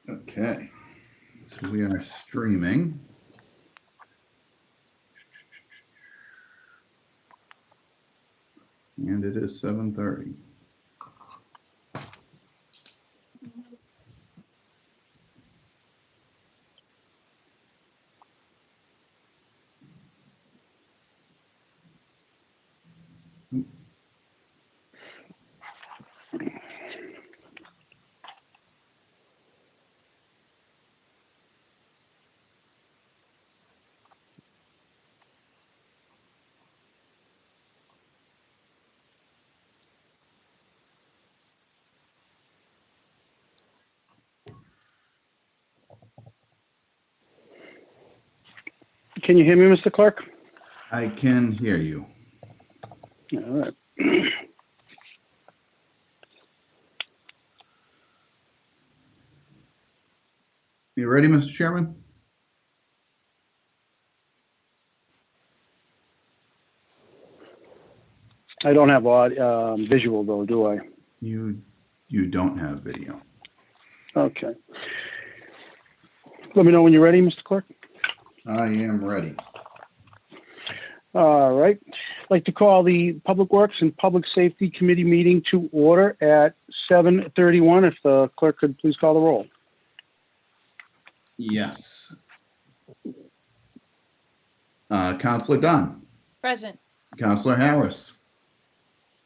Okay, so we are streaming. And it is 7:30. Can you hear me, Mr. Clerk? I can hear you. All right. You ready, Mr. Chairman? I don't have visual though, do I? You don't have video. Okay. Let me know when you're ready, Mr. Clerk. I am ready. All right. I'd like to call the Public Works and Public Safety Committee meeting to order at 7:31. If the clerk could please call the roll. Yes. Counselor Dunn. Present. Counselor Harris.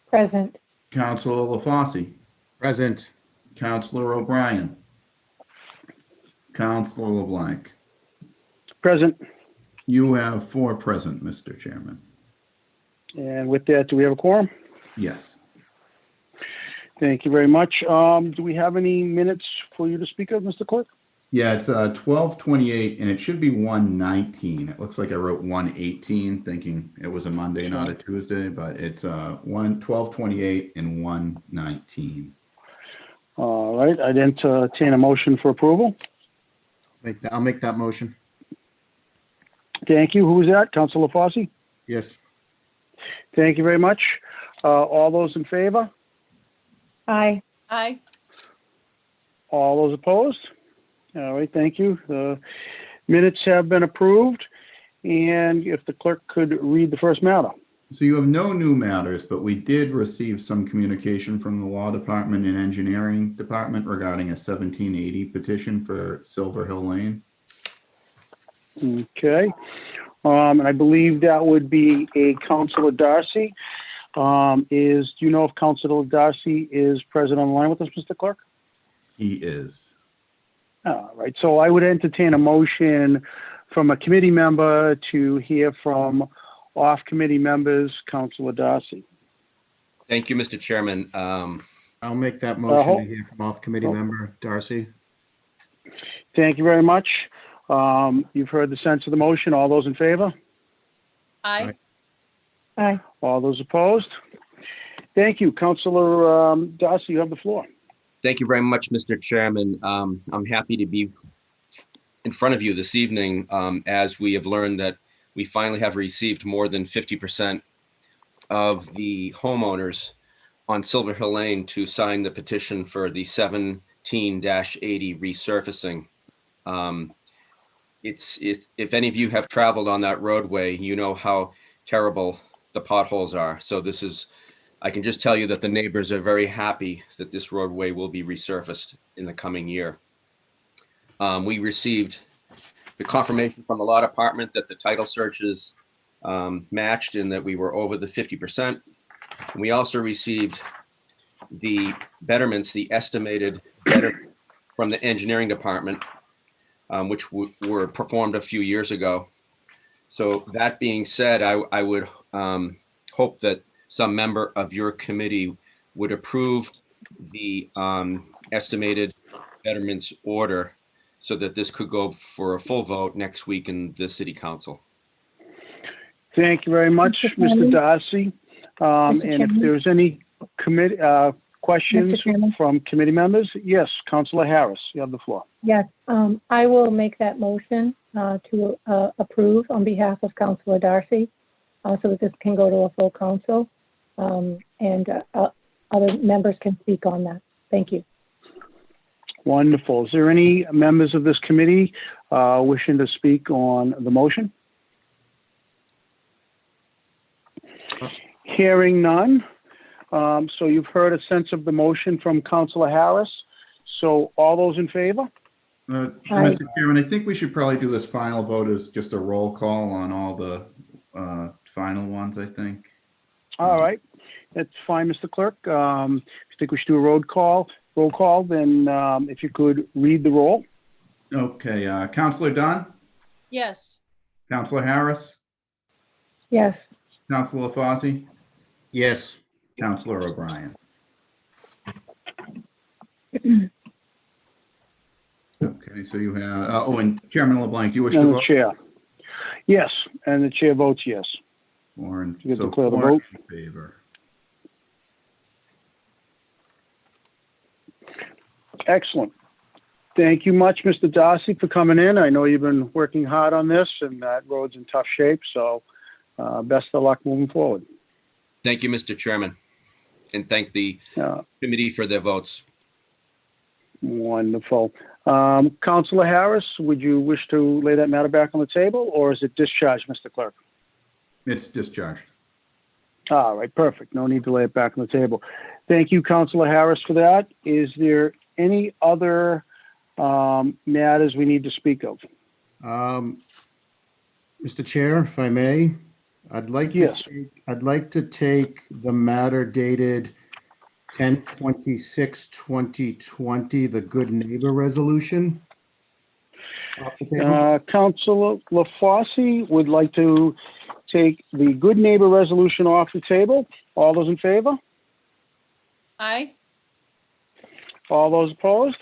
Present. Counselor LaFosse. Present. Counselor O'Brien. Counselor LeBlanc. Present. You have 4 present, Mr. Chairman. And with that, do we have a quorum? Yes. Thank you very much. Do we have any minutes for you to speak of, Mr. Clerk? Yeah, it's 12:28, and it should be 1:19. It looks like I wrote 1:18, thinking it was a Monday, not a Tuesday, but it's 12:28 and 1:19. All right. I'd entertain a motion for approval. I'll make that motion. Thank you. Who was that? Councilor LaFosse? Yes. Thank you very much. All those in favor? Aye. Aye. All those opposed? All right, thank you. The minutes have been approved. And if the clerk could read the first matter. So you have no new matters, but we did receive some communication from the Law Department and Engineering Department regarding a 1780 petition for Silver Hill Lane. Okay. And I believe that would be a Councilor Darcy. Do you know if Councilor Darcy is present on the line with us, Mr. Clerk? He is. All right, so I would entertain a motion from a committee member to hear from off-committee members, Councilor Darcy. Thank you, Mr. Chairman. I'll make that motion to hear from off-committee member Darcy. Thank you very much. You've heard the sense of the motion. All those in favor? Aye. Aye. All those opposed? Thank you. Councilor Darcy, you have the floor. Thank you very much, Mr. Chairman. I'm happy to be in front of you this evening as we have learned that we finally have received more than 50% of the homeowners on Silver Hill Lane to sign the petition for the 17-80 resurfacing. If any of you have traveled on that roadway, you know how terrible the potholes are. So I can just tell you that the neighbors are very happy that this roadway will be resurfaced in the coming year. We received the confirmation from the law department that the title searches matched and that we were over the 50%. We also received the betterments, the estimated betterment from the engineering department, which were performed a few years ago. So that being said, I would hope that some member of your committee would approve the estimated betterments order so that this could go for a full vote next week in the city council. Thank you very much, Mr. Darcy. And if there's any questions Mr. Chairman? from committee members? Yes, Councilor Harris, you have the floor. Yes, I will make that motion to approve on behalf of Councilor Darcy, so that this can go to a full council, and other members can speak on that. Thank you. Wonderful. Is there any members of this committee wishing to speak on the motion? Hearing none. So you've heard a sense of the motion from Councilor Harris. So all those in favor? Mr. Chairman, I think we should probably do this final vote as just a roll call on all the final ones, I think. All right. That's fine, Mr. Clerk. If you think we should do a roll call, then if you could read the roll. Okay, Councilor Dunn, Yes. Councilor Harris, Yes, Councilor Fozzie, Yes. Councilor O'Brien. Okay, so you have, oh, and Chairman LeBlanc, do you wish to And the vote? chair. Yes, and the chair votes yes. Warren, You get to so declare the 4 vote. in favor. Excellent. Thank you much, Mr. Darcy, for coming in. I know you've been working hard on this, and that road's in tough shape, so best of luck moving forward. Thank you, Mr. Chairman, and thank the committee for their votes. Wonderful. Councilor Harris, would you wish to lay that matter back on the table, or is it discharged, Mr. Clerk? It's discharged. All right, perfect. No need to lay it back on the table. Thank you, Councilor Harris, for that. Is there any other matters we need to speak of? Mr. Chair, if I may, I'd like Yes. to take the matter dated 10/26/2020, the Good Neighbor Resolution, off the table. Councilor LaFosse would like to take the Good Neighbor Resolution off the table. All those in favor? Aye. All those opposed?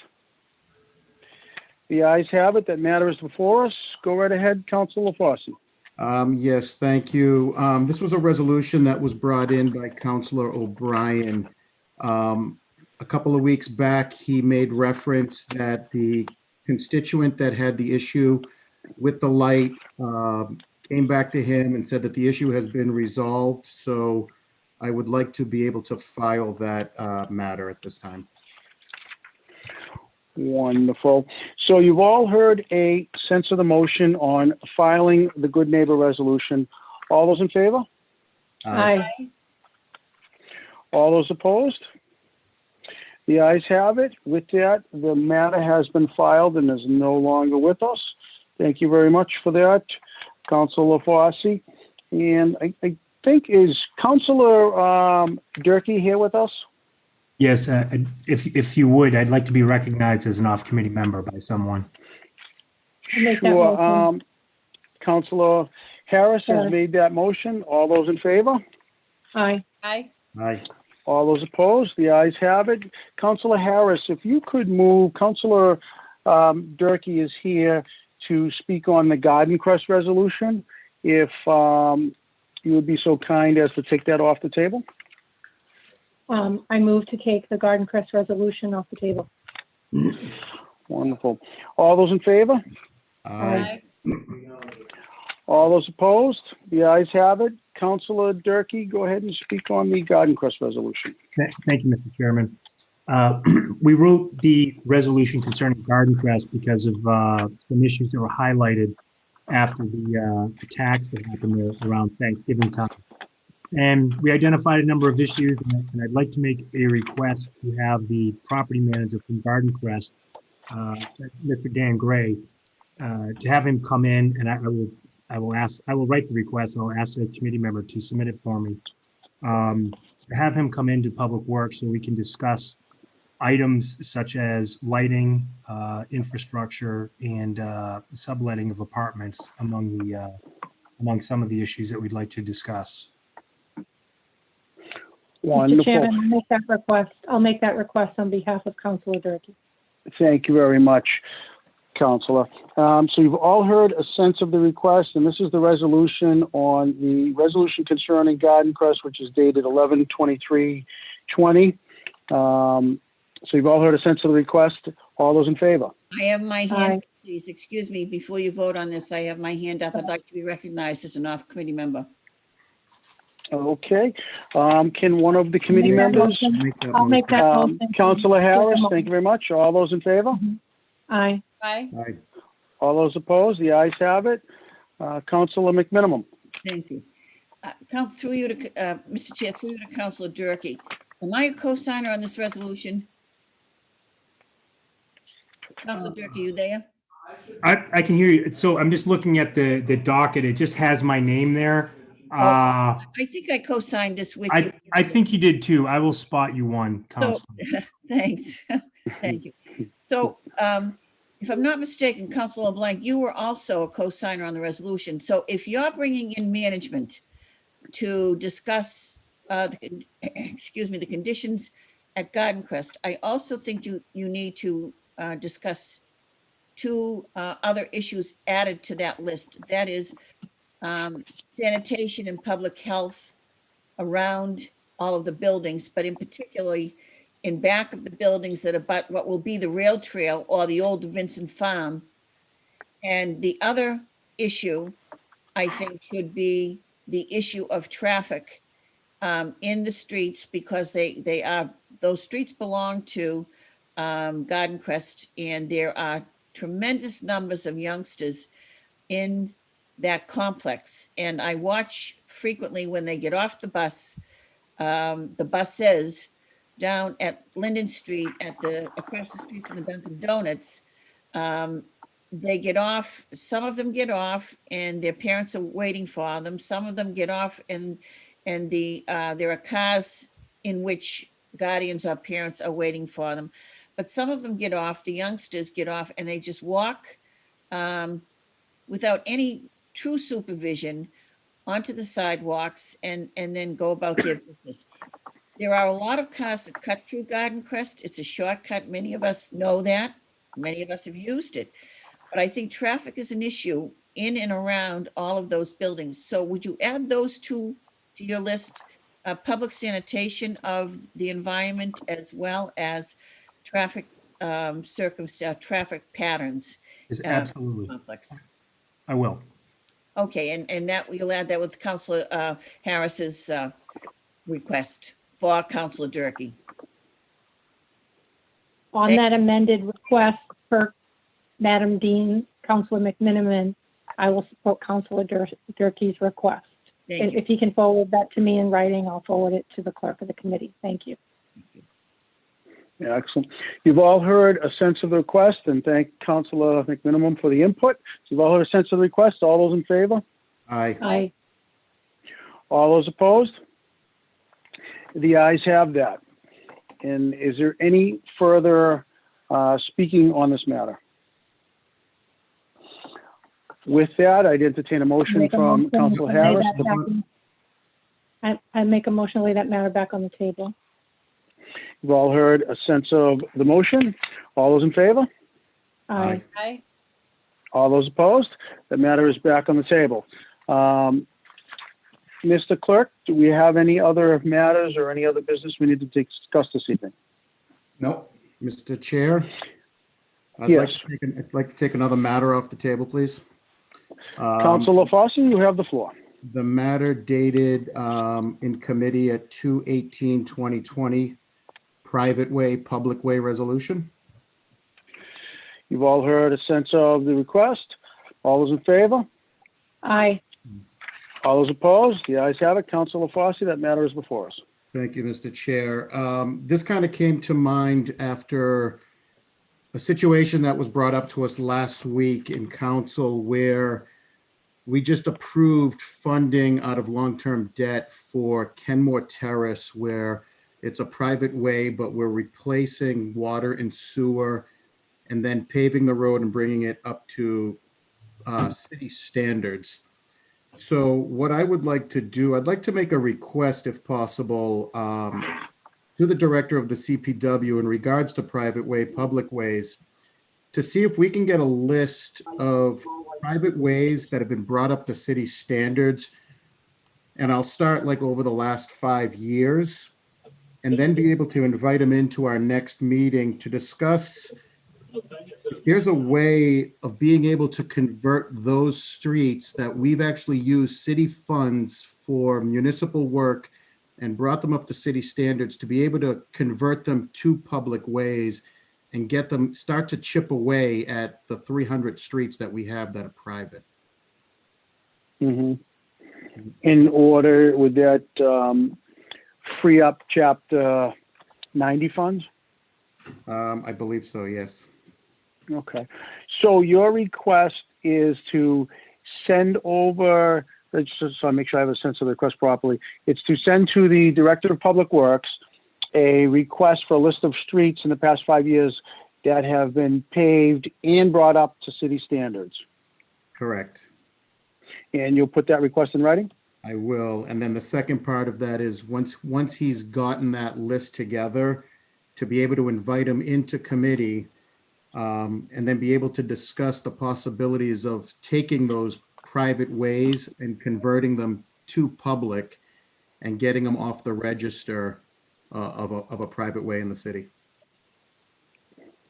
The ayes have it. That matter is before us. Go right ahead, Councilor LaFosse. Yes, thank you. This was a resolution that was brought in by Councilor O'Brien. A couple of weeks back, he made reference that the constituent that had the issue with the light came back to him and said that the issue has been resolved. So I would like to be able to file that matter at this time. Wonderful. So you've all heard a sense of the motion on filing the Good Neighbor Resolution. All those in favor? aye. All those opposed? The ayes have it. With that, the matter has been filed and is no longer with us. Thank you very much for that, Councilor LaFosse. And I think, is Councilor Durkee here with us? Yes, if you would, I'd like to be recognized as an off-committee member by someone. I'll make that Sure. motion. Councilor Harris has Aye. made that motion. All those in favor? Aye. Aye. Aye. All those opposed? The ayes have it. Councilor Harris, if you could move, Councilor Durkee is here to speak on the Garden Crest resolution. If you would be so kind as to take that off the table. I move to take the Garden Crest resolution off the table. Wonderful. All those in favor? Aye. All those opposed? The ayes have it. Councilor Durkee, go ahead and speak on the Garden Crest resolution. Thank you, Mr. Chairman. We wrote the resolution concerning Garden Crest because of some issues that were highlighted after the attacks that happened there around Thanksgiving time. And we identified a number of issues, and I'd like to make a request to have the property manager from Garden Crest, Mr. Dan Gray, to have him come in, and I will write the request, and I'll ask the committee member to submit it for me. Have him come into Public Works so we can discuss items such as lighting, infrastructure, and subletting of apartments among some of the issues that we'd like to discuss. Wonderful. Mr. Chairman, I'll make that request on behalf of Councilor Durkee. Thank you very much, Councilor. So you've all heard a sense of the request, and this is the resolution on the resolution concerning Garden Crest, which is dated 11/23/20. So you've all heard a sense of the request. All those in favor? I have my Aye. hand, please, excuse me, before you vote on this, I have my hand up. I'd like to be recognized as an off-committee member. Okay. Can one of the committee Make that members? motion. Make that I'll make motion. that motion. Counselor Harris, thank you very much. All those in favor? Aye. Aye. Aye. All those opposed? The ayes have it. Counselor McMinimum. Thank you. Through you to, Mr. Chair, through you to Councilor Durkee. Am I a co-signer on this resolution? Councilor Durkee, you there? I can hear you. So I'm just looking at the docket. It just has my name there. I think I co-signed this with you. I think you did too. I will spot you one, So, Council. thanks. Thank you. So, if I'm not mistaken, Councilor LeBlanc, you were also a co-signer on the resolution. So if you're bringing in management to discuss, excuse me, the conditions at Garden Crest, I also think you need to discuss two other issues added to that list. That is sanitation and public health around all of the buildings, but in particularly in back of the buildings that abut what will be the rail trail or the old Vincent Farm. And the other issue, I think, should be the issue of traffic in the streets, because those streets belong to Garden Crest, and there are tremendous numbers of youngsters in that complex. And I watch frequently when they get off the buses down at Linden Street across the street from the Dunkin' Donuts. They get off, some of them get off and their parents are waiting for them. Some of them get off and there are cars in which guardians or parents are waiting for them. But some of them get off, the youngsters get off, and they just walk without any true supervision onto the sidewalks and then go about their business. There are a lot of cars that cut through Garden Crest. It's a shortcut. Many of us know that. Many of us have used it. But I think traffic is an issue in and around all of those buildings. So would you add those two to your list? Public sanitation of the environment, as well as traffic traffic patterns. Yes, absolutely. Complex. I will. Okay, and that we'll add that with Councilor Harris's request for Councilor Durkee. On that amended request for Madam Dean, Councilor McMiniman, I will support Councilor Durkee's request. Thank you. If he can forward that to me in writing, I'll forward it to the clerk of the committee. Thank you. Yeah, excellent. You've all heard a sense of the request, and thank Councilor McMinimum for the input. So you've all heard a sense of the request. All those in favor? Aye. Aye. All those opposed? The ayes have that. And is there any further speaking on this matter? With that, I'd entertain a motion Make a from motion Councilor to lay Harris. that back on- I make a motion to lay that matter back on the table. You've all heard a sense of the motion. All those in favor? Aye. Aye. All those opposed? The matter is back on the table. Mr. Clerk, do we have any other matters or any other business we need to discuss this evening? Nope. Mr. Chair? Yes. I'd like to take another matter off the table, please. Councilor Fossey, you have the floor. The matter dated in committee at 2/18/2020, private way, public way resolution. You've all heard a sense of the request. All those in favor? Aye. All those opposed? The ayes have it. Councilor Fossey, that matter is before us. Thank you, Mr. Chair. This kind of came to mind after a situation that was brought up to us last week in council where we just approved funding out of long-term debt for Kenmore Terrace, where it's a private way, but we're replacing water and sewer and then paving the road and bringing it up to city standards. So what I would like to do, I'd like to make a request, if possible, to the director of the CPW in regards to private way, public ways, to see if we can get a list of private ways that have been brought up to city standards. And I'll start like over the last 5 years and then be able to invite them into our next meeting to discuss. Here's a way of being able to convert those streets that we've actually used city funds for municipal work and brought them up to city standards to be able to convert them to public ways and get them, start to chip away at the 300 streets that we have that are private. Mhm. In order, would that free up Chapter 90 funds? I believe so, yes. Okay. So your request is to send over, just so I make sure I have a sense of the request properly, it's to send to the Director of Public Works a request for a list of streets in the past 5 years that have been paved and brought up to city standards. Correct. And you'll put that request in writing? I will. And then the second part of that is once he's gotten that list together, to be able to invite him into committee, and then be able to discuss the possibilities of taking those private ways and converting them to public and getting them off the register of a private way in the city.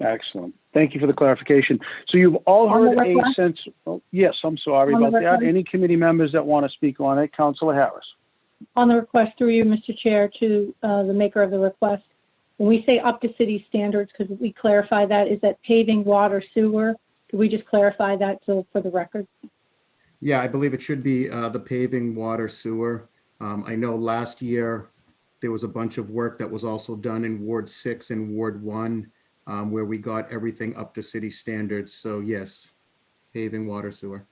Excellent. Thank you for the clarification. So you've all On the heard a request? sense, oh, yes, I'm sorry On the about that. request? Any committee members that want to speak on it? Councilor Harris. On the request through you, Mr. Chair, to the maker of the request, when we say up to city standards, could we clarify that? Is that paving, water, sewer? Could we just clarify that so for the record? Yeah, I believe it should be the paving, water, sewer. I know last year there was a bunch of work that was also done in Ward 6 and Ward 1, where we got everything up to city standards. So yes, paving, water, sewer.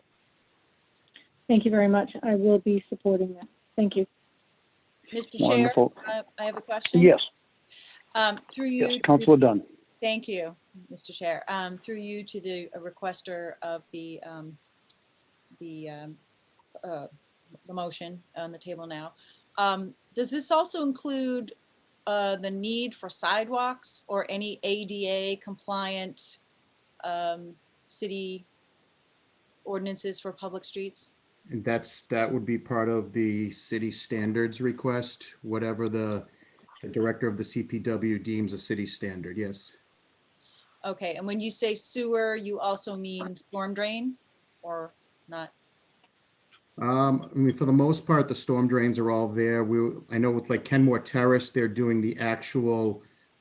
Thank you very much. I will be supporting that. Thank you. Mr. Chair, Wonderful. I have a question. Yes, Through you. yes, to Councilor the- Dunn. Thank you, Mr. Chair. Through you to the requester of the motion on the table now. Does this also include the need for sidewalks or any ADA compliant city ordinances for public streets? And that would be part of the city standards request, whatever the director of the CPW deems a city standard, yes. Okay, and when you say sewer, you also mean storm drain or not? I mean, for the most part, the storm drains are all there. I know with like Kenmore Terrace, they're doing the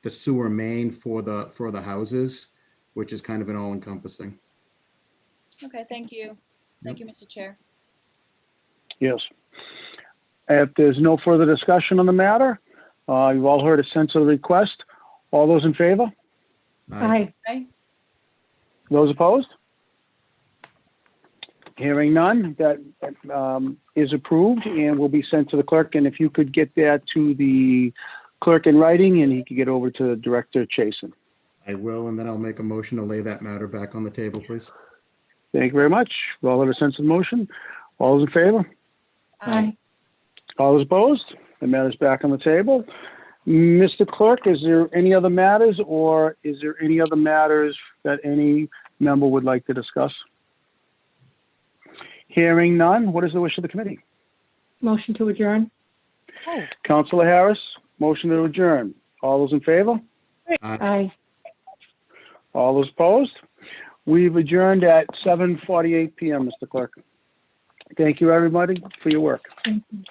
sewer main for the houses, which is kind of an all encompassing. Okay, thank you. Thank you, Mr. Chair. Yes. If there's no further discussion on the matter, you've all heard a sense of the request. All those in favor? Aye. Okay, Those opposed? Hearing none, that is approved and will be sent to the clerk. And if you could get that to the clerk in writing, and he could get over to Director Chason. I will, and then I'll make a motion to lay that matter back on the table, please. Thank you very much. We all have a sense of motion. All those in favor? Aye. All those opposed? The matter's back on the table. Mr. Clerk, is there any other matters, or is there any other matters that any member would like to discuss? Hearing none, what is the wish of the committee? Motion to adjourn? Councilor Harris, motion to adjourn. All those in favor? Aye. All those opposed? We've adjourned at 7:48 PM, Mr. Clerk. Thank you, everybody, for your work. Thank you.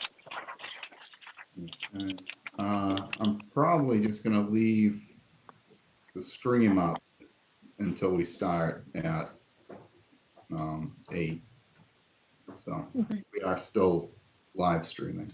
Okay. I'm probably just gonna leave the stream up until we start at 8. So Okay. we are still live streaming.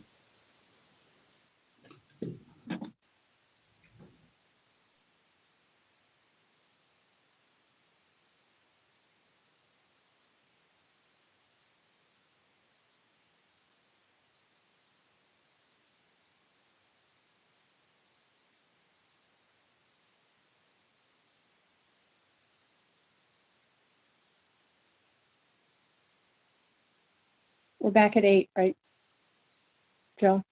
We're back at 8, right? Joe?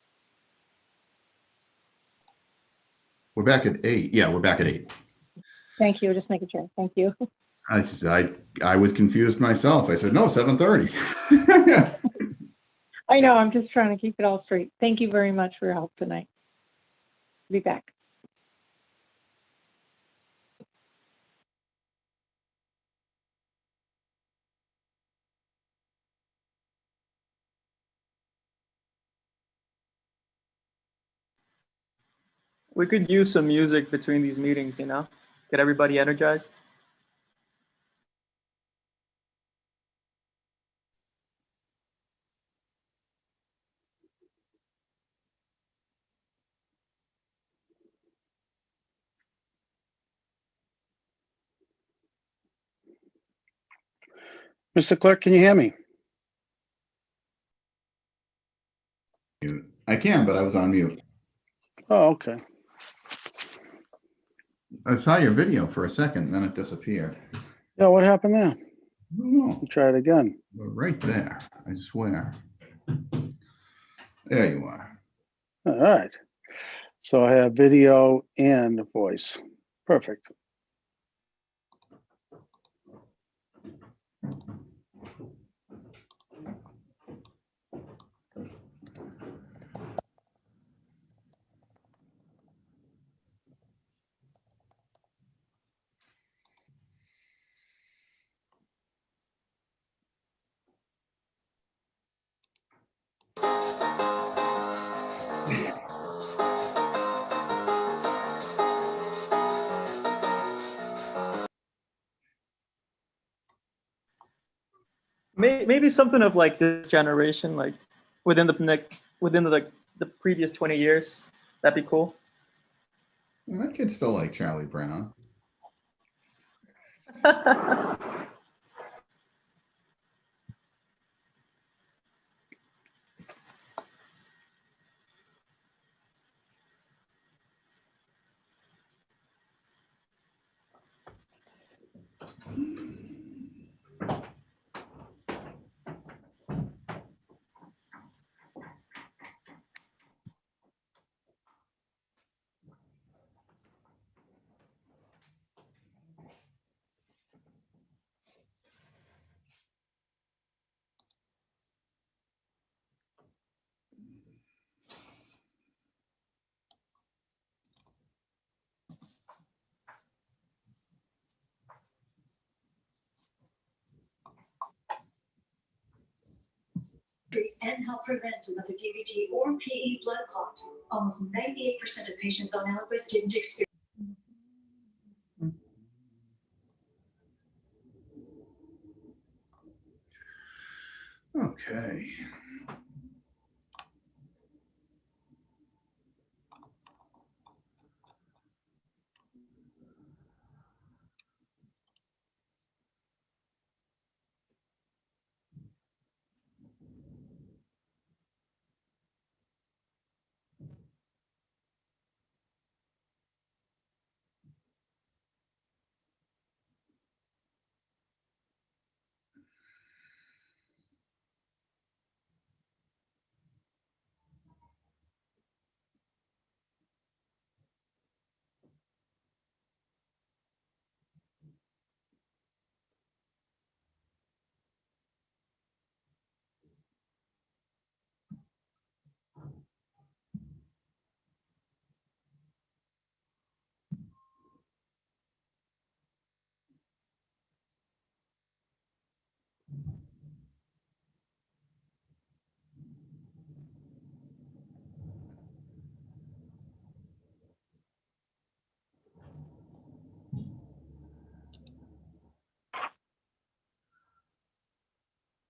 We're back at 8. Yeah, we're back at 8. Thank you. Just making sure. Thank you. I was confused myself. I said, no, 7:30. I know, I'm just trying to keep it all straight. Thank you very much for your help tonight. Be back. We could use some music between these meetings, get everybody energized. Mr. Clerk, can you hear me? I can, but I was on mute. Oh, okay. I saw your video for a second, then it disappeared. Yeah, what happened there? I don't know. Try it again. We're right there, I swear. There you are. All right. So I have video and voice. Perfect. Maybe something of like this generation, like within the previous 20 years. That'd be cool. My kids still like Charlie Brown. And help prevent another DVT or PE blood clot. Almost 98% of patients on Eliquis didn't experience. Okay.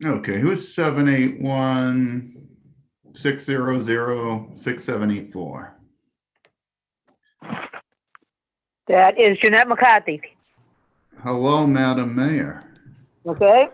Okay, who's 781-600-6784? That is Jeanette McCarthy. Hello, Madam Mayor. Okay.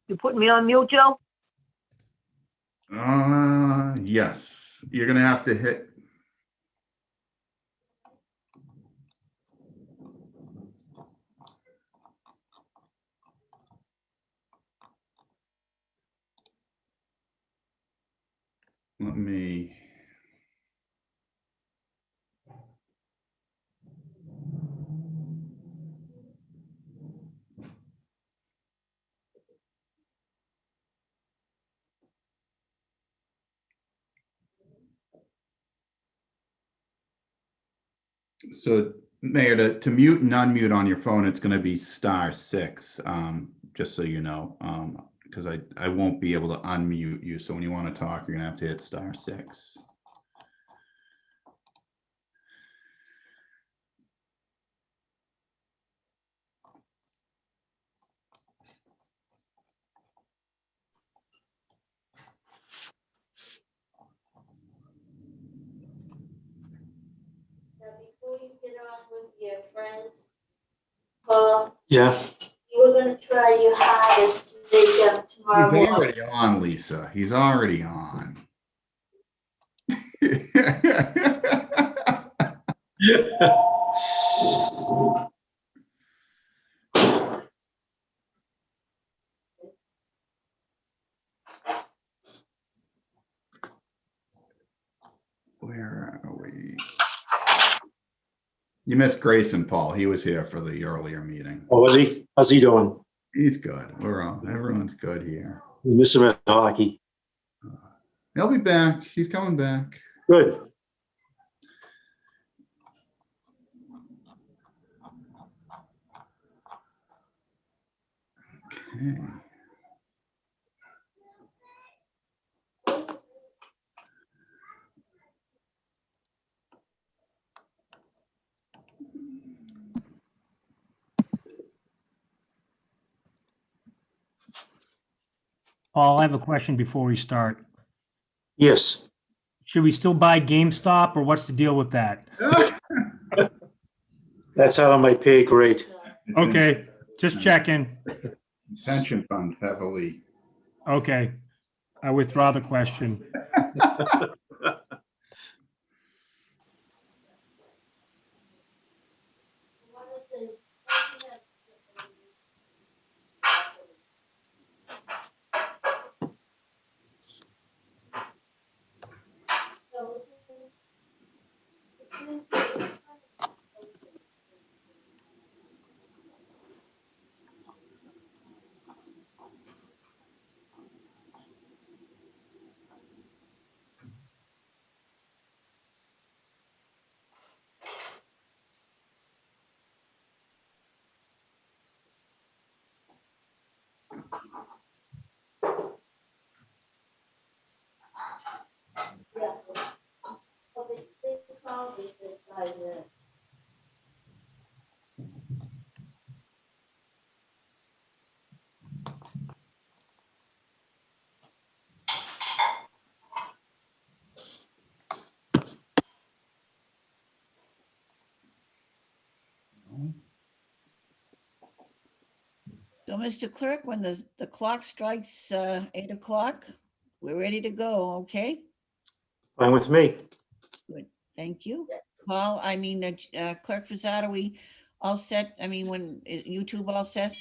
You putting me on mute, Joe? Yes, you're gonna have to hit let me. So Mayor, to mute and unmute on your phone, it's gonna be *6, just so you know, because I won't be able to unmute you. So when you want to talk, you're gonna have to hit *6. Now, before you get on with your friends, Paul, Yeah, you were gonna try your hardest to make up tomorrow He's morning. already on, Lisa. He's already on. Where are we? You missed Grayson, Paul. He was here for the earlier meeting. oh, was he? How's he doing? He's good. Everyone's good here. We miss him at hockey. He'll be back. He's coming back. Good. Okay. Paul, I have a question before we start. Yes. Should we still buy GameStop or what's the deal with that? That's out of my pay grade. Okay, just checking. Pension funds heavily. Okay, I withdraw the question. So, Mr. Clerk, when the clock strikes 8 o'clock, we're ready to go, okay? Fine with me. Good, thank you. Paul, Clerk Fazada, we all set? I mean, is YouTube all set?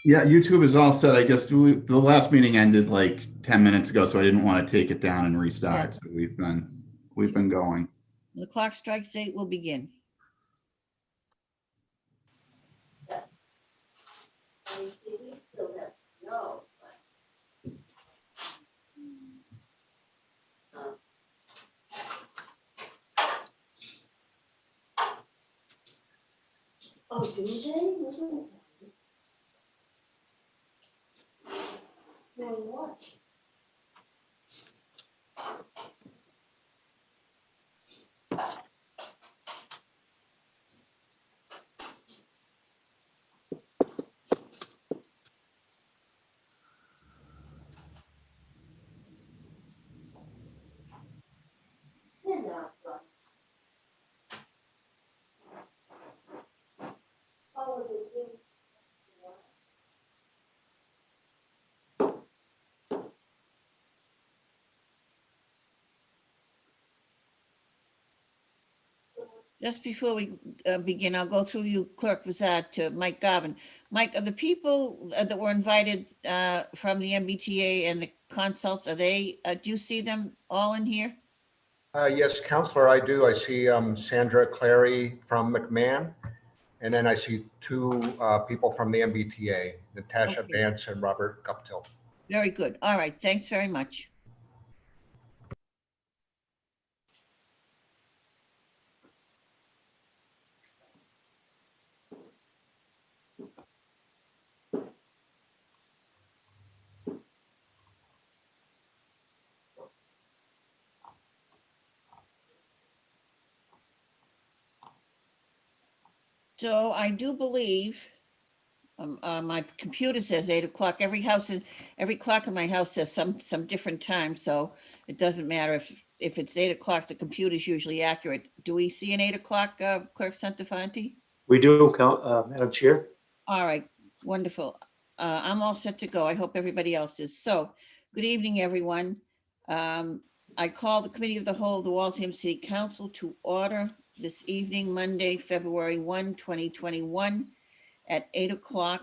Yeah, YouTube is all set. I guess the last meeting ended like 10 minutes ago, so I didn't want to take it down and restart. Yeah. So we've been going. When the clock strikes 8, we'll begin. Oh, do they? Well, what? They're not fun. Oh, they do. Just before we begin, I'll go through you, Clerk Vazad, to Mike Garvin. Mike, are the people that were invited from the MBTA and the consults, are they, do you see them all in here? Yes, Counselor, I do. I see Sandra Clary from McMahon, and then I see two people from the MBTA, Natasha Okay. Vance and Robert Guptill. Very good. All right, thanks very much. So I do believe, my computer says 8 o'clock. Every clock in my house says some different time, so it doesn't matter if it's 8 o'clock, the computer's usually accurate. Do we see an 8 o'clock, Clerk Santafanti? We do, Madam Chair. All right, wonderful. I'm all set to go. I hope everybody else is. So, good evening, everyone. I call the Committee of the Whole of the Waltham City Council to order this evening, Monday, February 1, 2021, at 8 o'clock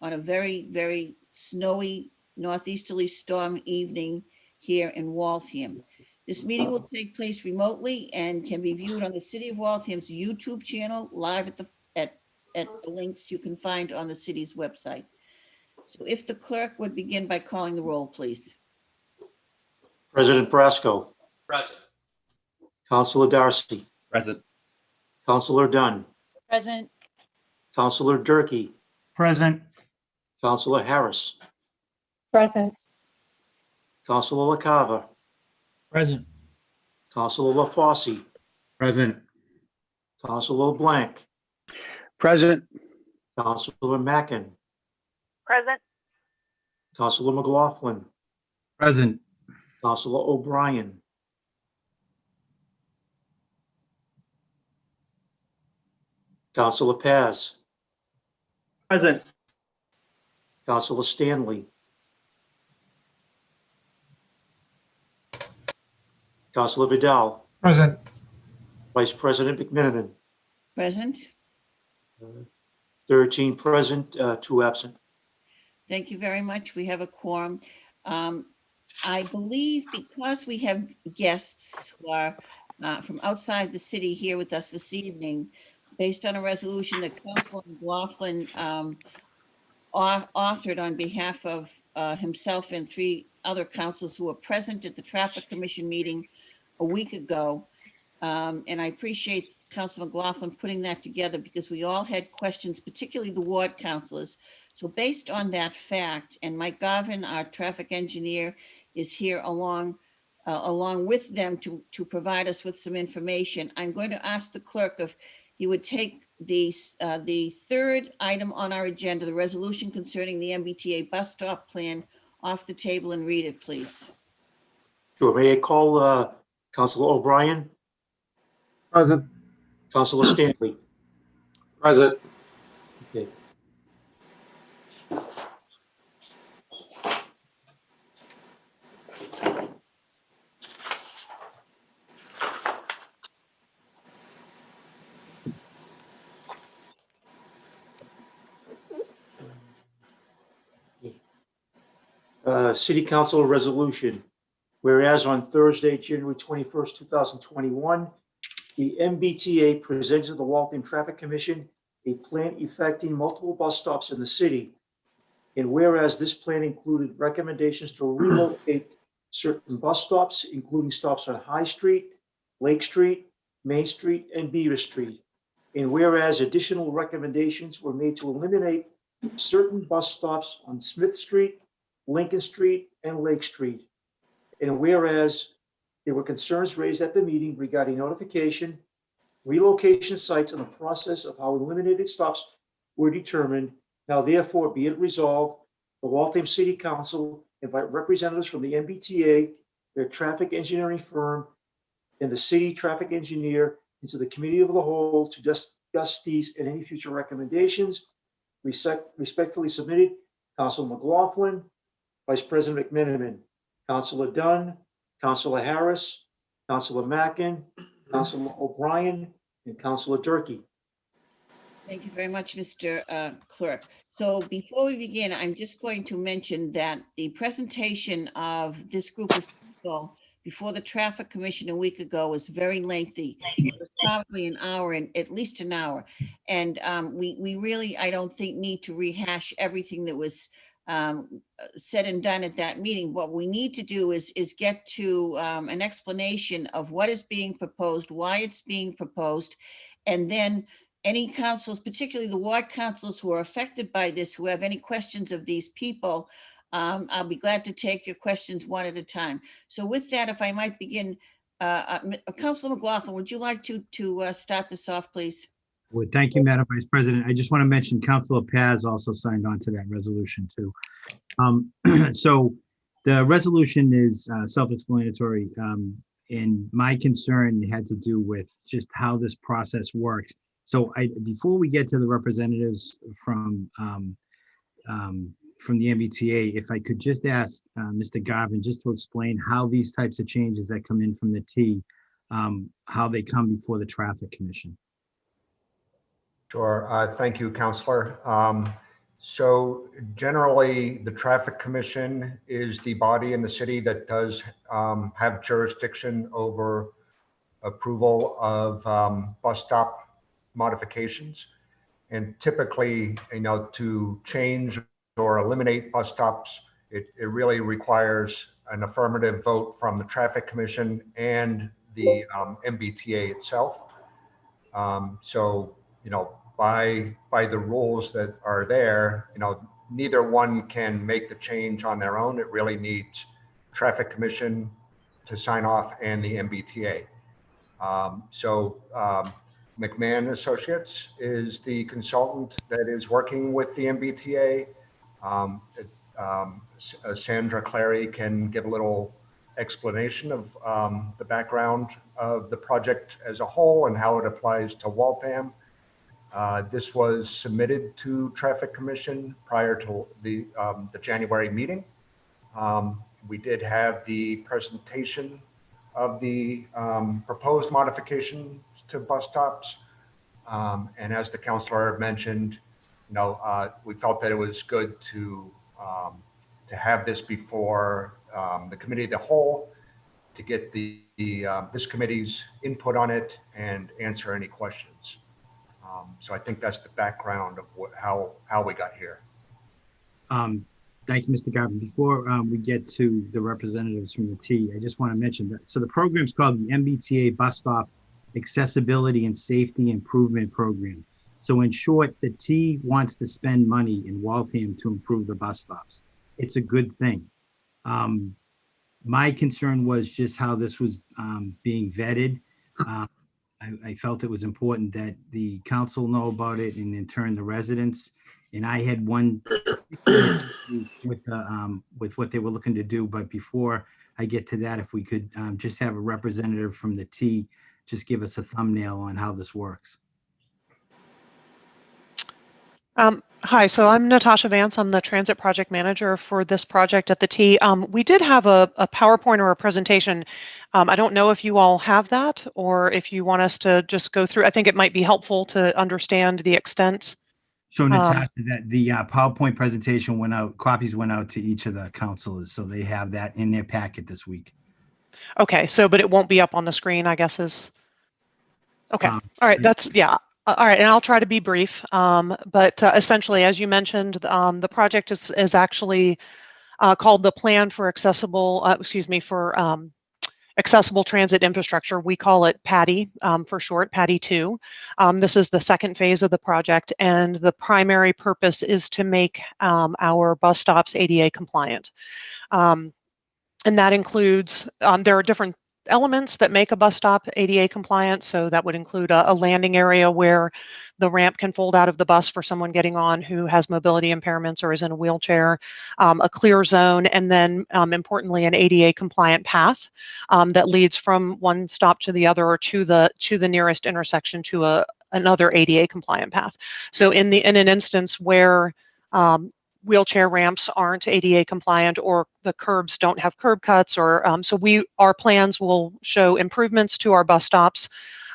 on a very, very snowy northeasterly storm evening here in Waltham. This meeting will take place remotely and can be viewed on the City of Waltham's YouTube channel live at the links you can find on the city's website. So if the clerk would begin by calling the roll, please. President Brasco. Present. Councilor Darcy. Present. Councilor Dunn. Present. Councilor Durkee. Present. Councilor Harris. Present. Councilor LaCava. Present. Councilor LaFosse. Present. Councilor Blank. Present. Councilor Mackin. Present. Councilor McLaughlin. Present. Councilor O'Brien. Councilor Paz. Present. Councilor Stanley. Councilor Vidal. Present. Vice President McMiniman. Present. 13 present, 2 absent. Thank you very much. We have a quorum. I believe because we have guests who are from outside the city here with us this evening, based on a resolution that Councilor McLaughlin authored on behalf of himself and 3 other councils who were present at the Traffic Commission meeting a week ago. And I appreciate Councilor McLaughlin putting that together because we all had questions, particularly the ward councilors. So based on that fact, and Mike Garvin, our traffic engineer, is here along with them to provide us with some information. I'm going to ask the clerk if he would take the 3rd item on our agenda, the resolution concerning the MBTA bus stop plan, off the table and read it, please. Sure. May I call Councilor O'Brien? Present. Councilor Stanley? Present. Okay. City Council resolution. Whereas on Thursday, January 21st, 2021, the MBTA presented to the Waltham Traffic Commission a plan effecting multiple bus stops in the city. And whereas this plan included recommendations to relocate certain bus stops, including stops on High Street, Lake Street, Main Street, and Beaver Street. And whereas additional recommendations were made to eliminate certain bus stops on Smith Street, Lincoln Street, and Lake Street. And whereas there were concerns raised at the meeting regarding notification, relocation sites, and the process of how eliminated stops were determined. Now therefore be it resolved, the Waltham City Council invite representatives from the MBTA, their traffic engineering firm, and the city traffic engineer into the Committee of the Whole to discuss these and any future recommendations. Respectfully submitted, Councilor McLaughlin, Vice President McMiniman, Councilor Dunn, Councilor Harris, Councilor Mackin, Councilor O'Brien, and Councilor Durkee. Thank you very much, Mr. Clerk. So before we begin, I'm just going to mention that the presentation of this group of people before the Traffic Commission a week ago was very lengthy. It was probably an hour, and at least an hour. And we really, I don't think, need to rehash everything that was said and done at that meeting. What we need to do is get to an explanation of what is being proposed, why it's being proposed, and then any councils, particularly the ward councils who are affected by this, who have any questions of these people, I'll be glad to take your questions one at a time. So with that, if I might begin, Councilor McLaughlin, would you like to start this off, please? Well, thank you, Madam Vice President. I just want to mention Councilor Paz also signed on to that resolution too. So the resolution is self-explanatory, and my concern had to do with just how this process works. So before we get to the representatives from the MBTA, if I could just ask Mr. Garvin just to explain how these types of changes that come in from the T, how they come before the Traffic Commission. Sure. Thank you, Councilor. So generally, the Traffic Commission is the body in the city that does have jurisdiction over approval of bus stop modifications. And typically, to change or eliminate bus stops, it really requires an affirmative vote from the Traffic Commission and the MBTA itself. So, by the rules that are there, neither one can make the change on their own. It really needs Traffic Commission to sign off and the MBTA. McMahon Associates is the consultant that is working with the MBTA. Sandra Clary can give a little explanation of the background of the project as a whole and how it applies to Waltham. This was submitted to Traffic Commission prior to the January meeting. We did have the presentation of the proposed modifications to bus stops. And as the councilor mentioned, we felt that it was good to have this before the committee of the whole to get this committee's input on it and answer any questions. So I think that's the background of how we got here. Thank you, Mr. Garvin. Before we get to the representatives from the T, I just want to mention that. So the program is called the MBTA Bus Stop Accessibility and Safety Improvement Program. So in short, the T wants to spend money in Waltham to improve the bus stops. It's a good thing. My concern was just how this was being vetted. I felt it was important that the council know about it and in turn the residents. And I had one with what they were looking to do. But before I get to that, if we could just have a representative from the T just give us a thumbnail on how this works. Hi, so I'm Natasha Vance. I'm the transit project manager for this project at the T. We did have a PowerPoint or a presentation. I don't know if you all have that or if you want us to just go through. I think it might be helpful to understand the extent. So Natasha, that the PowerPoint presentation went out, copies went out to each of the councilors. So they have that in their packet this week. Okay, so, but it won't be up on the screen, I guess is, okay. All right, that's, yeah. All right, and I'll try to be brief, but essentially, as you mentioned, the project is actually called the Plan for Accessible, Accessible Transit Infrastructure. We call it PATI for short, PATI 2. This is the second phase of the project, and the primary purpose is to make our bus stops ADA compliant. And that includes, there are different elements that make a bus stop ADA compliant. So that would include a landing area where the ramp can fold out of the bus for someone getting on who has mobility impairments or is in a wheelchair, a clear zone, and then importantly, an ADA compliant path that leads from one stop to the other or to the nearest intersection to another ADA compliant path. So in an instance where wheelchair ramps aren't ADA compliant or the curbs don't have curb cuts, or so our plans will show improvements to our bus stops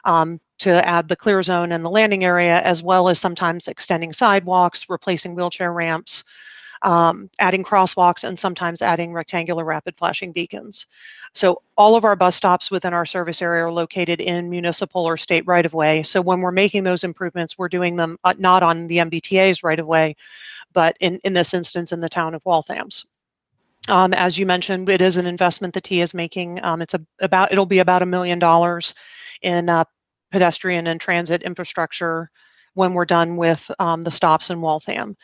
to add the clear zone and the landing area, as well as sometimes extending sidewalks, replacing wheelchair ramps, adding crosswalks, and sometimes adding rectangular rapid flashing beacons. So all of our bus stops within our service area are located in municipal or state right-of-way. So when we're making those improvements, we're doing them not on the MBTA's right-of-way, but in this instance, in the town of Waltham's. As you mentioned, it is an investment the T is making. It'll be about $1 million in pedestrian and transit infrastructure when we're done with the stops in Waltham.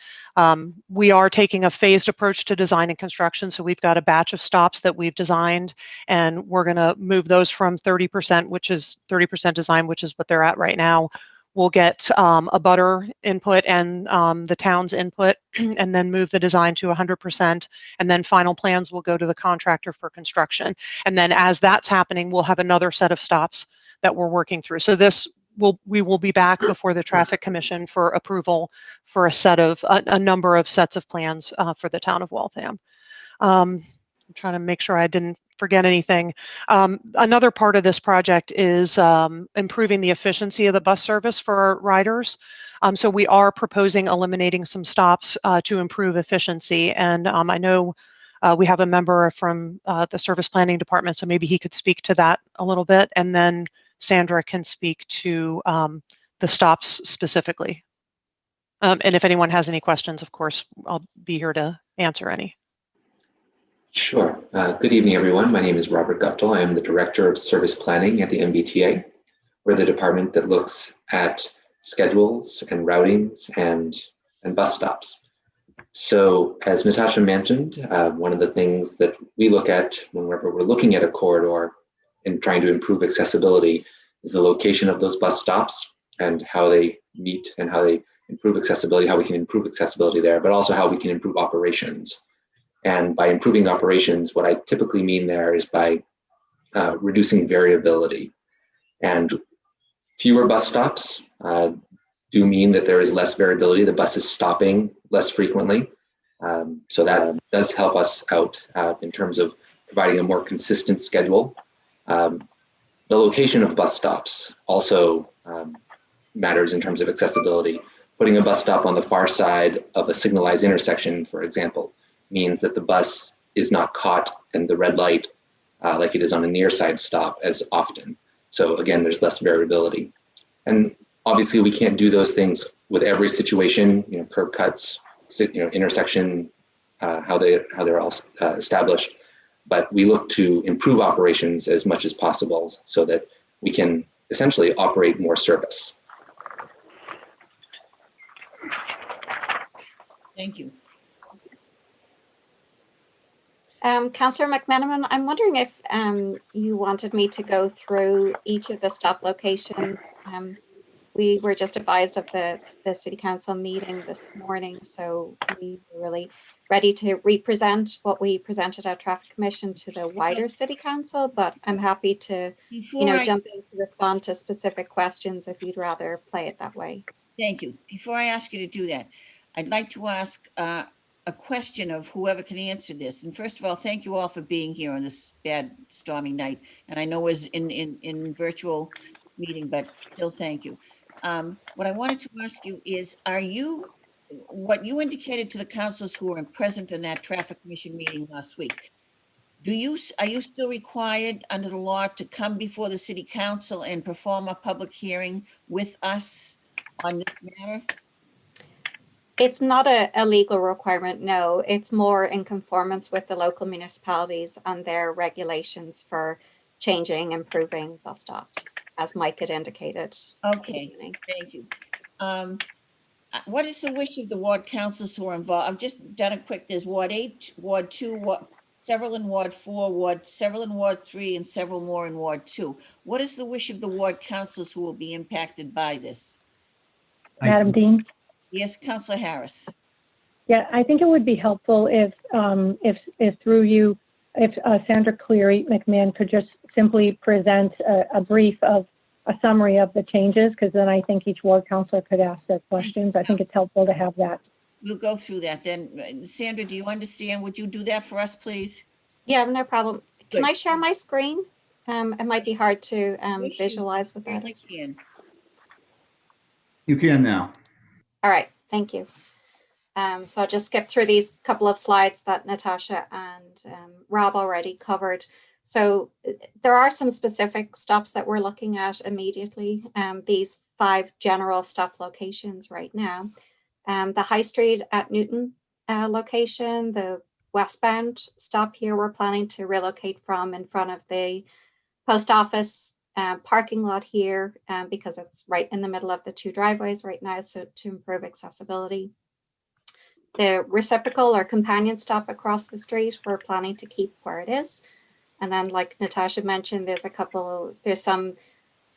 We are taking a phased approach to design and construction. So we've got a batch of stops that we've designed, and we're going to move those from 30%, which is 30% design, which is what they're at right now. We'll get a butter input and the town's input, and then move the design to 100%. And then final plans will go to the contractor for construction. And then as that's happening, we'll have another set of stops that we're working through. So we will be back before the Traffic Commission for approval for a number of sets of plans for the town of Waltham. I'm trying to make sure I didn't forget anything. Another part of this project is improving the efficiency of the bus service for our riders. So we are proposing eliminating some stops to improve efficiency. And I know we have a member from the service planning department, so maybe he could speak to that a little bit. And then Sandra can speak to the stops specifically. And if anyone has any questions, of course, I'll be here to answer any. Sure. Good evening, everyone. My name is Robert Guptill. I am the Director of Service Planning at the MBTA. We're the department that looks at schedules and routings and bus stops. So as Natasha mentioned, one of the things that we look at whenever we're looking at a corridor and trying to improve accessibility is the location of those bus stops and how they meet and how they improve accessibility, how we can improve accessibility there, but also how we can improve operations. And by improving operations, what I typically mean there is by reducing variability. And fewer bus stops do mean that there is less variability. The bus is stopping less frequently. So that does help us out in terms of providing a more consistent schedule. The location of bus stops also matters in terms of accessibility. Putting a bus stop on the far side of a signalized intersection, for example, means that the bus is not caught in the red light like it is on a near side stop as often. So again, there's less variability. And obviously we can't do those things with every situation, curb cuts, intersection, how they're all established. But we look to improve operations as much as possible so that we can essentially operate more service. Thank you. Councillor McMenamin, I'm wondering if you wanted me to go through each of the stop locations. We were just advised of the City Council meeting this morning, so we were really ready to represent what we presented at Traffic Commission to the wider City Council, but I'm happy to jump in to respond to specific questions if you'd rather play it that way. Thank you. Before I ask you to do that, I'd like to ask a question of whoever can answer this. And first of all, thank you all for being here on this bad stormy night. And I know it's in virtual meeting, but still thank you. What I wanted to ask you is, what you indicated to the councils who were present in that Traffic Commission meeting last week, are you still required under the law to come before the City Council and perform a public hearing with us on this matter? It's not a legal requirement, no. It's more in conformance with the local municipalities and their regulations for changing, improving bus stops, as Mike had indicated. Okay, thank you. What is the wish of the ward councils who are involved? I've just done a quick, there's Ward 8, Ward 2, several in Ward 4, several in Ward 3, and several more in Ward 2. What is the wish of the ward councils who will be impacted by this? Madam Dean? Yes, Councillor Harris. Yeah, I think it would be helpful if through you, if Sandra Cleary McMahon could just simply present a brief of a summary of the changes, because then I think each ward councilor could ask their questions. I think it's helpful to have that. We'll go through that then. Sandra, do you understand? Would you do that for us, please? Yeah, no problem. Can Good. I share my screen? It might be hard to visualize with that. Certainly can. You can now. All right, thank you. So I'll just skip through these couple of slides that Natasha and Rob already covered. So there are some specific stops that we're looking at immediately. These 5 general stop locations right now. The High Street at Newton location, the westbound stop here, we're planning to relocate from in front of the post office parking lot here because it's right in the middle of the 2 driveways right now, so to improve accessibility. The reciprocal or companion stop across the street, we're planning to keep where it is. And then like Natasha mentioned, there's some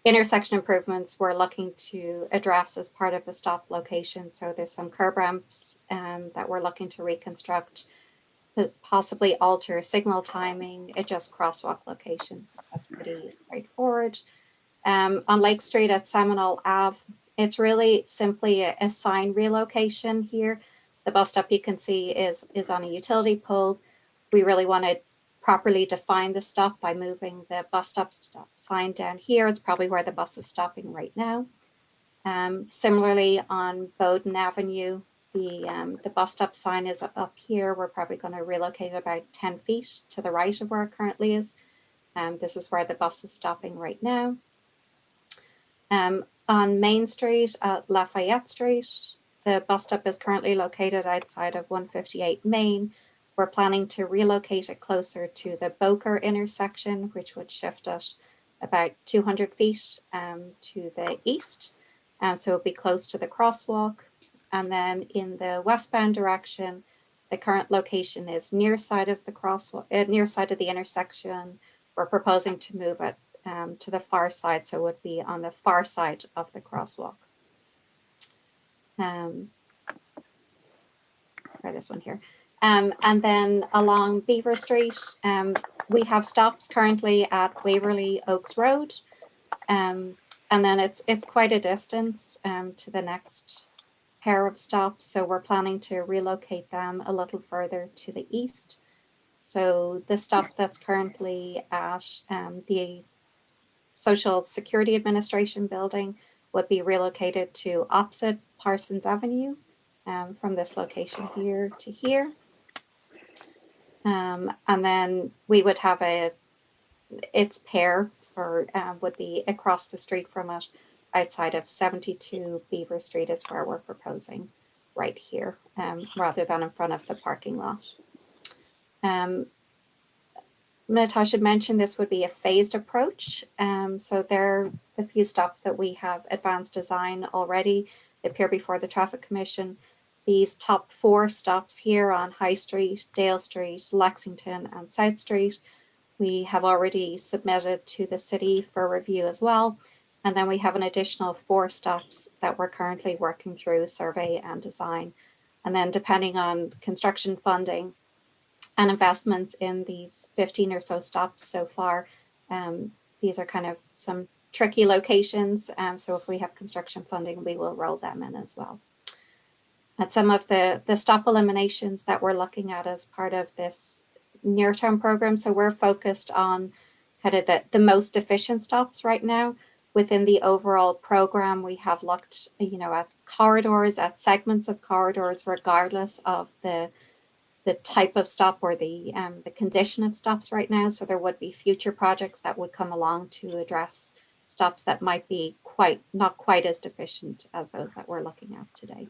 intersection improvements we're looking to address as part of the stop location. So there's some curb ramps that we're looking to reconstruct, possibly alter signal timing, adjust crosswalk locations. That's pretty straightforward. On Lake Street at Seminole Ave, it's really simply a sign relocation here. The bus stop you can see is on a utility pole. We really want to properly define the stop by moving the bus stop sign down here. It's probably where the bus is stopping right now. Similarly, on Bowden Avenue, the bus stop sign is up here. We're probably going to relocate about 10 feet to the right of where it currently is. This is where the bus is stopping right now. On Main Street at Lafayette Street, the bus stop is currently located outside of 158 Main. We're planning to relocate it closer to the Boker intersection, which would shift it about 200 feet to the east. So it'll be close to the crosswalk. And then in the westbound direction, the current location is near side of the crosswalk, near side of the intersection. We're proposing to move it to the far side, so it would be on the far side of the crosswalk. Try this one here. And then along Beaver Street, we have stops currently at Waverly Oaks Road. And then it's quite a distance to the next pair of stops. So we're planning to relocate them a little further to the east. So the stop that's currently at the Social Security Administration building would be relocated to opposite Parsons Avenue from this location here to here. And then we would have its pair or would be across the street from it outside of 72 Beaver Street is where we're proposing right here rather than in front of the parking lot. Natasha mentioned this would be a phased approach. So there are the few stops that we have advanced design already. They appear before the Traffic Commission. These top 4 stops here on High Street, Dale Street, Lexington, and South Street, we have already submitted to the city for review as well. And then we have an additional 4 stops that we're currently working through survey and design. And then depending on construction funding and investments in these 15 or so stops so far, these are kind of some tricky locations. So if we have construction funding, we will roll them in as well. And some of the stop eliminations that we're looking at as part of this near-term program. So we're focused on kind of the most efficient stops right now. Within the overall program, we have looked, at corridors, at segments of corridors, regardless of the type of stop or the condition of stops right now. So there would be future projects that would come along to address stops that might be not quite as deficient as those that we're looking at today.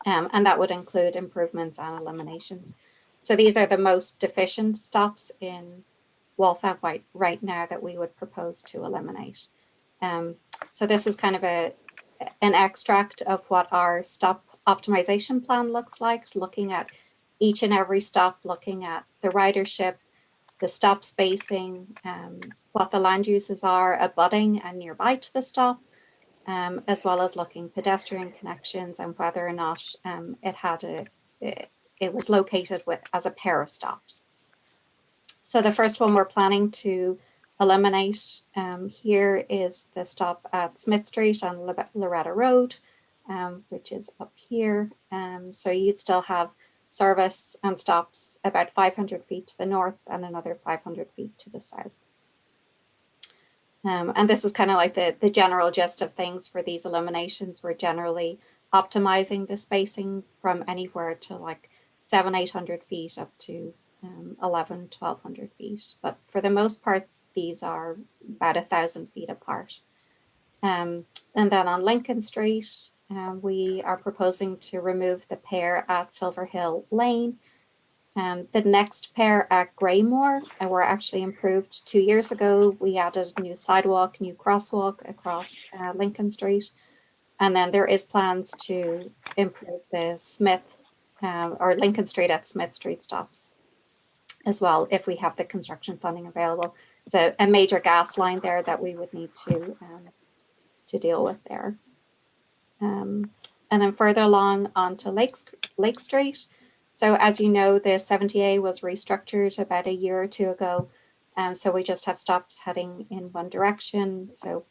And that would include improvements and eliminations. So these are the most deficient stops in Waltham right now that we would propose to eliminate. So this is kind of an extract of what our stop optimization plan looks like, looking at each and every stop, looking at the ridership, the stop spacing, what the land uses are abutting and nearby to the stop, as well as looking pedestrian connections and whether or not it was located as a pair of stops. So the first one we're planning to eliminate here is the stop at Smith Street on Loretta Road, which is up here. So you'd still have service and stops about 500 feet to the north and another 500 feet to the south. And this is kind of like the general gist of things for these eliminations. We're generally optimizing the spacing from anywhere to like 700-800 feet up to 1,100-1,200 feet. But for the most part, these are about 1,000 feet apart. And then on Lincoln Street, we are proposing to remove the pair at Silver Hill Lane. The next pair at Greymore were actually improved 2 years ago. We added a new sidewalk, new crosswalk across Lincoln Street. And then there is plans to improve the Smith or Lincoln Street at Smith Street stops as well, if we have the construction funding available. So a major gas line there that we would need to deal with there. And then further along onto Lake Street. So as you know, the 70A was restructured about a year or two ago. So we just have stops heading in one direction. So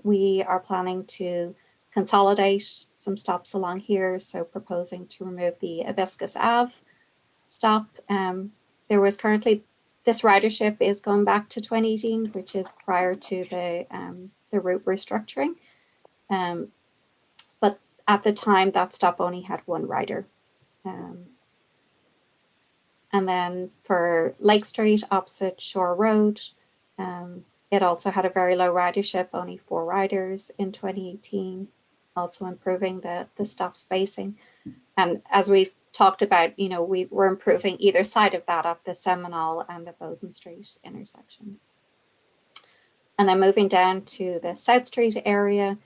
we are planning to consolidate some stops along here. So proposing to remove the Hibiscus Ave stop. There was currently, this ridership is going back to 2018, which is prior to the route restructuring. But at the time, that stop only had one rider. And then for Lake Street opposite Shore Road, it also had a very low ridership, only 4 riders in 2018, also improving the stop spacing. And as we've talked about, you know, we're improving either side of that at the Seminole and the Bowden Street intersections. And then moving down to the South Street area,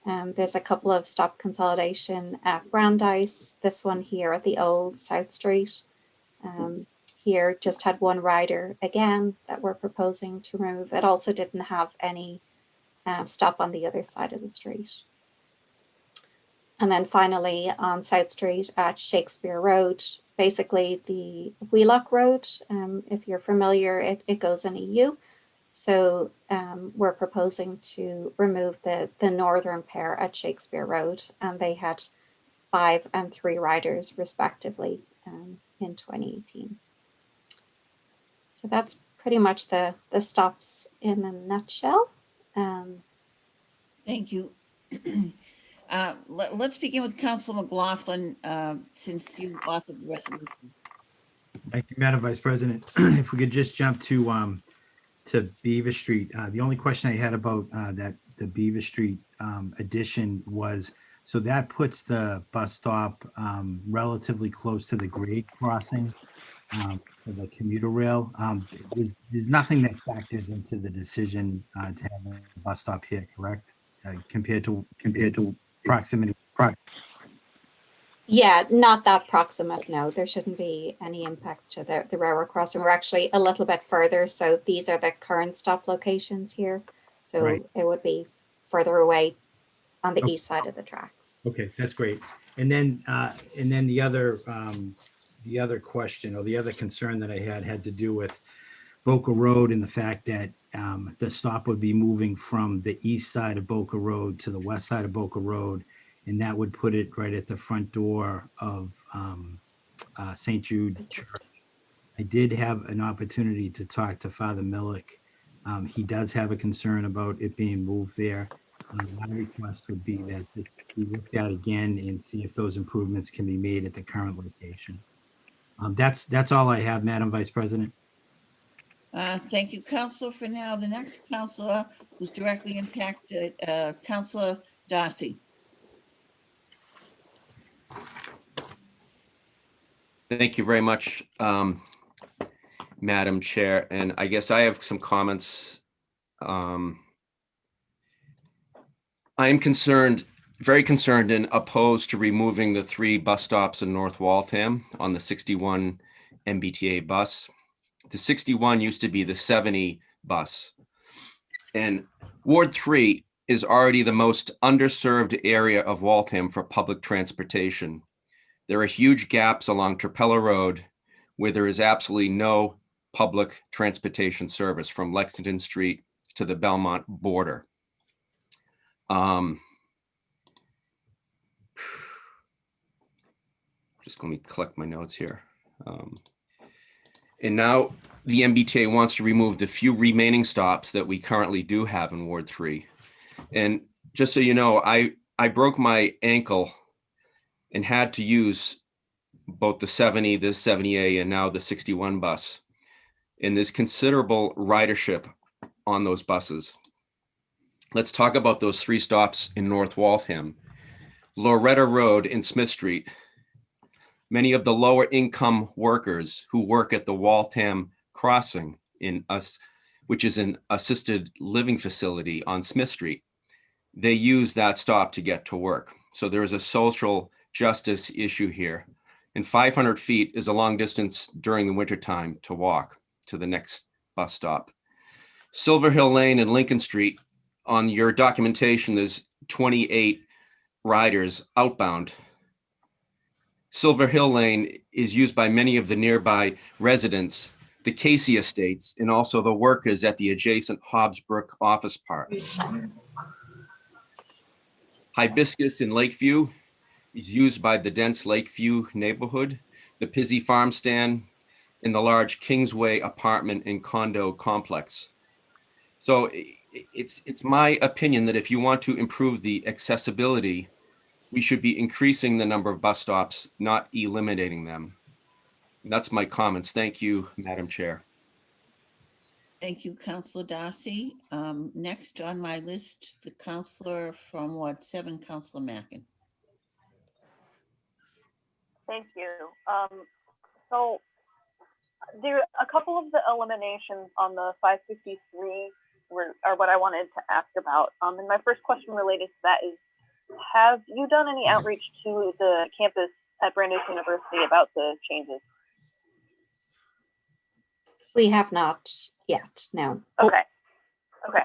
there's a couple of stop consolidation at Brandeis. This one here at the old South Street. Here just had one rider again that we're proposing to remove. It also didn't have any stop on the other side of the street. And then finally on South Street at Shakespeare Road, basically the Wheelock Road, if you're familiar, it goes in a U. So we're proposing to remove the northern pair at Shakespeare Road, and they had 5 and 3 riders respectively in 2018. So that's pretty much the stops in a nutshell. Thank you. Let's begin with Councilor McLaughlin, since you authored the resolution. Thank you, Madam Vice President. If we could just jump to Beaver Street. The only question I had about the Beaver Street addition was, so that puts the bus stop relatively close to the grade crossing for the commuter rail. There's nothing that factors into the decision to have a bus stop here, correct? Compared to proximity. Yeah, not that proximate, no. There shouldn't be any impacts to the railroad crossing. We're actually a little bit further, so these are the current stop locations here. So Right. It would be further away on the east side of the tracks. Okay, that's great. And then the other question, or the other concern that I had to do with Boca Road, and the fact that the stop would be moving from the east side of Boca Road to the west side of Boca Road, and that would put it right at the front door of St. Jude Church. I did have an opportunity to talk to Father Millick. He does have a concern about it being moved there. My request would be that this be looked at again and see if those improvements can be made at the current location. That's all I have, Madam Vice President. Thank you, Councilor. For now, the next councilor who's directly impacted, Councilor Darcy. Thank you very much, Madam Chair. And I guess I have some comments. I am very concerned and opposed to removing the 3 bus stops in North Waltham on the 61 MBTA bus. The 61 used to be the 70 bus. And Ward 3 is already the most underserved area of Waltham for public transportation. There are huge gaps along Trapella Road where there is absolutely no public transportation service from Lexington Street to the Belmont border. Just let me collect my notes here. And now the MBTA wants to remove the few remaining stops that we currently do have in Ward 3. And just so you know, I broke my ankle and had to use both the 70, the 70A, and now the 61 bus. And there's considerable ridership on those buses. Let's talk about those 3 stops in North Waltham. Loretta Road and Smith Street. Many of the lower income workers who work at the Waltham Crossing which is an assisted living facility on Smith Street, they use that stop to get to work. So there is a social justice issue here. And 500 feet is a long distance during the wintertime to walk to the next bus stop. Silver Hill Lane and Lincoln Street, on your documentation, there's 28 riders outbound. Silver Hill Lane is used by many of the nearby residents, the Casey Estates, and also the workers at the adjacent Hobbsbrook Office Park. Hibiscus in Lakeview is used by the dense Lakeview neighborhood, the Pizzy Farm Stand, and the large Kingsway apartment and condo complex. So it's my opinion that if you want to improve the accessibility, we should be increasing the number of bus stops, not eliminating them. That's my comments. Thank you, Madam Chair. Thank you, Councilor Darcy. Next on my list, the counselor from Ward 7, Councilor Mackin. Thank you. So there a couple of the eliminations on the 553 are what I wanted to ask about. And my first question related to that is, have you done any outreach to the campus at Brandeis University about the changes? We have not yet, no. Okay. Okay.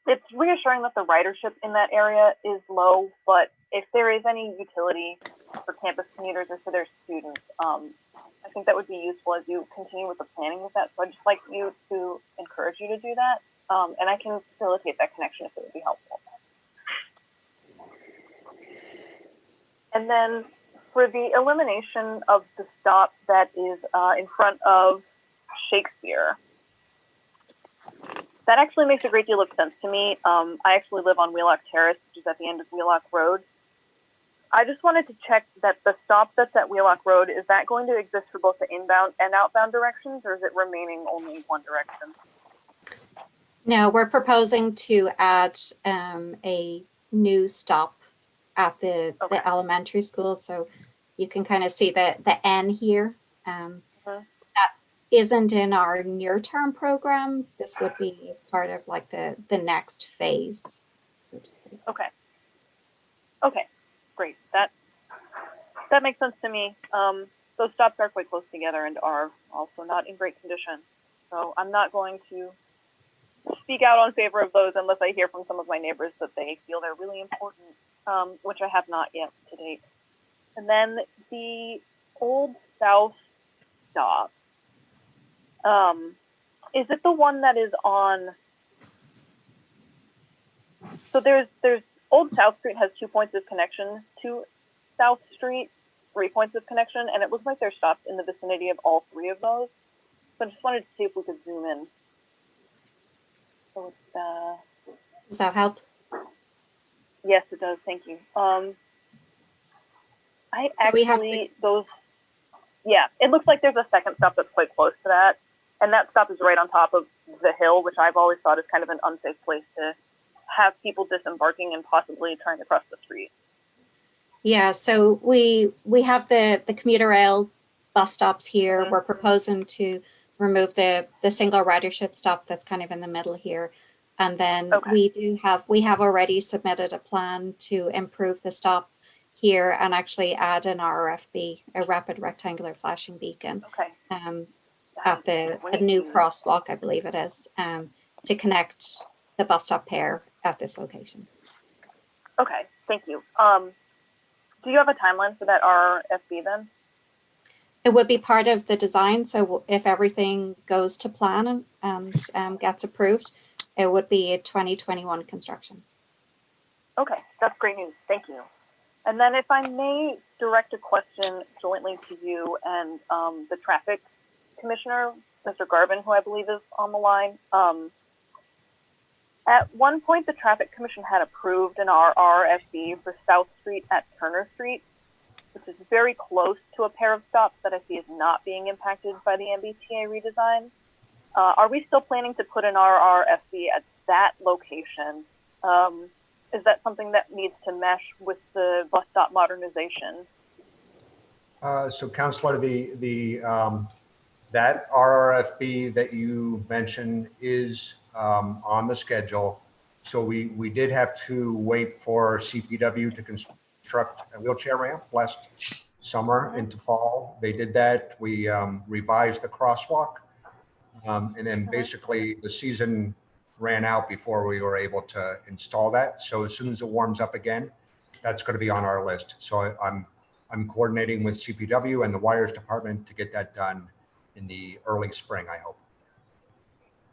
It's reassuring that the ridership in that area is low, but if there is any utility for campus commuters or for their students, I think that would be useful as you continue with the planning with that. So I'd just like you to encourage you to do that. And I can facilitate that connection if it would be helpful. And then for the elimination of the stop that is in front of Shakespeare, that actually makes a great deal of sense to me. I actually live on Wheelock Terrace, which is at the end of Wheelock Road. I just wanted to check that the stop that's at Wheelock Road, is that going to exist for both the inbound and outbound directions, or is it remaining only one direction? No, we're proposing to add a new stop at the elementary school. So you can kind of see the N here. That isn't in our near-term program. This would be as part of like the next phase. Okay. Okay, great. That makes sense to me. Those stops are quite close together and are also not in great condition. So I'm not going to speak out on favor of those unless I hear from some of my neighbors that they feel they're really important, which I have not yet to date. And then the Old South stop. Is it the one that is on? So there's Old South Street has 2 points of connection to South Street, 3 points of connection, and it looks like there's stops in the vicinity of all 3 of those. So I just wanted to see if we could zoom in. So it's, does that help? Yes, it does. Thank you. Yeah, it looks like there's a second stop that's quite close to that. And that stop is right on top of the hill, which I've always thought is kind of an unsafe place to have people disembarking and possibly trying to cross the street. Yeah, so we have the commuter rail bus stops here. Mm-hmm. We're proposing to remove the single ridership stop that's kind of in the middle here. And then we have already submitted a plan to improve the stop here and actually add an RFB, a rapid rectangular flashing beacon. At a new crosswalk, I believe it is, to connect the bus stop pair at this location. Okay, thank you. Do you have a timeline for that RFB then? It would be part of the design. So if everything goes to plan and gets approved, it would be a 2021 construction. Okay, that's great news. Thank you. And then if I may direct a question jointly to you and the Traffic commissioner, Mr. Garvin, who I believe is on the line. At one point, the Traffic Commission had approved an RRFB for South Street at Turner Street, which is very close to a pair of stops that I see is not being impacted by the MBTA redesign. Are we still planning to put an RRFB at that location? Is that something that needs to mesh with the bus stop modernization? So Councilor, that RRFB that you mentioned is on the schedule. So we did have to wait for CPW to construct a wheelchair ramp last summer into fall. They did that. We revised the crosswalk. And then basically the season ran out before we were able to install that. So as soon as it warms up again, that's going to be on our list. So I'm coordinating with CPW and the wires department to get that done in the early spring, I hope.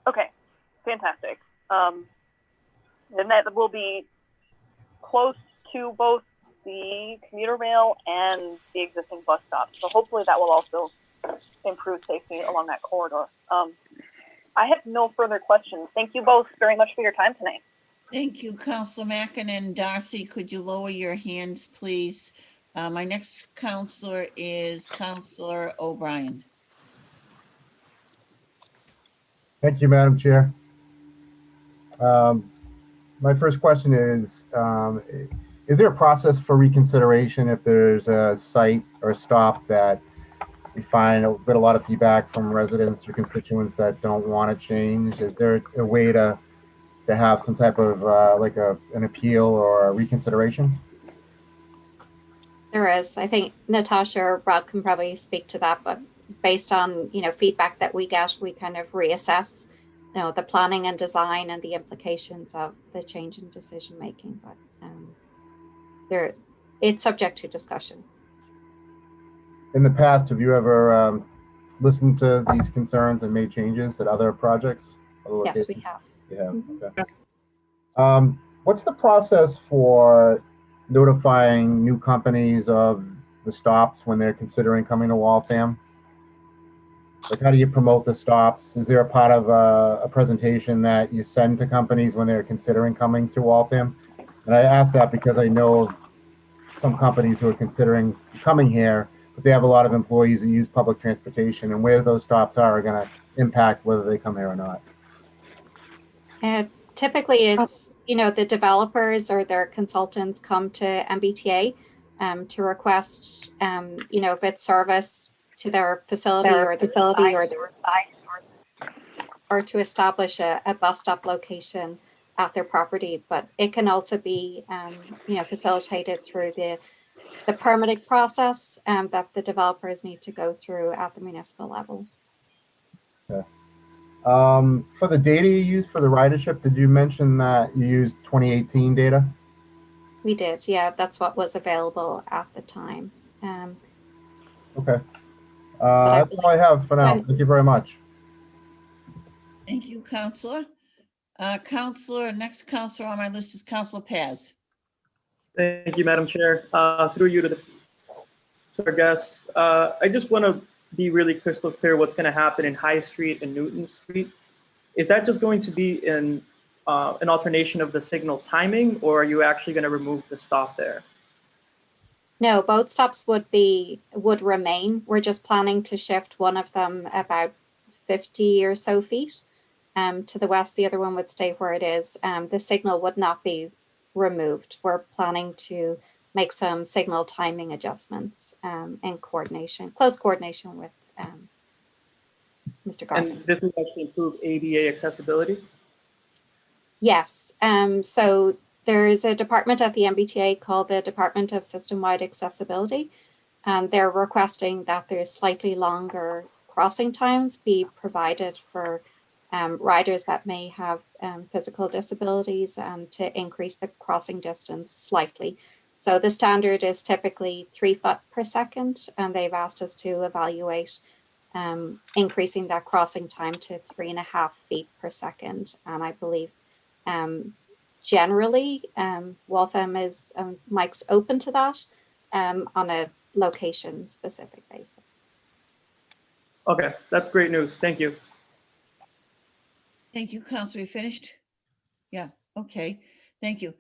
Okay, fantastic. Then that will be close to both the commuter rail and the existing bus stop. So hopefully that will also improve safety along that corridor. I have no further questions. Thank you both very much for your time tonight. Thank you, Councilor Mackin, and Darcy, could you lower your hands, please? My next counselor is Councilor O'Brien. Thank you, Madam Chair. My first question is there a process for reconsideration if there's a site or a stop that we find a lot of feedback from residents or constituents that don't want to change? Is there a way to have some type of like an appeal or a reconsideration? There is. I think Natasha or Rob can probably speak to that, but based on, feedback that we get, we kind of reassess, the planning and design and the implications of the change in decision making. But it's subject to discussion. In the past, have you ever listened to these concerns and made changes at other projects? Yes, we have. Yeah. Okay. What's the process for notifying new companies of the stops when they're considering coming to Waltham? Like, how do you promote the stops? Is there a part of a presentation that you send to companies when they're considering coming to Waltham? And I ask that because I know of some companies who are considering coming here, but they have a lot of employees that use public transportation, and where those stops are going to impact whether they come here or not. Typically, it's, the developers or their consultants come to MBTA to request, if it's service to their facility or or to establish a bus stop location at their property. But it can also be, facilitated through the permitting process that the developers need to go through at the municipal level. Okay. For the data you use for the ridership, did you mention that you used 2018 data? We did, yeah. That's what was available at the time. Okay. That's all I have for now. Thank you very much. Thank you, Councilor. Next counselor on my list is Councilor Paz. Thank you, Madam Chair. Through you to our guests, I just want to be really crystal clear what's going to happen in High Street and Newton Street. Is that just going to be an alternation of the signal timing, or are you actually going to remove the stop there? No, both stops would remain. We're just planning to shift one of them about 50 or so feet to the west. The other one would stay where it is. The signal would not be removed. We're planning to make some signal timing adjustments in close coordination with Mr. Garvin. And this will actually improve ADA accessibility? Yes. So there is a department at the MBTA called the Department of System-Wide Accessibility, and they're requesting that there's slightly longer crossing times be provided for riders that may have physical disabilities to increase the crossing distance slightly. So the standard is typically 3 foot per second, and they've asked us to evaluate increasing that crossing time to 3.5 feet per second. And I believe generally Waltham is Mike's open to that on a location specific basis. Okay, that's great news. Thank you. Thank you, Counselor. You finished? Yeah, okay, thank you.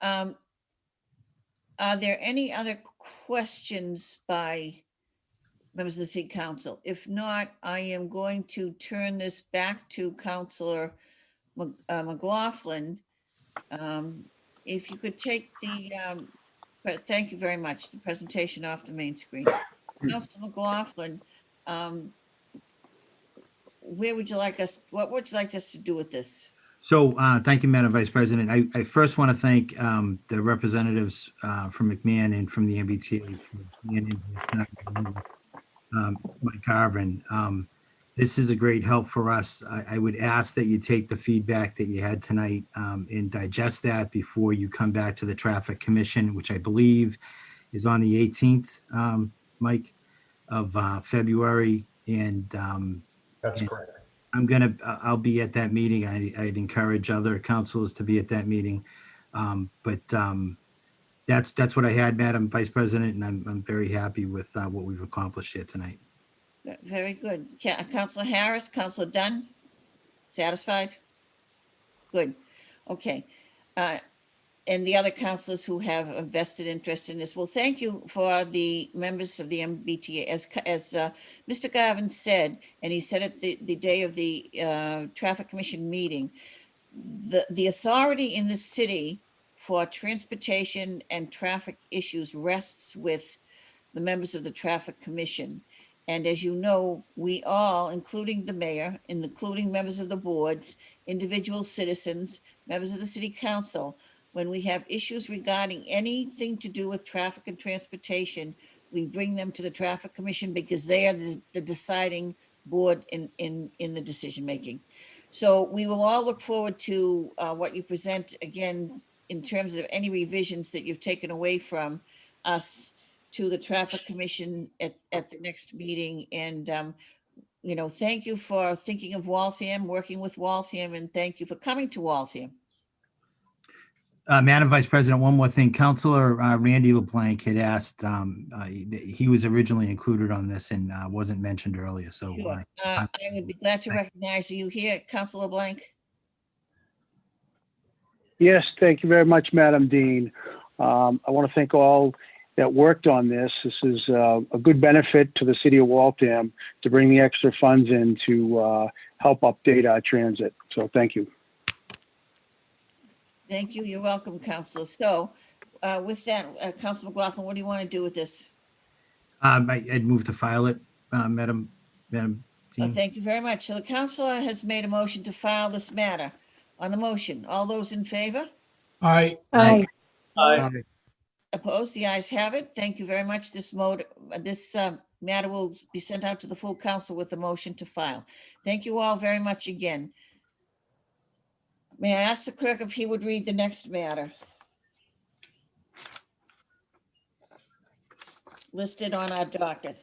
Are there any other questions by members of the City Council? If not, I am going to turn this back to Counselor McLaughlin. If you could take the, thank you very much, the presentation off the main screen. Counselor McLaughlin, where would you like us, what would you like us to do with this? So thank you, Madam Vice President. I first want to thank the representatives from McMahon and from the MBTA, Mike Carvin. This is a great help for us. I would ask that you take the feedback that you had tonight and digest that before you come back to the Traffic Commission, which I believe is on the 18th, Mike, of February. And That's correct. I'll be at that meeting. I'd encourage other councilors to be at that meeting. That's what I had, Madam Vice President, and I'm very happy with what we've accomplished here tonight. Very good. Counselor Harris, Counselor Dunn, satisfied? Good. Okay. And the other councilors who have a vested interest in this. Well, thank you for the members of the MBTA. As Mr. Garvin said, and he said it the day of the Traffic Commission meeting, the authority in the city for transportation and traffic issues rests with the members of the Traffic Commission. And as you know, we all, including the mayor, and including members of the boards, individual citizens, members of the city council, when we have issues regarding anything to do with traffic and transportation, we bring them to the Traffic Commission because they are the deciding board in the decision-making. So we will all look forward to what you present again in terms of any revisions that you've taken away from us to the Traffic Commission at the next meeting. And, thank you for thinking of Waltham, working with Waltham, and thank you for coming to Waltham. Madam Vice President, one more thing. Councilor Randy LeBlanc had asked, he was originally included on this and wasn't mentioned earlier. So Sure. I would be glad to recognize you here, Councilor LeBlanc. Yes, thank you very much, Madam Dean. I want to thank all that worked on this. This is a good benefit to the city of Waltham to bring the extra funds in to help update our transit. So thank you. Thank you. You're welcome, Councilor. So with that, Councilor McLaughlin, what do you want to do with this? I'd move to file it, Madam Dean. Thank you very much. So the councilor has made a motion to file this matter. On the motion, all those in favor? Aye. Aye. Aye. Opposed? The ayes have it. Thank you very much. This matter will be sent out to the full council with the motion to file. Thank you all very much again. May I ask the clerk if he would read the next matter listed on our docket?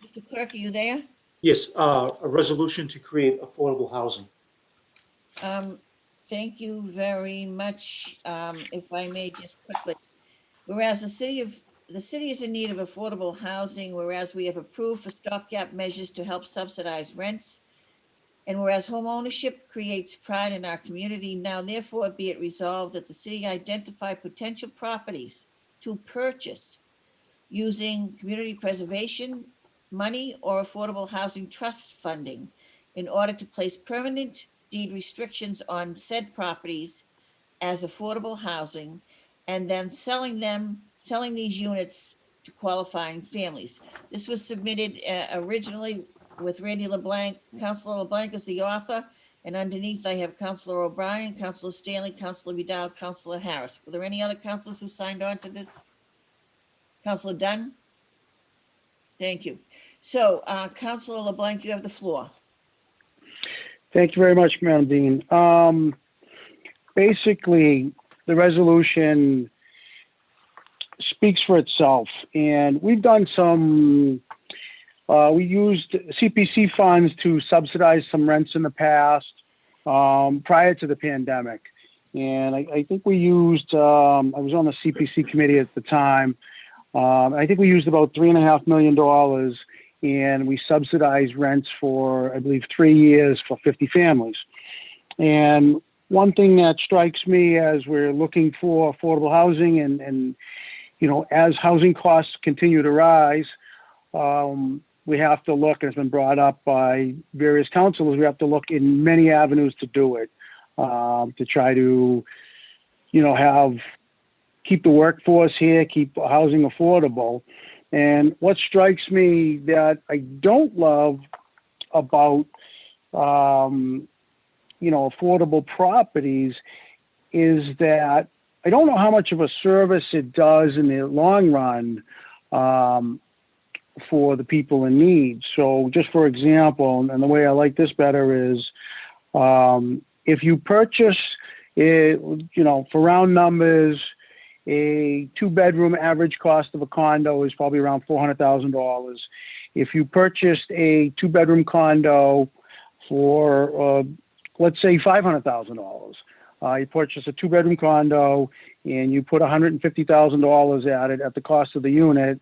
Mr. Clerk, are you there? Yes, a resolution to create affordable housing. Thank you very much. If I may just quickly, whereas the city is in need of affordable housing, whereas we have approved for stopgap measures to help subsidize rents, and whereas home ownership creates pride in our community, now therefore be it resolved that the city identify potential properties to purchase using community preservation money or affordable housing trust funding in order to place permanent deed restrictions on said properties as affordable housing, and then selling these units to qualifying families. This was submitted originally with Randy LeBlanc. Councilor LeBlanc is the author, and underneath I have Councilor O'Brien, Councilor Stanley, Councilor Vidal, Councilor Harris. Were there any other councilors who signed on to this? Councilor Dunn? Thank you. So, Councilor LeBlanc, you have the floor. Thank you very much, Madam Dean. Basically, the resolution speaks for itself, and we've done some, we used CPC funds to subsidize some rents in the past. prior to the pandemic. And I think we used, I was on the CPC committee at the time. I think we used about $3.5 million, and we subsidized rents for, I believe, 3 years for 50 families. And one thing that strikes me as we're looking for affordable housing and as housing costs continue to rise, we have to look, and it's been brought up by various councilors, we have to look in many avenues to do it, to try to, keep the workforce here, keep housing affordable. And what strikes me that I don't love about, affordable properties is that I don't know how much of a service it does in the long run for the people in need. So just for example, and the way I like this better is if you purchase, for round numbers, a 2-bedroom average cost of a condo is probably around $400,000. If you purchased a 2-bedroom condo for, let's say, $500,000, you purchase a 2-bedroom condo and you put $150,000 at it at the cost of the unit,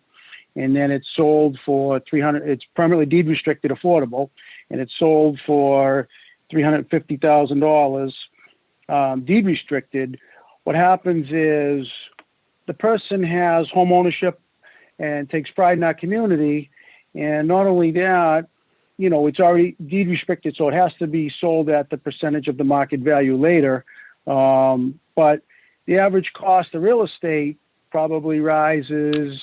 and then it's sold for it's permanently deed restricted affordable, and it's sold for $350,000 deed restricted. What happens is the person has home ownership and takes pride in that community, and not only that, it's already deed restricted, so it has to be sold at the percentage of the market value later. But the average cost of real estate probably rises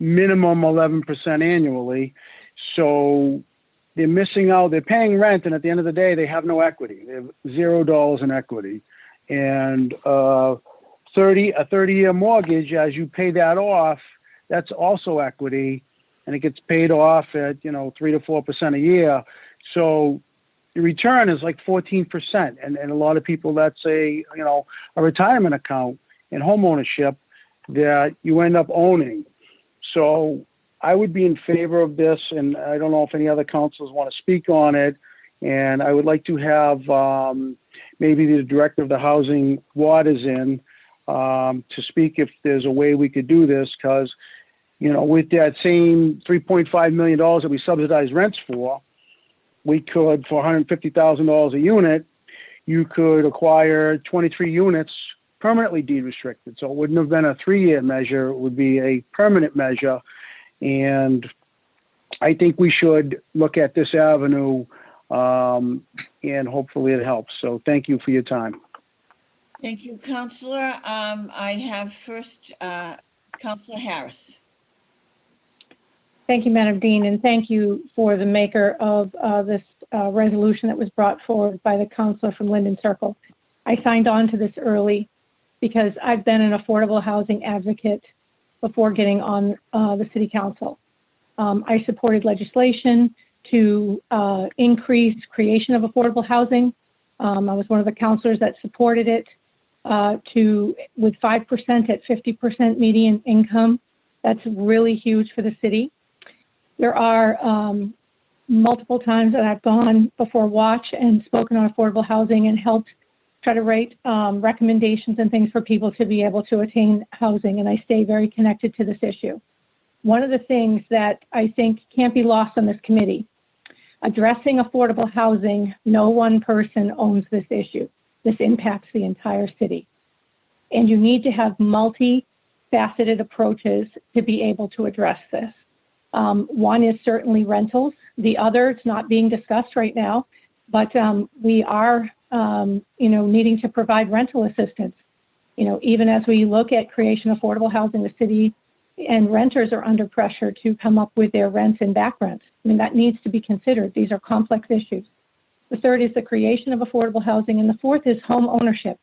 minimum 11% annually. So they're missing out, they're paying rent, and at the end of the day, they have no equity. They have $0 in equity. And a 30-year mortgage, as you pay that off, that's also equity, and it gets paid off at 3 to 4% a year. So the return is like 14%, and a lot of people, that's a retirement account and home ownership that you end up owning. So I would be in favor of this, and I don't know if any other councils want to speak on it. And I would like to have maybe the director of the housing Waters in to speak if there's a way we could do this, because with that same $3.5 million that we subsidize rents for, we could, for $150,000 a unit, you could acquire 23 units permanently deed restricted. So it wouldn't have been a 3-year measure, it would be a permanent measure. And I think we should look at this avenue, and hopefully it helps. So thank you for your time. Thank you, Counselor. I have first Counselor Harris. Thank you, Madam Dean, and thank you for the maker of this resolution that was brought forward by the counselor from Linden Circle. I signed on to this early because I've been an affordable housing advocate before getting on the city council. I supported legislation to increase creation of affordable housing. I was one of the counselors that supported it with 5% at 50% median income. That's really huge for the city. There are multiple times that I've gone before Watch and spoken on affordable housing and helped try to write recommendations and things for people to be able to attain housing, and I stay very connected to this issue. One of the things that I think can't be lost on this committee, addressing affordable housing, no one person owns this issue. This impacts the entire city. And you need to have multi-faceted approaches to be able to address this. One is certainly rentals. The other, it's not being discussed right now, but we are, needing to provide rental assistance. Even as we look at creation of affordable housing, the city and renters are under pressure to come up with their rents and back rents. That needs to be considered. These are complex issues. The third is the creation of affordable housing, and the fourth is home ownership.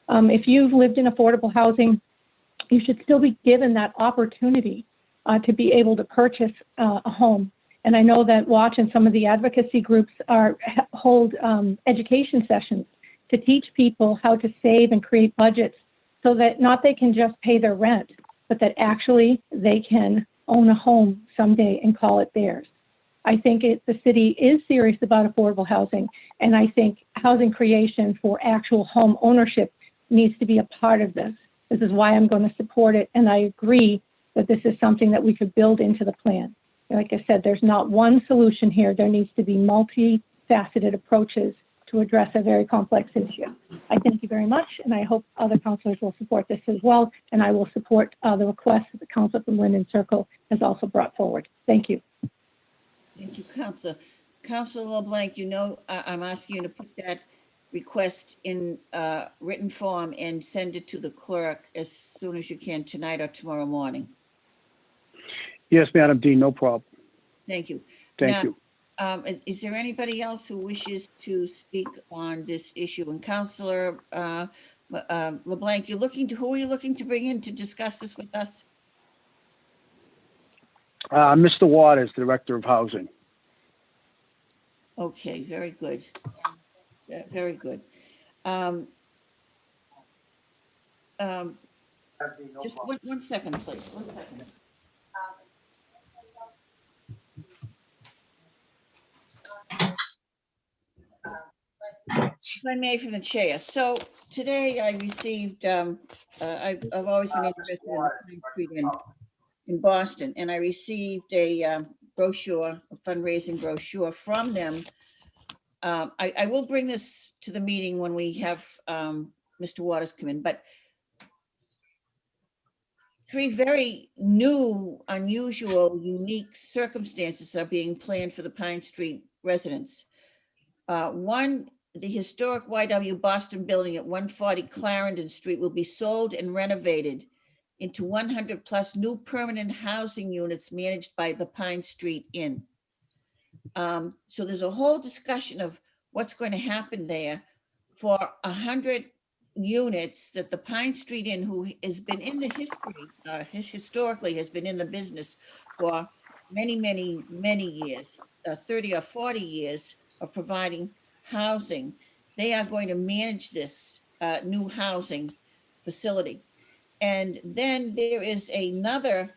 If you've lived in affordable housing, you should still be given that opportunity to be able to purchase a home. And I know that Watch and some of the advocacy groups hold education sessions to teach people how to save and create budgets so that not they can just pay their rent, but that actually they can own a home someday and call it theirs. I think the city is serious about affordable housing, and I think housing creation for actual home ownership needs to be a part of this. This is why I'm going to support it, and I agree that this is something that we could build into the plan. Like I said, there's not one solution here. There needs to be multifaceted approaches to address a very complex issue. I thank you very much, and I hope other councilors will support this as well, and I will support the request that the council from Linden Circle has also brought forward. Thank you. Thank you, Councilor. Councilor LeBlanc, you know, I'm asking you to put that request in written form and send it to the clerk as soon as you can tonight or tomorrow morning. Yes, Madam Dean, no problem. Thank you. Thank you. Is there anybody else who wishes to speak on this issue? And Councilor LeBlanc, who are you looking to bring in to discuss this with us? Mr. Waters, Director of Housing. Okay, very good. Very good. Just one second, please. 1 second. If I may, from the chair. So today I received, I've always been interested in the Pine Street in Boston, and I received a brochure, a fundraising brochure from them. I will bring this to the meeting when we have Mr. Waters come in, but 3 very new, unusual, unique circumstances are being planned for the Pine Street residents. One, the historic YW Boston building at 140 Clarendon Street will be sold and renovated into 100 plus new permanent housing units managed by the Pine Street Inn. So there's a whole discussion of what's going to happen there for 100 units that the Pine Street Inn, who has been in the history, historically has been in the business for many, many, many years, 30 or 40 years of providing housing. They are going to manage this new housing facility. And then there is another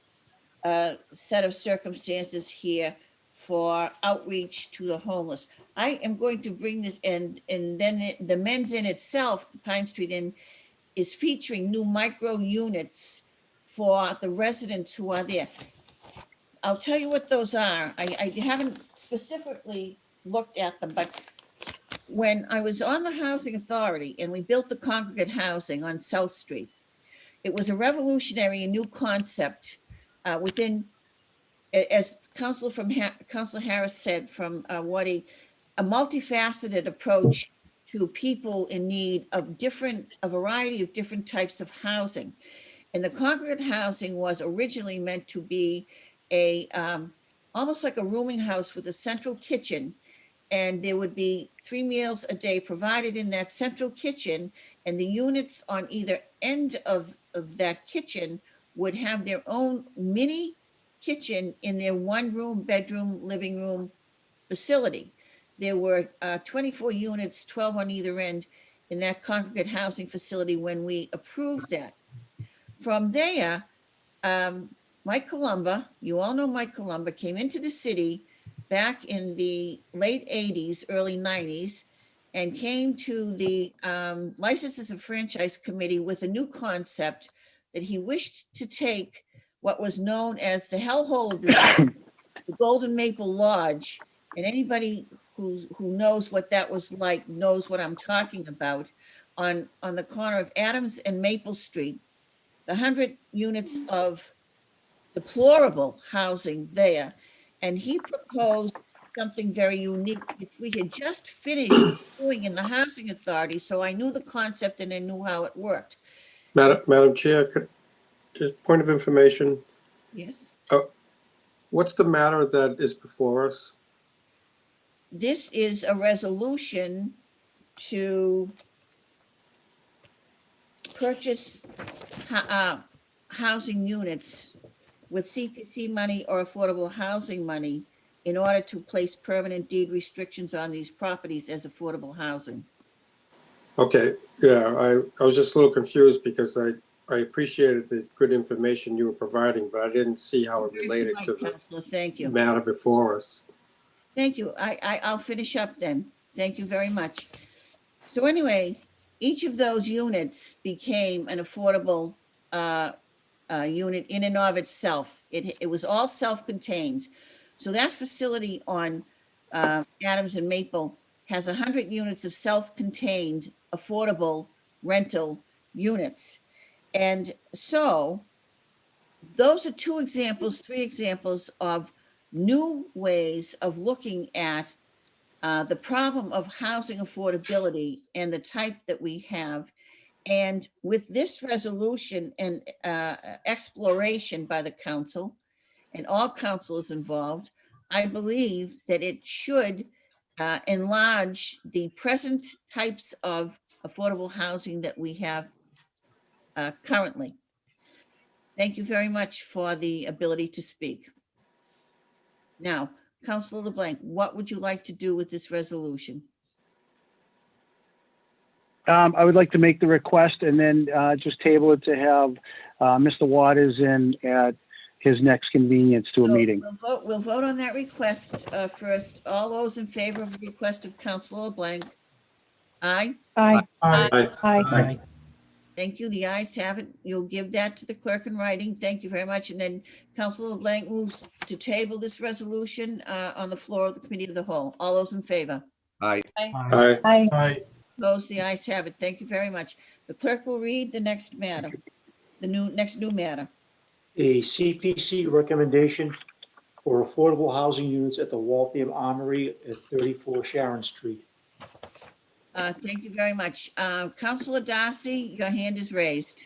set of circumstances here for outreach to the homeless. I am going to bring this in, and then the Men's Inn itself, the Pine Street Inn, is featuring new micro units for the residents who are there. I'll tell you what those are. I haven't specifically looked at them, but when I was on the Housing Authority and we built the congregate housing on South Street, it was a revolutionary and new concept within, as Councilor Harris said from Waddy, a multifaceted approach to people in need of a variety of different types of housing. And the congregate housing was originally meant to be almost like a rooming house with a central kitchen. And there would be 3 meals a day provided in that central kitchen, and the units on either end of that kitchen would have their own mini kitchen in their 1-room, bedroom, living room facility. There were 24 units, 12 on either end in that congregate housing facility when we approved that. From there, Mike Columba, you all know Mike Columba, came into the city back in the late 80s, early 90s, and came to the Licenses and Franchise Committee with a new concept that he wished to take what was known as the hellhole, the Golden Maple Lodge. And anybody who knows what that was like knows what I'm talking about. On the corner of Adams and Maple Street, the 100 units of deplorable housing there. And he proposed something very unique, which we had just finished doing in the Housing Authority. So I knew the concept and I knew how it worked. Madam Chair, just point of information. Yes. What's the matter that is before us? This is a resolution to purchase housing units with CPC money or affordable housing money in order to place permanent deed restrictions on these properties as affordable housing. Okay, yeah, I was just a little confused because I appreciated the good information you were providing, but I didn't see how it related to the Councilor, thank you. matter before us. Thank you. I'll finish up then. Thank you very much. So anyway, each of those units became an affordable unit in and of itself. It was all self-contained. So that facility on Adams and Maple has 100 units of self-contained affordable rental units. And so those are three examples of new ways of looking at the problem of housing affordability and the type that we have. And with this resolution and exploration by the council and all councils involved, I believe that it should enlarge the present types of affordable housing that we have currently. Thank you very much for the ability to speak. Now, Councilor LeBlanc, what would you like to do with this resolution? I would like to make the request and then just table it to have Mr. Waters in at his next convenience to a meeting. We'll vote on that request first. All those in favor of the request of Councilor LeBlanc? Aye? Aye. Aye. Aye. Thank you. The ayes have it. You'll give that to the clerk in writing. Thank you very much. And then Councilor LeBlanc moves to table this resolution on the floor of the Committee of the Whole. All those in favor? Aye. Aye. Aye. Opposed? The ayes have it. Thank you very much. The clerk will read the next matter, the next new matter. A CPC recommendation for affordable housing units at the Waltham Armory at 34 Sharon Street. Thank you very much. Councilor Darcy, your hand is raised.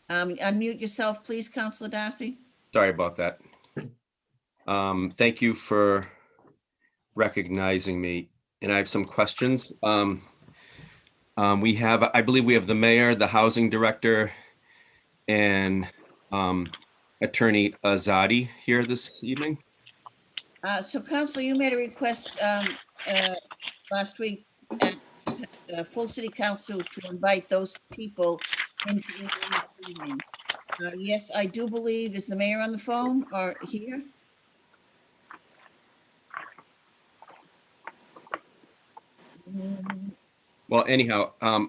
Unmute yourself, please, Councilor Darcy. Sorry about that. Thank you for recognizing me. And I have some questions. I believe we have the mayor, the housing director, and Attorney Azadi here this evening. So Councilor, you made a request last week at full city council to invite those people into the meeting this evening. Yes, I do believe, is the mayor on the phone or here? Well, anyhow, I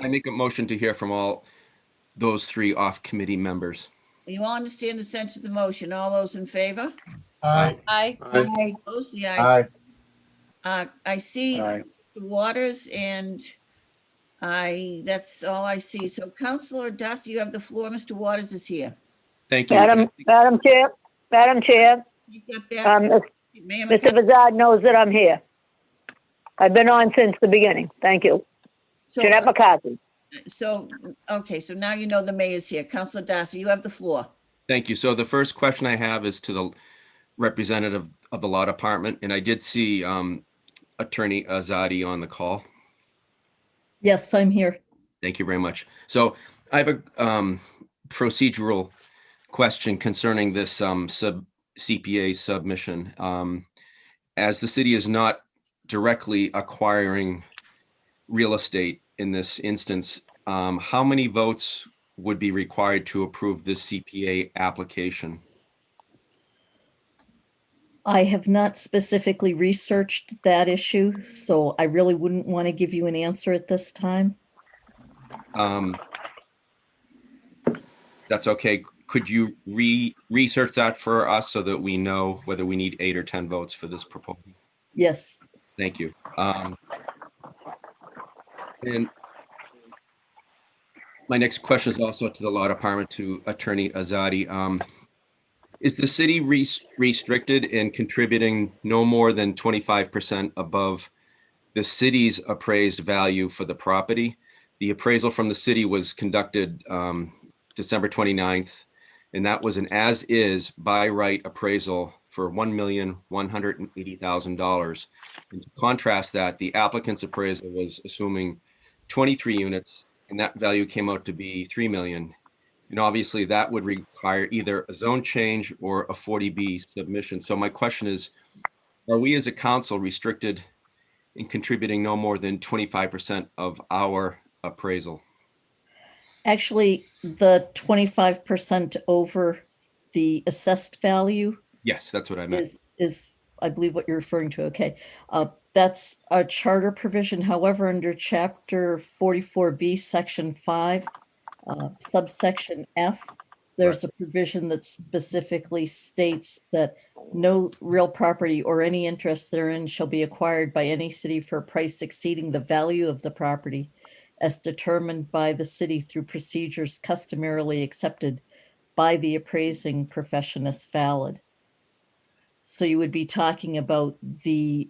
make a motion to hear from all those three off-committee members. You all understand the sense of the motion. All those in favor? Aye. Aye. Aye. Opposed? The ayes. Aye. I see Aye. Mr. Waters and that's all I see. So Councilor Darcy, you have the floor. Mr. Waters is here. Thank you. Madam Chair, Take that back. Mayor Mr. Vazad knows that I'm here. I've been on since the beginning. Thank you. Jeanette McCarthy. So, okay, so now you know the mayor's here. Councilor Darcy, you have the floor. Thank you. So the first question I have is to the representative of the law department, and I did see Attorney Azadi on the call. Yes, I'm here. Thank you very much. So I have a procedural question concerning this CPA submission. As the city is not directly acquiring real estate in this instance, how many votes would be required to approve this CPA application? I have not specifically researched that issue, so I really wouldn't want to give you an answer at this time. That's okay. Could you research that for us so that we know whether we need 8 or 10 votes for this proposal? Yes. Thank you. And my next question is also to the law department, to Attorney Azadi. Is the city restricted in contributing no more than 25% above the city's appraised value for the property? The appraisal from the city was conducted December 29th, and that was an as-is by right appraisal for $1,180,000. And to contrast that, the applicant's appraisal was assuming 23 units, and that value came out to be $3 million. And obviously that would require either a zone change or a 40B submission. So my question is, are we as a council restricted in contributing no more than 25% of our appraisal? Actually, the 25% over the assessed value Yes, that's what I meant. is, I believe, what you're referring to. Okay. That's our charter provision. However, under chapter 44B, section 5, subsection F, there's a provision that specifically states that no real property or any interest therein shall be acquired by any city for a price exceeding the value of the property as determined by the city through procedures customarily accepted by the appraising profession as valid. So you would be talking about the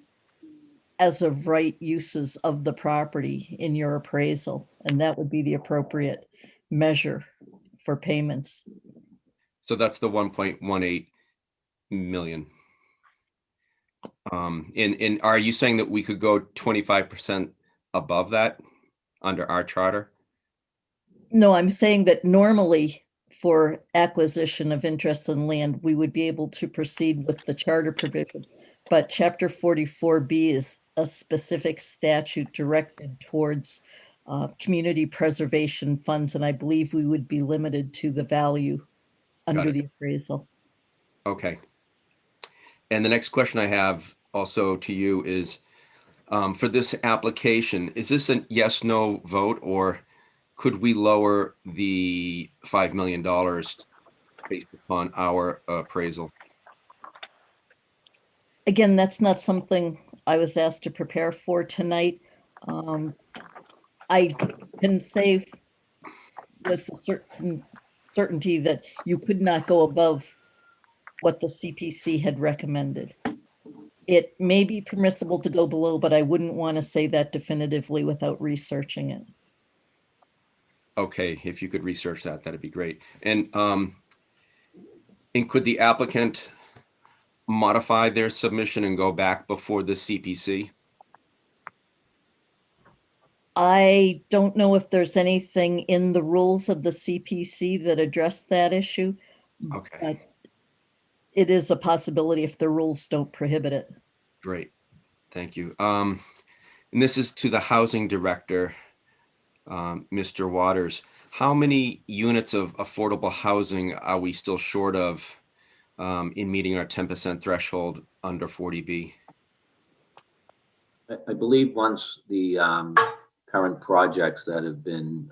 as of right uses of the property in your appraisal, and that would be the appropriate measure for payments. So that's the 1.18 million. And are you saying that we could go 25% above that under our charter? No, I'm saying that normally for acquisition of interest in land, we would be able to proceed with the charter provision. But chapter 44B is a specific statute directed towards community preservation funds. And I believe we would be limited to the value under the appraisal. Okay. And the next question I have also to you is, for this application, is this a yes, no vote, or could we lower the $5 million based upon our appraisal? Again, that's not something I was asked to prepare for tonight. I can say with a certain certainty that you could not go above what the CPC had recommended. It may be permissible to go below, but I wouldn't want to say that definitively without researching it. Okay, if you could research that, that'd be great. And could the applicant modify their submission and go back before the CPC? I don't know if there's anything in the rules of the CPC that address that issue. Okay. But it is a possibility if the rules don't prohibit it. Great, thank you. And this is to the housing director, Mr. Waters. How many units of affordable housing are we still short of in meeting our 10% threshold under 40B? I believe once the current projects that have been,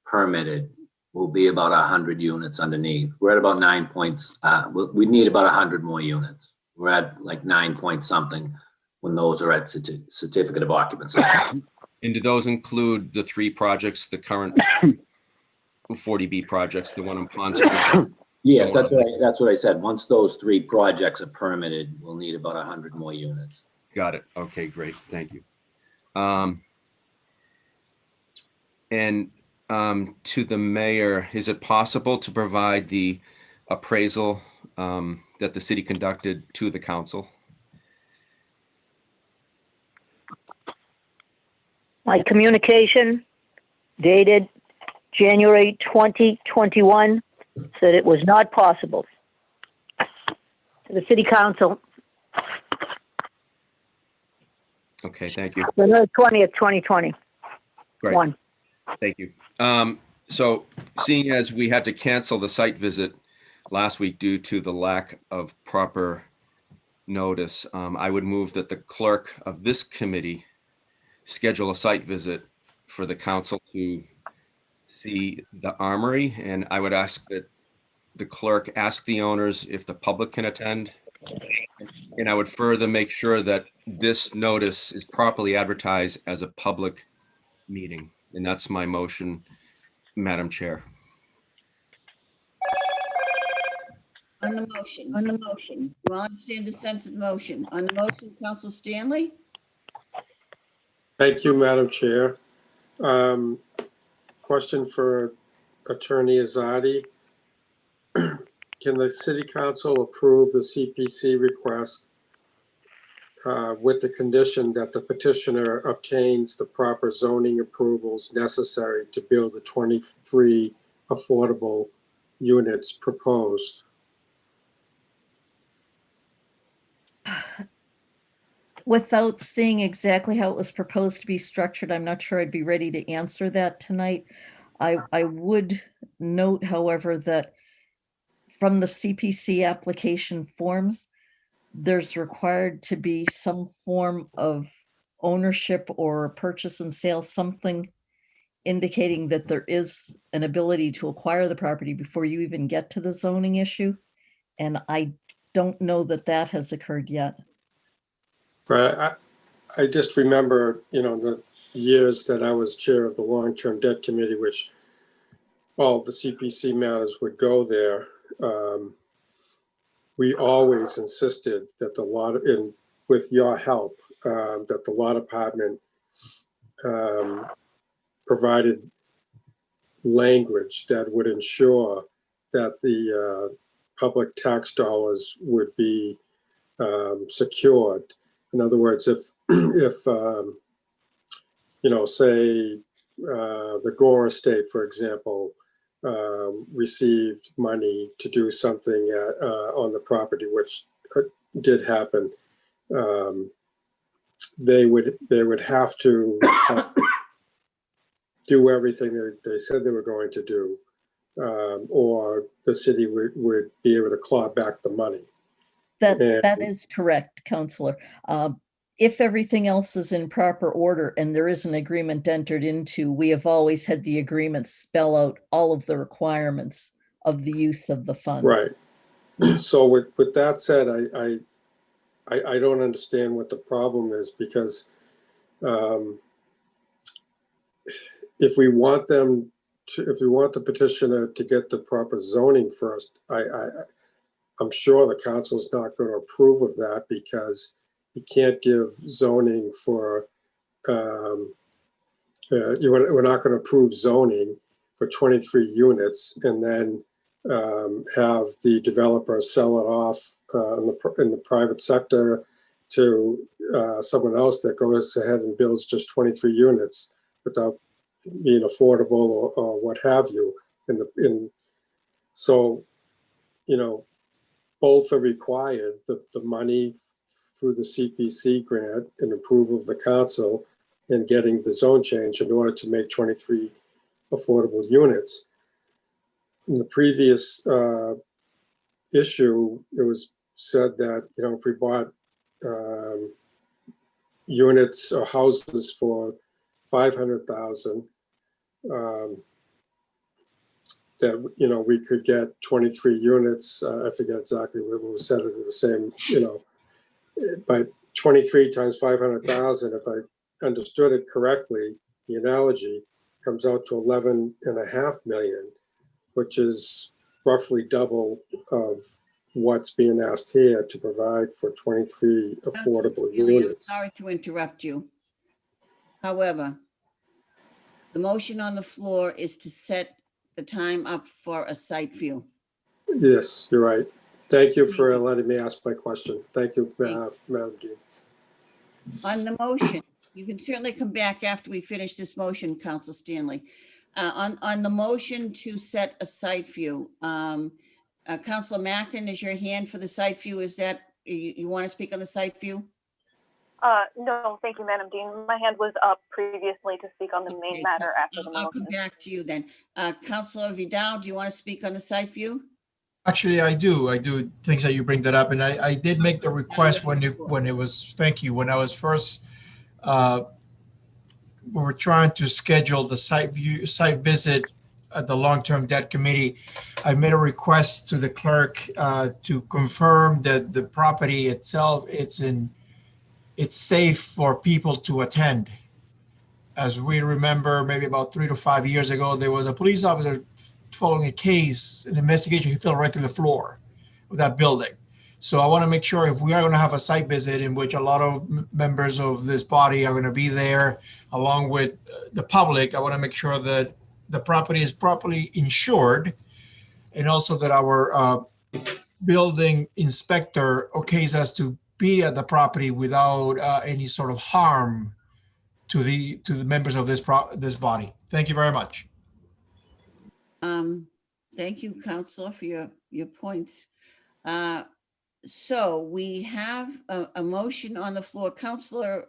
permitted will be about 100 units underneath. We're at about 9 points. We need about 100 more units. We're at like 9 point something when those are at certificate of occupancy. And do those include the 3 projects, the current 40B projects, the one on Pond Street? Yes, that's what I said. Once those 3 projects are permitted, we'll need about 100 more units. Got it. Okay, great. Thank you. And to the mayor, is it possible to provide the appraisal that the city conducted to the council? My communication dated January 2021 said it was not possible. To the city council, Okay, thank you. January 20th, 2020. Great. Thank you. So seeing as we had to cancel the site visit last week due to the lack of proper notice, I would move that the clerk of this committee schedule a site visit for the council to see the armory. And I would ask that the clerk ask the owners if the public can attend. And I would further make sure that this notice is properly advertised as a public meeting. And that's my motion, Madam Chair. On the motion. You all understand the sense of motion. On the motion, Council Stanley? Thank you, Madam Chair. Question for Attorney Azadi. Can the city council approve the CPC request with the condition that the petitioner obtains the proper zoning approvals necessary to build the 23 affordable units proposed? Without seeing exactly how it was proposed to be structured, I'm not sure I'd be ready to answer that tonight. I would note, however, that from the CPC application forms, there's required to be some form of ownership or purchase and sale, something indicating that there is an ability to acquire the property before you even get to the zoning issue. And I don't know that that has occurred yet. Right. I just remember, the years that I was chair of the long-term debt committee, which all the CPC matters would go there. We always insisted that the lot, and with your help, that the law department provided language that would ensure that the public tax dollars would be secured. In other words, if say the Gore estate, for example, received money to do something on the property, which did happen, they would have to do everything they said they were going to do, or the city would be able to claw back the money. That is correct, Counselor. If everything else is in proper order and there is an agreement entered into, we have always had the agreement spell out all of the requirements of the use of the funds. Right. So with that said, I don't understand what the problem is, because if we want the petitioner to get the proper zoning first, I'm sure the council's not going to approve of that, because you can't give zoning for, we're not going to approve zoning for 23 units and then have the developer sell it off in the private sector to someone else that goes ahead and builds just 23 units without being affordable or what have you. So, both are required, the money through the CPC grant and approval of the council, and getting the zone change in order to make 23 affordable units. In the previous issue, it was said that, if we bought units or houses for $500,000, that, we could get 23 units. I forget exactly what was said, it was the same, but 23 times 500,000, if I understood it correctly, the analogy comes out to 11.5 million, which is roughly double of what's being asked here to provide for 23 affordable units. Sorry to interrupt you. However, the motion on the floor is to set the time up for a site view. Yes, you're right. Thank you for letting me ask my question. Thank you, Madam Dean. On the motion, you can certainly come back after we finish this motion, Council Stanley. On the motion to set a site view, Councilor Mackin, is your hand for the site view? Is that, you want to speak on the site view? No, thank you, Madam Dean. My hand was up previously to speak on the main matter after the I'll come motion. back to you then. Councilor Vidal, do you want to speak on the site view? Actually, I do things that you bring that up. And I did make the request when it was, thank you, when I was first, we were trying to schedule the site visit at the long-term debt committee. I made a request to the clerk to confirm that the property itself, it's safe for people to attend. As we remember, maybe about 3 to 5 years ago, there was a police officer following a case, an investigation, he fell right through the floor of that building. So I want to make sure if we are going to have a site visit in which a lot of members of this body are going to be there, along with the public, I want to make sure that the property is properly insured, and also that our building inspector okays us to be at the property without any sort of harm to the members of this body. Thank you very much. Thank you, Councilor, for your points. So we have a motion on the floor. Councilor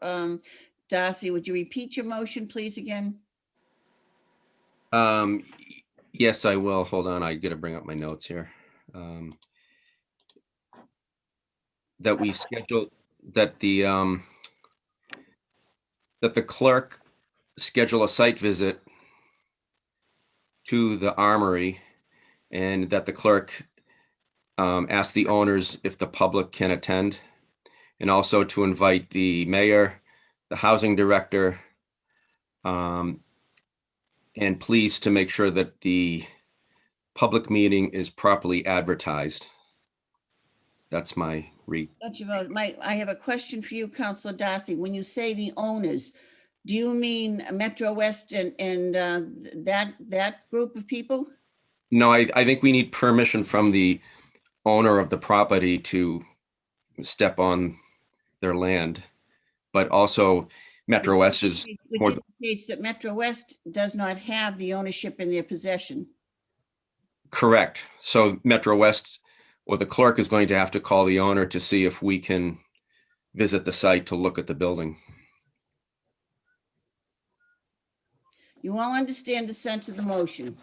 Darcy, would you repeat your motion, please, again? Yes, I will. Hold on. I got to bring up my notes here. that we schedule, that the clerk schedule a site visit to the Armory, and that the clerk ask the owners if the public can attend, and also to invite the mayor, the housing director, and police to make sure that the public meeting is properly advertised. That's my read. I have a question for you, Councilor Darcy. When you say the owners, do you mean Metro West and that group of people? No, I think we need permission from the owner of the property to step on their land, but also Metro West is more. Which indicates that Metro West does not have the ownership in their possession. Correct. So Metro West or the clerk is going to have to call the owner to see if we can visit the site to look at the building. You all understand the sense of the motion?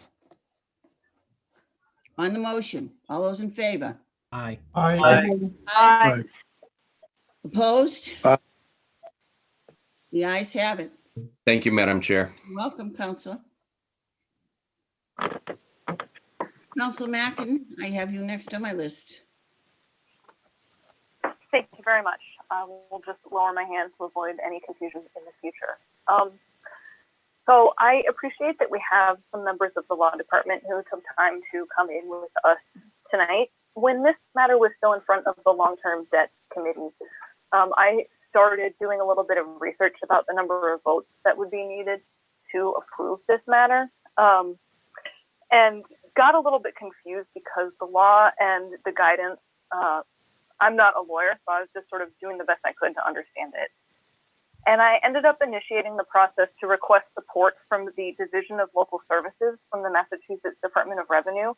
On the motion, all those in favor? Aye. Aye. Opposed? The ayes have it. Thank you, Madam Chair. You're welcome, Councilor. Councilor Mackin, I have you next on my list. Thank you very much. I will just lower my hand to avoid any confusion in the future. So I appreciate that we have some members of the law department who took time to come in with us tonight. When this matter was still in front of the long-term debt committee, I started doing a little bit of research about the number of votes that would be needed to approve this matter, and got a little bit confused because the law and the guidance, I'm not a lawyer, so I was just sort of doing the best I could to understand it. And I ended up initiating the process to request support from the Division of Local Services from the Massachusetts Department of Revenue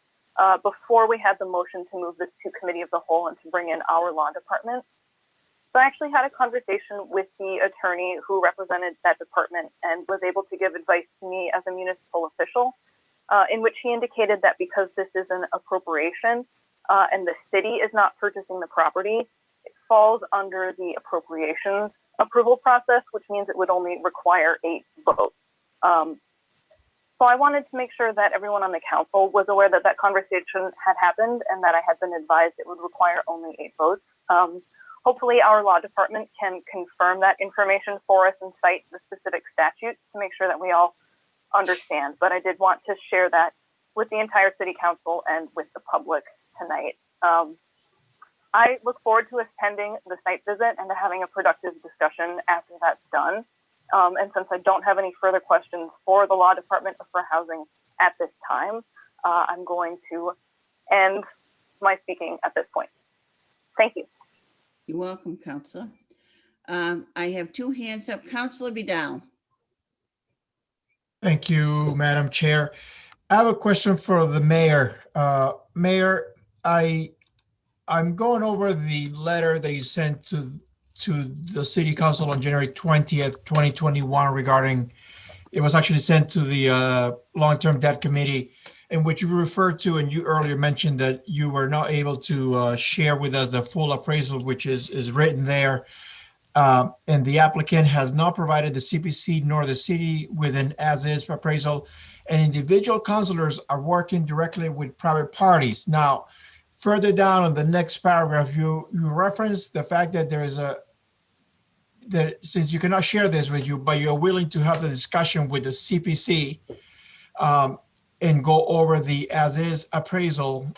before we had the motion to move this to Committee of the Whole and to bring in our law department. So I actually had a conversation with the attorney who represented that department and was able to give advice to me as a municipal official, in which he indicated that because this is an appropriation and the city is not purchasing the property, it falls under the appropriations approval process, which means it would only require 8 votes. So I wanted to make sure that everyone on the council was aware that that conversation had happened and that I had been advised it would require only 8 votes. Hopefully our law department can confirm that information for us and cite the specific statutes to make sure that we all understand. But I did want to share that with the entire city council and with the public tonight. I look forward to attending the site visit and to having a productive discussion after that's done. And since I don't have any further questions for the law department or for housing at this time, I'm going to end my speaking at this point. Thank you. You're welcome, Councilor. I have 2 hands up. Councilor Vidal. Thank you, Madam Chair. I have a question for the mayor. Mayor, I'm going over the letter that you sent to the city council on January 20th, 2021 regarding, it was actually sent to the long-term debt committee, in which you referred to, and you earlier mentioned that you were not able to share with us the full appraisal, which is written there. And the applicant has not provided the CPC nor the city with an as-is appraisal, and individual councilors are working directly with private parties. Now, further down on the next paragraph, you reference the fact that there is that since you cannot share this with you, but you're willing to have the discussion with the CPC and go over the as-is appraisal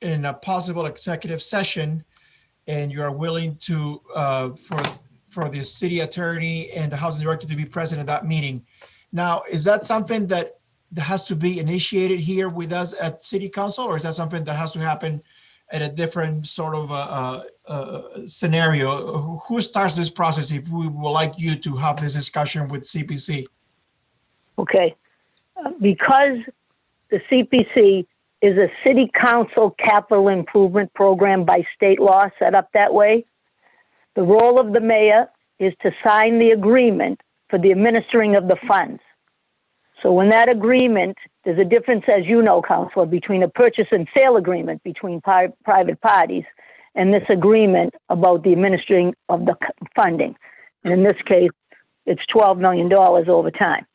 in a possible executive session, and you are willing to for the city attorney and the housing director to be present at that meeting. Now, is that something that has to be initiated here with us at city council, or is that something that has to happen at a different sort of scenario? Who starts this process if we would like you to have this discussion with CPC? Okay, because the CPC is a city council capital improvement program by state law set up that way, the role of the mayor is to sign the agreement for the administering of the funds. So when that agreement there's a difference, as you know, Counselor, between a purchase and sale agreement between private parties and this agreement about the administering of the funding. And in this case, it's $12 million over time.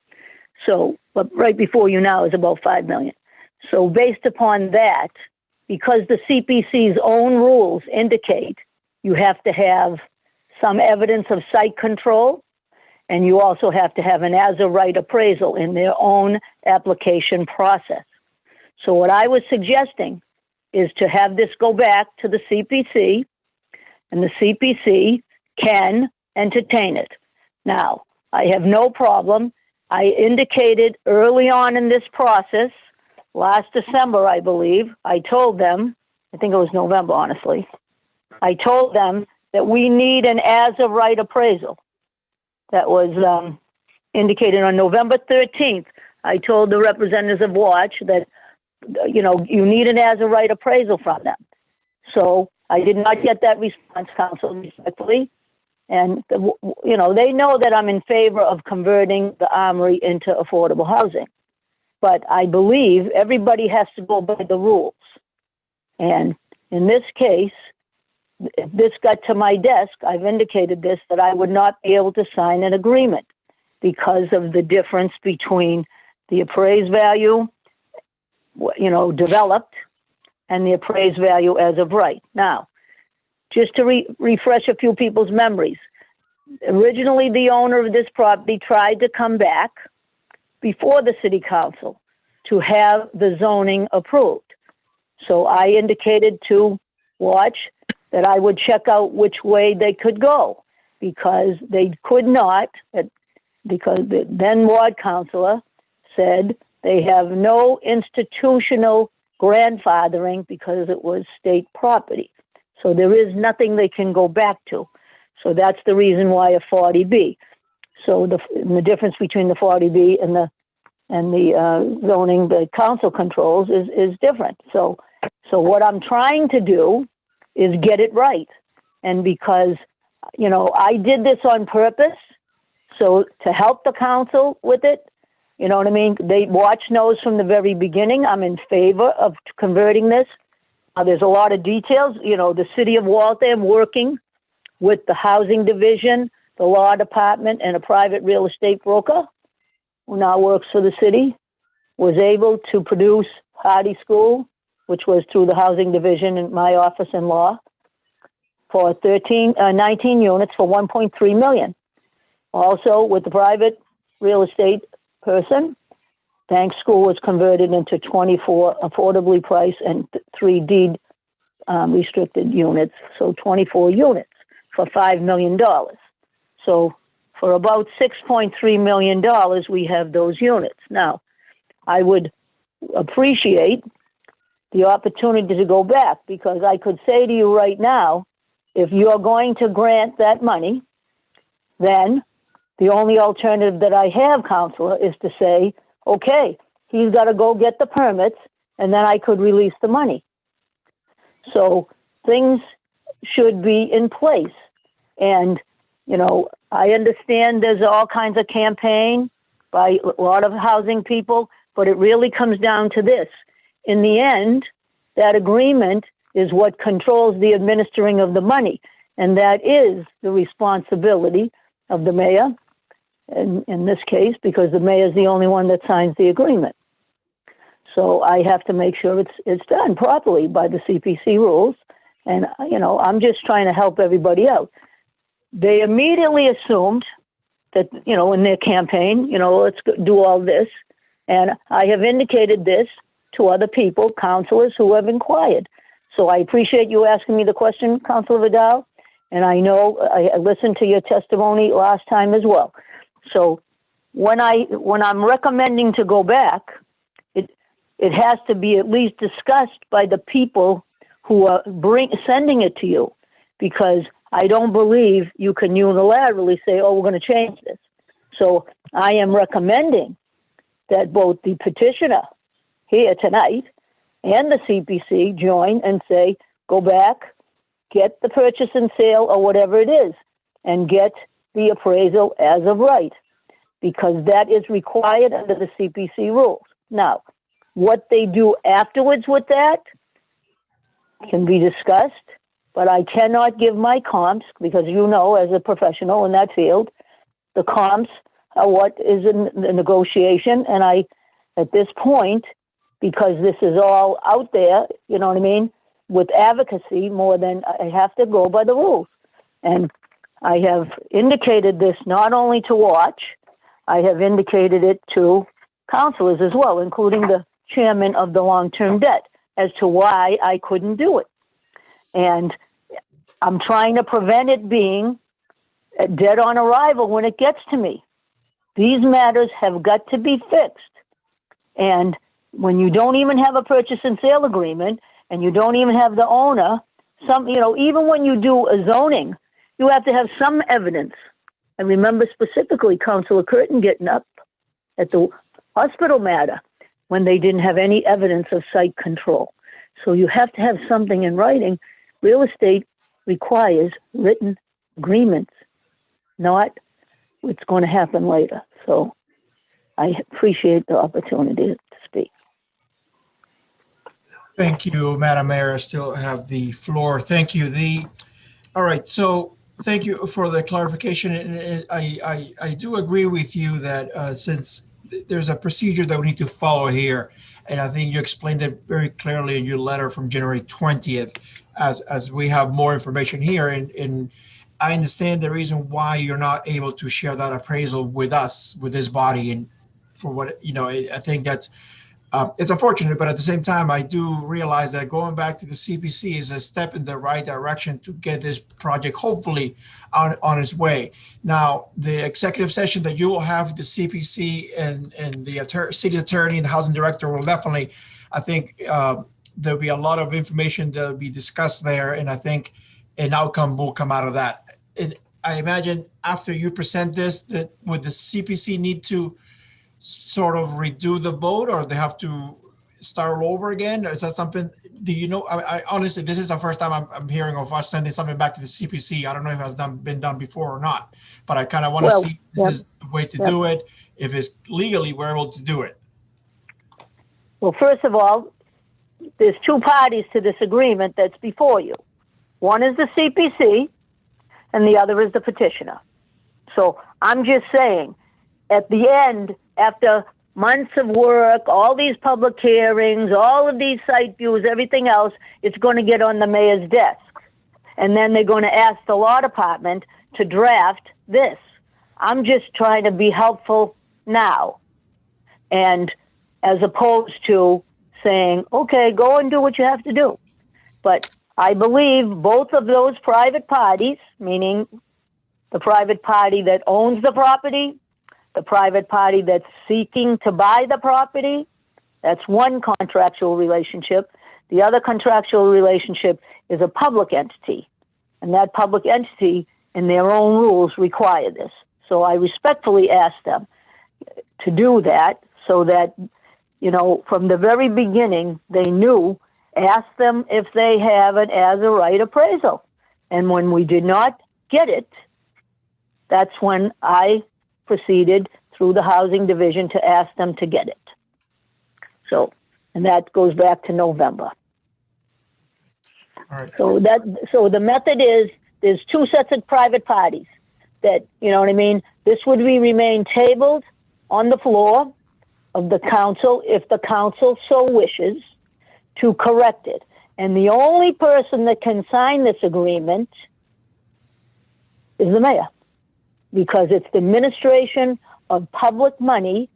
So, but right before you now is about $5 million. So based upon that, because the CPC's own rules indicate you have to have some evidence of site control, and you also have to have an as-of-right appraisal in their own application process. So what I was suggesting is to have this go back to the CPC, and the CPC can entertain it. Now, I have no problem. I indicated early on in this process, last December, I believe, I told them, I think it was November, honestly, I told them that we need an as-of-right appraisal. That was indicated on November 13th. I told the representatives of Watch that, you know, you need an as-of-right appraisal from them. So I did not get that response, Council, respectfully. And, you know, they know that I'm in favor of converting the Armory into affordable housing. But I believe everybody has to go by the rules. And in this case, if this got to my desk, I've indicated this, that I would not be able to sign an agreement because of the difference between the appraised value, you know, developed, and the appraised value as of right. Now, just to refresh a few people's memories, originally the owner of this property tried to come back before the city council to have the zoning approved. So I indicated to Watch that I would check out which way they could go, because they could not, because the then ward councilor said they have no institutional grandfathering because it was state property. So there is nothing they can go back to. So that's the reason why a 40B. So the difference between the 40B and the zoning the council controls is different. So what I'm trying to do is get it right. And because, you know, I did this on purpose, so to help the council with it, you know what I mean? Watch knows from the very beginning I'm in favor of converting this. There's a lot of details, you know, the city of Waltham working with the housing division, the law department, and a private real estate broker who now works for the city, was able to produce Hardy School, which was through the housing division in my office in law, for 19 units for $1.3 million. Also, with the private real estate person, Bank School was converted into 24 affordably priced and 3 deed restricted units, so 24 units for $5 million. So for about $6.3 million, we have those units. Now, I would appreciate the opportunity to go back, because I could say to you right now, if you're going to grant that money, then the only alternative that I have, Counselor, is to say, okay, he's got to go get the permits, and then I could release the money. So things should be in place. And, you know, I understand there's all kinds of campaign by a lot of housing people, but it really comes down to this. In the end, that agreement is what controls the administering of the money. And that is the responsibility of the mayor, in this case, because the mayor is the only one that signs the agreement. So I have to make sure it's done properly by the CPC rules. And, you know, I'm just trying to help everybody out. They immediately assumed that, you know, in their campaign, you know, let's do all this. And I have indicated this to other people, councilors who have inquired. So I appreciate you asking me the question, Councilor Vidal. And I know I listened to your testimony last time as well. So when I'm recommending to go back, it has to be at least discussed by the people who are sending it to you, because I don't believe you can unilaterally say, oh, we're going to change this. So I am recommending that both the petitioner here tonight and the CPC join and say, go back, get the purchase and sale or whatever it is, and get the appraisal as of right, because that is required under the CPC rules. Now, What they do afterwards with that can be discussed, but I cannot give my comps because you know, as a professional in that field, the comps are what is in the negotiation. And I, at this point, because this is all out there, you know what I mean, with advocacy more than I have to go by the rules. And I have indicated this not only to Watch, I have indicated it to counselors as well, including the chairman of the long-term debt, as to why I couldn't do it. And I'm trying to prevent it being dead on arrival when it gets to me. These matters have got to be fixed. And when you don't even have a purchase and sale agreement and you don't even have the owner, even when you do a zoning, you have to have some evidence. I remember specifically Councilor Curtin getting up at the hospital matter when they didn't have any evidence of site control. So you have to have something in writing. Real estate requires written agreements, not what's going to happen later. So I appreciate the opportunity to speak. Thank you, Madam Mayor. I still have the floor. Thank you. All right. So thank you for the clarification. And I do agree with you that since there's a procedure that we need to follow here, and I think you explained it very clearly in your letter from January 20th, as we have more information here. And I understand the reason why you're not able to share that appraisal with us, with this body, and for what, I think that's, it's unfortunate, but at the same time, I do realize that going back to the CPC is a step in the right direction to get this project hopefully on its way. Now, the executive session that you will have with the CPC and the city attorney and the housing director will definitely, I think there'll be a lot of information that will be discussed there. And I think an outcome will come out of that. And I imagine after you present this, that would the CPC need to sort of redo the vote, or they have to start all over again? Is that something, do you know? I honestly, this is the first time I'm hearing of us sending something back to the CPC. I don't know if it's been done before or not, but I kind of want to see if this is the way to do it. If it's legally, we're able to do it. Well, first of all, there's two parties to this agreement that's before you. One is the CPC and the other is the petitioner. So I'm just saying, at the end, after months of work, all these public hearings, all of these site views, everything else, it's going to get on the mayor's desk. And then they're going to ask the law department to draft this. I'm just trying to be helpful now. And as opposed to saying, okay, go and do what you have to do. But I believe both of those private parties, meaning the private party that owns the property, the private party that's seeking to buy the property, that's one contractual relationship. The other contractual relationship is a public entity. And that public entity, in their own rules, require this. So I respectfully ask them to do that so that, from the very beginning, they knew, ask them if they have it as a right appraisal. And when we did not get it, that's when I proceeded through the housing division to ask them to get it. So, and that goes back to November. All right. So the method is, there's two sets of private parties that, this would remain tabled on the floor of the council if the council so wishes to correct it. And the only person that can sign this agreement is the mayor, because it's the administration of public money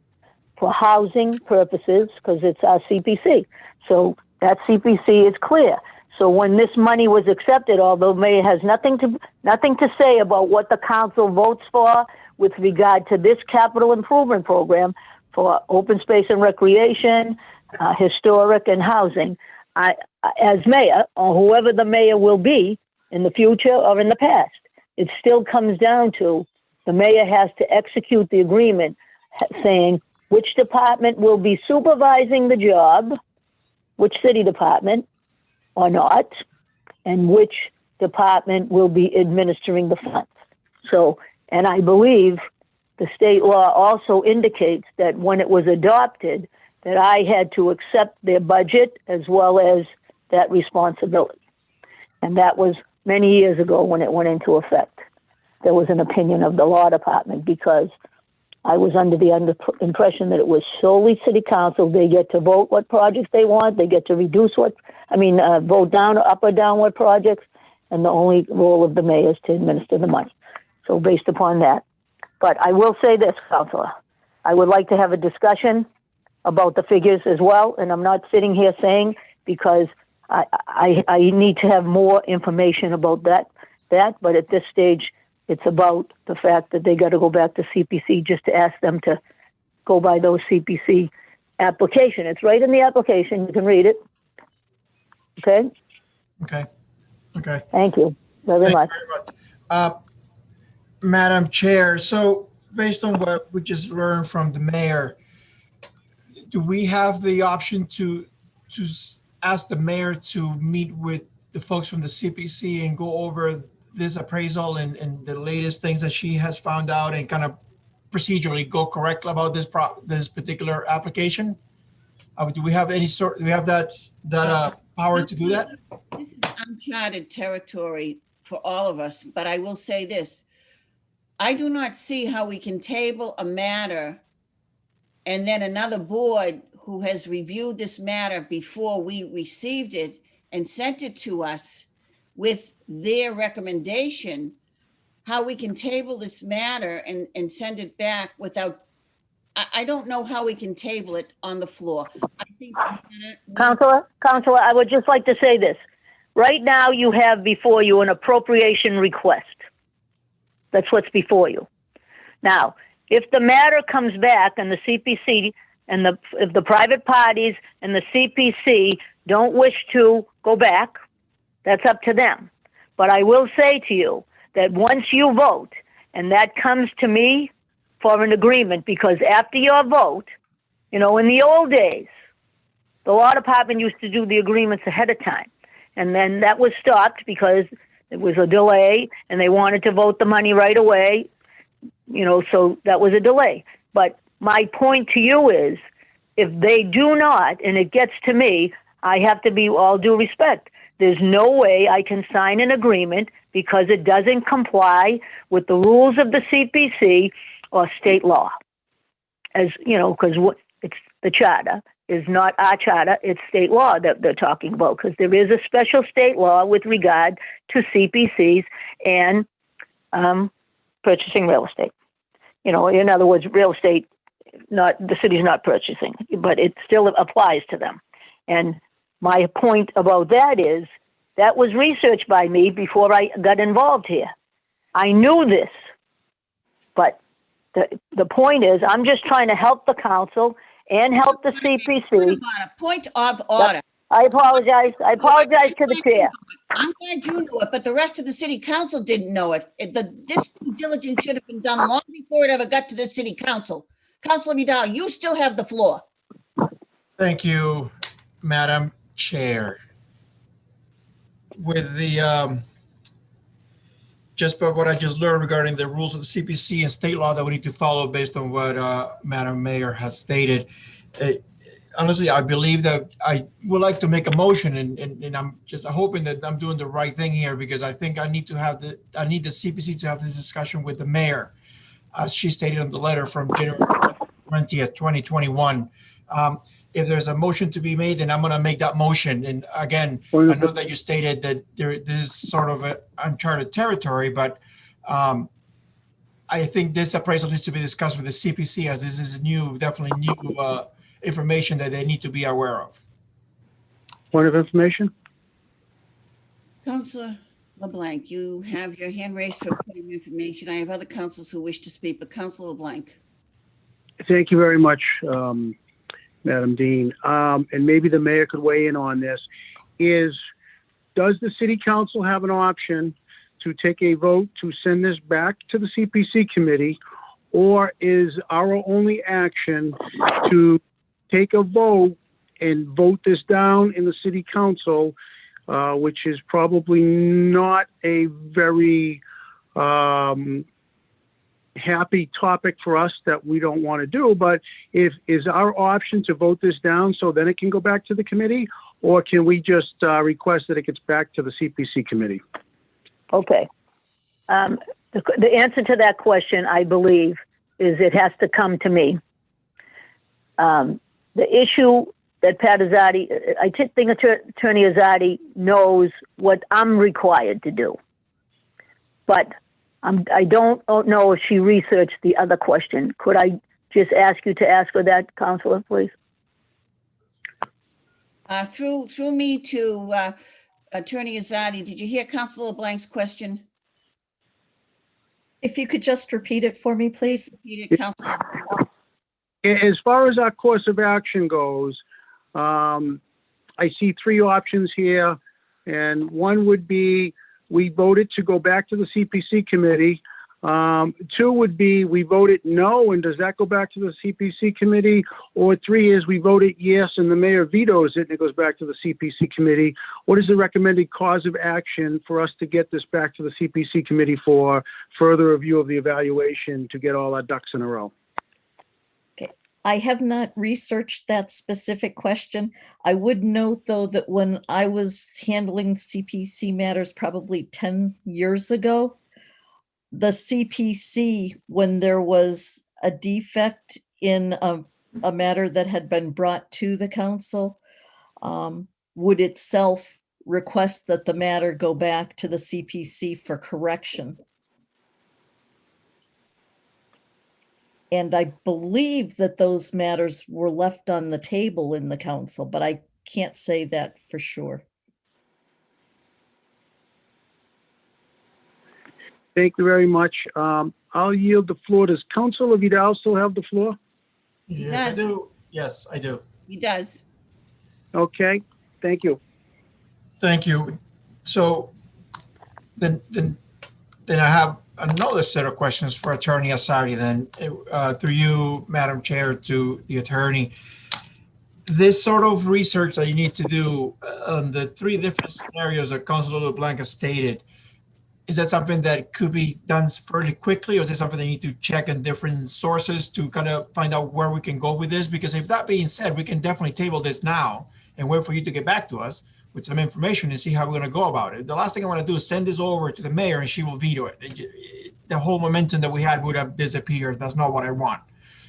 for housing purposes, because it's our CPC. So that CPC is clear. So when this money was accepted, although mayor has nothing to say about what the council votes for with regard to this capital improvement program for open space and recreation, historic and housing, as mayor, or whoever the mayor will be in the future or in the past, it still comes down to the mayor has to execute the agreement saying which department will be supervising the job, which city department or not, and which department will be administering the funds. So, and I believe the state law also indicates that when it was adopted, that I had to accept their budget as well as that responsibility. And that was many years ago when it went into effect. There was an opinion of the law department because I was under the impression that it was solely city council. They get to vote what projects they want. They get to vote down or up or down what projects. And the only role of the mayor is to administer the money. So based upon that. But I will say this, Councilor, I would like to have a discussion about the figures as well. And I'm not sitting here saying because I need to have more information about that. But at this stage, it's about the fact that they got to go back to CPC just to ask them to go by those CPC application. It's right in the application. You can read it. Okay? Okay. Thank you very much. Madam Chair, so based on what we just learned from the mayor, do we have the option to ask the mayor to meet with the folks from the CPC and go over this appraisal and the latest things that she has found out and kind of procedurally go correctly about this particular application? Do we have that power to do that? This is uncharted territory for all of us, but I will say this. I do not see how we can table a matter and then another board who has reviewed this matter before we received it and sent it to us with their recommendation, how we can table this matter and send it back without, I don't know how we can table it on the floor. I think Councilor, I would just like to say this. Right now, you have before you an appropriation request. That's what's before you. Now, if the matter comes back and the CPC and if the private parties and the CPC don't wish to go back, that's up to them. But I will say to you that once you vote, and that comes to me for an agreement, because after your vote, in the old days, the law department used to do the agreements ahead of time. And then that was stopped because it was a delay and they wanted to vote the money right away, so that was a delay. But my point to you is, if they do not, and it gets to me, I have to be all due respect. There's no way I can sign an agreement because it doesn't comply with the rules of the CPC or state law. As because it's the charter is not our charter, it's state law that they're talking about, because there is a special state law with regard to CPCs and purchasing real estate. In other words, real estate, the city's not purchasing, but it still applies to them. And my point about that is that was researched by me before I got involved here. I knew this, but the point is, I'm just trying to help the council and help the CPC. Point of order. I apologize. I apologize to the chair. I'm glad you knew it, but the rest of the city council didn't know it. This due diligence should have been done long before it ever got to the city council. Councilor Vidal, you still have the floor. Thank you, Madam Chair. With the just by what I just learned regarding the rules of the CPC and state law that we need to follow based on what Madam Mayor has stated, honestly, I believe that I would like to make a motion, and I'm just hoping that I'm doing the right thing here, because I think I need the CPC to have this discussion with the mayor, as she stated in the letter from January 20th, 2021. If there's a motion to be made, then I'm going to make that motion. And again, I know that you stated that this is sort of an uncharted territory, but I think this appraisal needs to be discussed with the CPC, as this is definitely new information that they need to be aware of. Point of information? Councilor LeBlanc, you have your hand raised for point of information. I have other councils who wish to speak, but Councilor LeBlanc. Thank you very much, Madam Dean. And maybe the mayor could weigh in on this. Does the city council have an option to take a vote to send this back to the CPC committee, or is our only action to take a vote and vote this down in the city council, which is probably not a very happy topic for us that we don't want to do, but is our option to vote this down so then it can go back to the committee? Or can we just request that it gets back to the CPC committee? Okay. The answer to that question, I believe, is it has to come to me. The issue that Pat Azadi, I think Attorney Azadi knows what I'm required to do. But I don't know if she researched the other question. Could I just ask you to ask her that, Counselor, please? Through me to Attorney Azadi, did you hear Counselor LeBlanc's question? If you could just repeat it for me, please. Repeat it, Counselor. As far as our course of action goes, I see three options here, and one would be we voted to go back to the CPC committee. Two would be we voted no, and does that go back to the CPC committee? Or three is we voted yes, and the mayor vetoes it, and it goes back to the CPC committee. What is the recommended cause of action for us to get this back to the CPC committee for further review of the evaluation to get all our ducks in a row? I have not researched that specific question. I would note, though, that when I was handling CPC matters probably 10 years ago, the CPC, when there was a defect in a matter that had been brought to the council, would itself request that the matter go back to the CPC for correction. And I believe that those matters were left on the table in the council, but I can't say that for sure. Thank you very much. I'll yield the floor. Does Councilor Vidal still have the floor? Yes, I do. Yes, I do. He does. Okay, thank you. Thank you. So then I have another set of questions for Attorney Azadi then, through you, Madam Chair, to the attorney. This sort of research that you need to do on the three different scenarios that Councilor LeBlanc has stated, is that something that could be done fairly quickly, or is it something that you need to check in different sources to kind of find out where we can go with this? Because if that being said, we can definitely table this now and wait for you to get back to us with some information and see how we're going to go about it. The last thing I want to do is send this over to the mayor and she will veto it. The whole momentum that we had would have disappeared. That's not what I want.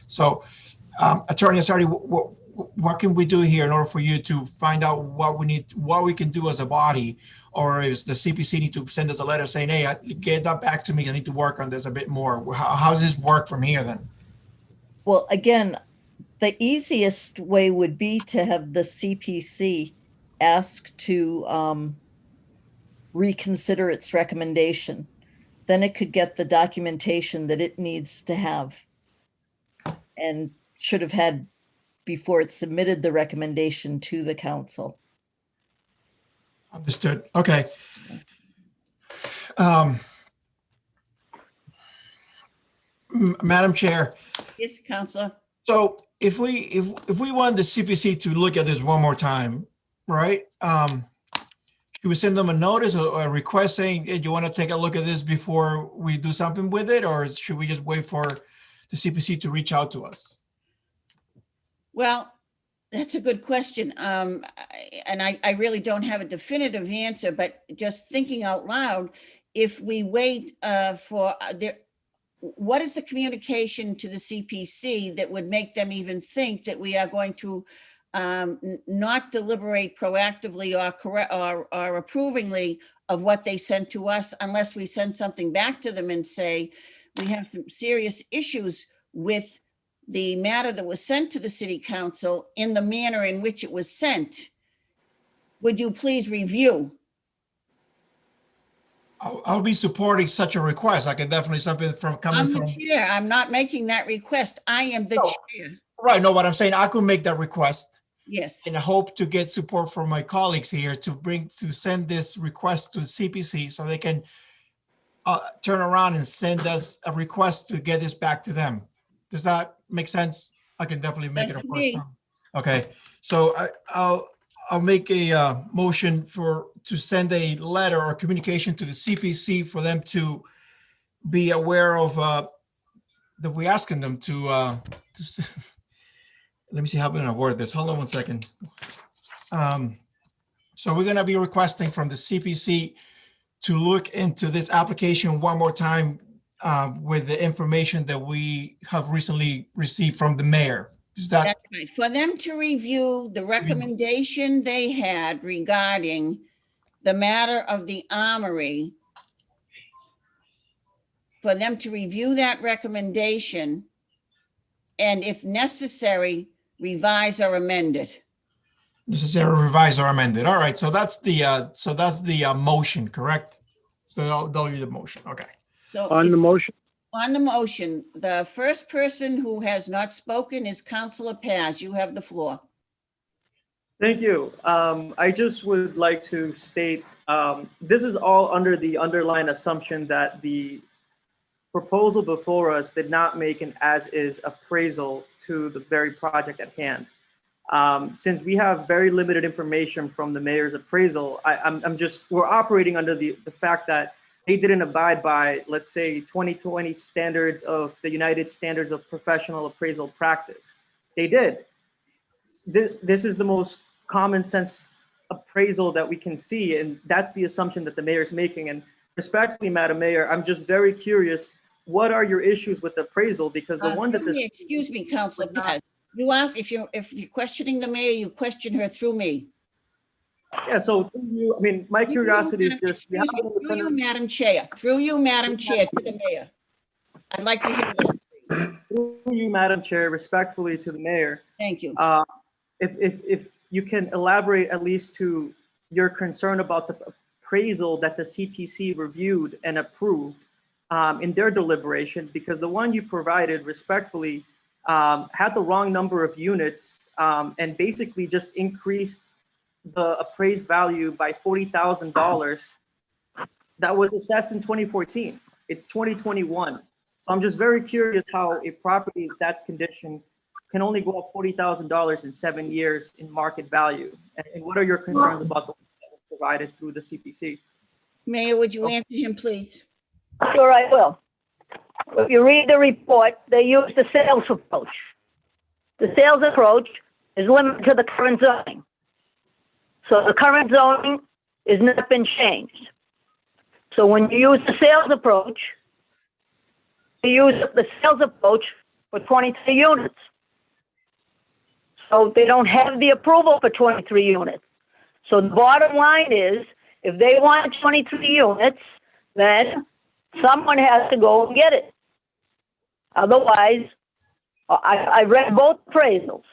So, Attorney Azadi, what can we do here in order for you to find out what we can do as a body, or is the CPC need to send us a letter saying, hey, get that back to me. I need to work on this a bit more. How does this work from here then? Well, again, the easiest way would be to have the CPC ask to reconsider its recommendation. Then it could get the documentation that it needs to have and should have had before it submitted the recommendation to the council. Understood. Okay. Madam Chair. Yes, Councilor. So if we want the CPC to look at this one more time, right? Should we send them a notice or a request saying, hey, do you want to take a look at this before we do something with it? Or should we just wait for the CPC to reach out to us? Well, that's a good question. And I really don't have a definitive answer, but just thinking out loud, if we wait what is the communication to the CPC that would make them even think that we are going to not deliberate proactively or approvingly of what they sent to us, unless we send something back to them and say, we have some serious issues with the matter that was sent to the city council in the manner in which it was sent. Would you please review? I'll be supporting such a request. I can definitely something from coming from. I'm the chair. I'm not making that request. I am the chair. Right. No, what I'm saying, I could make that request. Yes. And I hope to get support from my colleagues here to send this request to CPC so they can turn around and send us a request to get this back to them. Does that make sense? I can definitely make it a first time. Okay. So I'll make a motion to send a letter or communication to the CPC for them to be aware of that we're asking them to let me see how I'm gonna word this. Hold on one second. So we're gonna be requesting from the CPC to look into this application one more time with the information that we have recently received from the mayor. Is that? That's right. For them to review the recommendation they had regarding the matter of the armory, for them to review that recommendation and if necessary, revise or amend it. Necessary, revise or amended. All right, so that's the motion, correct? So they'll do the motion, okay. So On the motion, on the motion, the first person who has not spoken is Councilor Paz. You have the floor. Thank you. I just would like to state, this is all under the underlying assumption that the proposal before us did not make an as-is appraisal to the very project at hand. Since we have very limited information from the mayor's appraisal, we're operating under the fact that they didn't abide by, let's say, 2020 standards of the United Standards of Professional Appraisal Practice. They did. This is the most common sense appraisal that we can see, and that's the assumption that the mayor is making. And respectfully, Madam Mayor, I'm just very curious, what are your issues with the appraisal? Because the one that this— Excuse me, Councilor Paz. You asked, if you're questioning the mayor, you question her through me. Yeah, so I mean, my curiosity is just— Excuse me, through you, Madam Chair. Through you, Madam Chair, to the mayor. I'd like to hear that. Through you, Madam Chair, respectfully to the mayor. Thank you. If you can elaborate at least to your concern about the appraisal that the CPC reviewed and approved in their deliberation, because the one you provided respectfully had the wrong number of units and basically just increased the appraised value by $40,000 that was assessed in 2014. It's 2021. So I'm just very curious how a property of that condition can only go up $40,000 in 7 years in market value. And what are your concerns about the one that was provided through the CPC? Mayor, would you answer him, please? Sure, I will. If you read the report, they use the sales approach. The sales approach is limited to the current zoning. So the current zoning has not been changed. So when you use the sales approach, you use the sales approach for 23 units. So they don't have the approval for 23 units. So the bottom line is, if they want 23 units, then someone has to go and get it. Otherwise, I read both appraisals,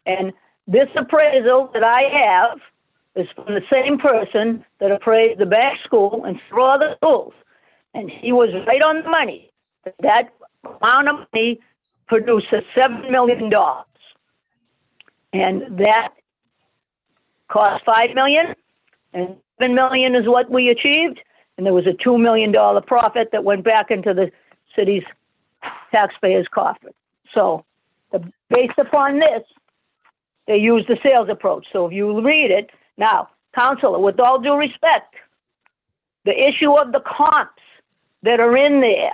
and this appraisal that I have is from the same person that appraised the Bank School and several other schools, and he was right on the money. That amount of money produces $7 million, and that cost $5 million, and $7 million is what we achieved, and there was a $2 million profit that went back into the city's taxpayers' coffers. So, based upon this, they use the sales approach. So if you read it, now, Councilor, with all due respect, the issue of the comps that are in there,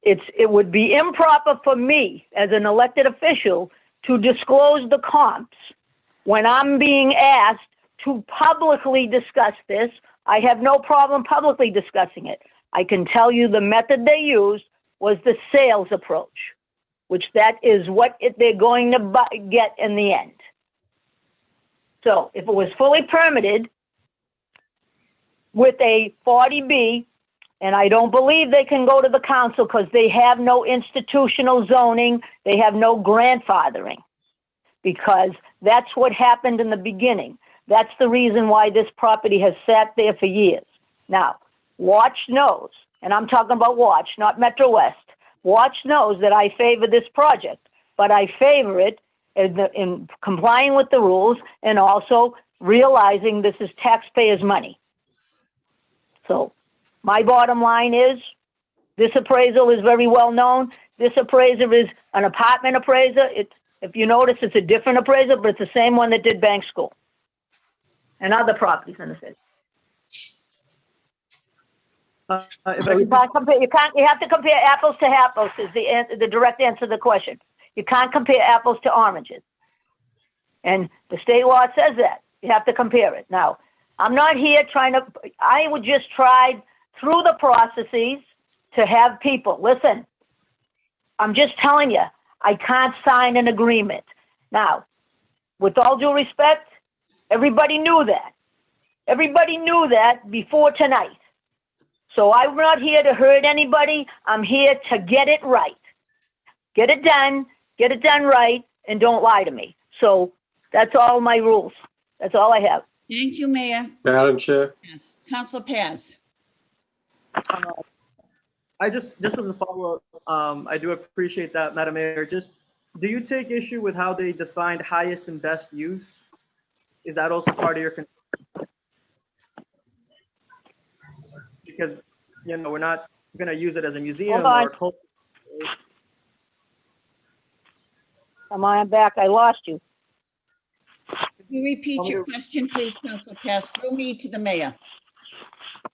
it would be improper for me as an elected official to disclose the comps when I'm being asked to publicly discuss this. I have no problem publicly discussing it. I can tell you the method they used was the sales approach, which that is what they're going to get in the end. So if it was fully permitted with a 40B, and I don't believe they can go to the council because they have no institutional zoning, they have no grandfathering, because that's what happened in the beginning. That's the reason why this property has sat there for years. Now, Watch knows, and I'm talking about Watch, not Metro West. Watch knows that I favor this project, but I favor it in complying with the rules and also realizing this is taxpayers' money. So my bottom line is, this appraisal is very well known. This appraiser is an apartment appraiser. If you notice, it's a different appraiser, but it's the same one that did Bank School and other properties in the city. If So I you could can't compare, you have to compare apples to apples is the direct answer to the question. You can't compare apples to oranges. And the state law says that. You have to compare it. Now, I'm not here I would just try through the processes to have people, listen, I'm just telling you, I can't sign an agreement. Now, with all due respect, everybody knew that. Everybody knew that before tonight. So I'm not here to hurt anybody. I'm here to get it right. Get it done right, and don't lie to me. So that's all my rules. That's all I have. Thank you, Mayor. Madam Chair, Yes. Councilor Paz. I just as a follow-up, I do appreciate that, Madam Mayor. Just, do you take issue with how they defined highest and best use? Is that also part of your concern? Because, we're not going to use it as a museum Hold on. or cultural. I'm back. I lost you. Could you repeat your question, please, Councilor Paz, through me to the mayor?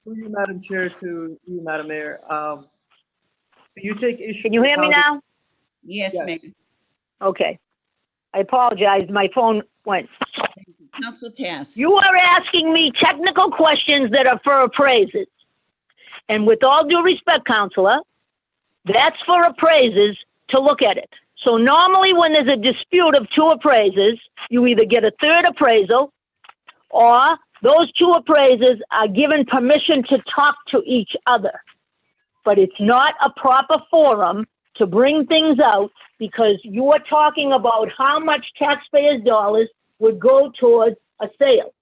Through you, Madam Chair, to you, Madam Mayor. Do you take issue? Can you hear me with how now? Yes, Mayor. Okay. I apologize. My phone went. Councilor Paz. You are asking me technical questions that are for appraisers. And with all due respect, Counselor, that's for appraisers to look at it. So normally when there's a dispute of two appraisers, you either get a third appraisal or those two appraisers are given permission to talk to each other. But it's not a proper forum to bring things out because you are talking about how much taxpayers' dollars would go towards a sale.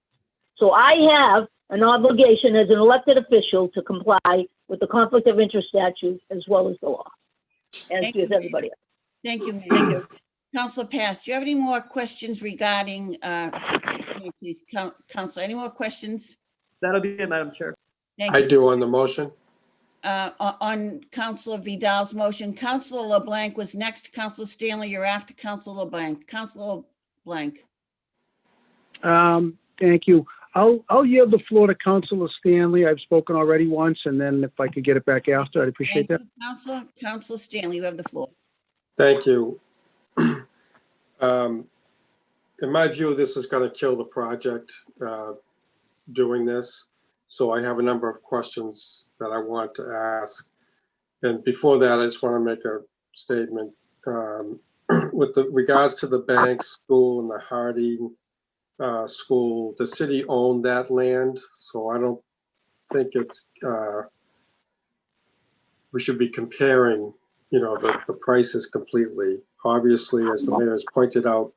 So I have an obligation as an elected official to comply with the conflict of interest statute as well as the law, as does everybody else. Thank you, Mayor. Councilor Paz, do you have any more questions regarding, please, Councilor, any more questions? That'll be it, Madam Chair. Thank I you. do on the motion. On Councilor Vidal's motion, Councilor LeBlanc was next. Councilor Stanley, you're after Councilor LeBlanc. Councilor LeBlanc. Thank you. I'll yield the floor to Councilor Stanley. I've spoken already once, and then if I could get it back after, I'd appreciate that. Councilor Stanley, you have the floor. Thank you. In my view, this is going to kill the project, doing this. So I have a number of questions that I want to ask. And before that, I just want to make a statement. With regards to the Bank School and the Harding School, the city owned that land. So I don't think it's, we should be comparing, the prices completely. Obviously, as the mayor has pointed out,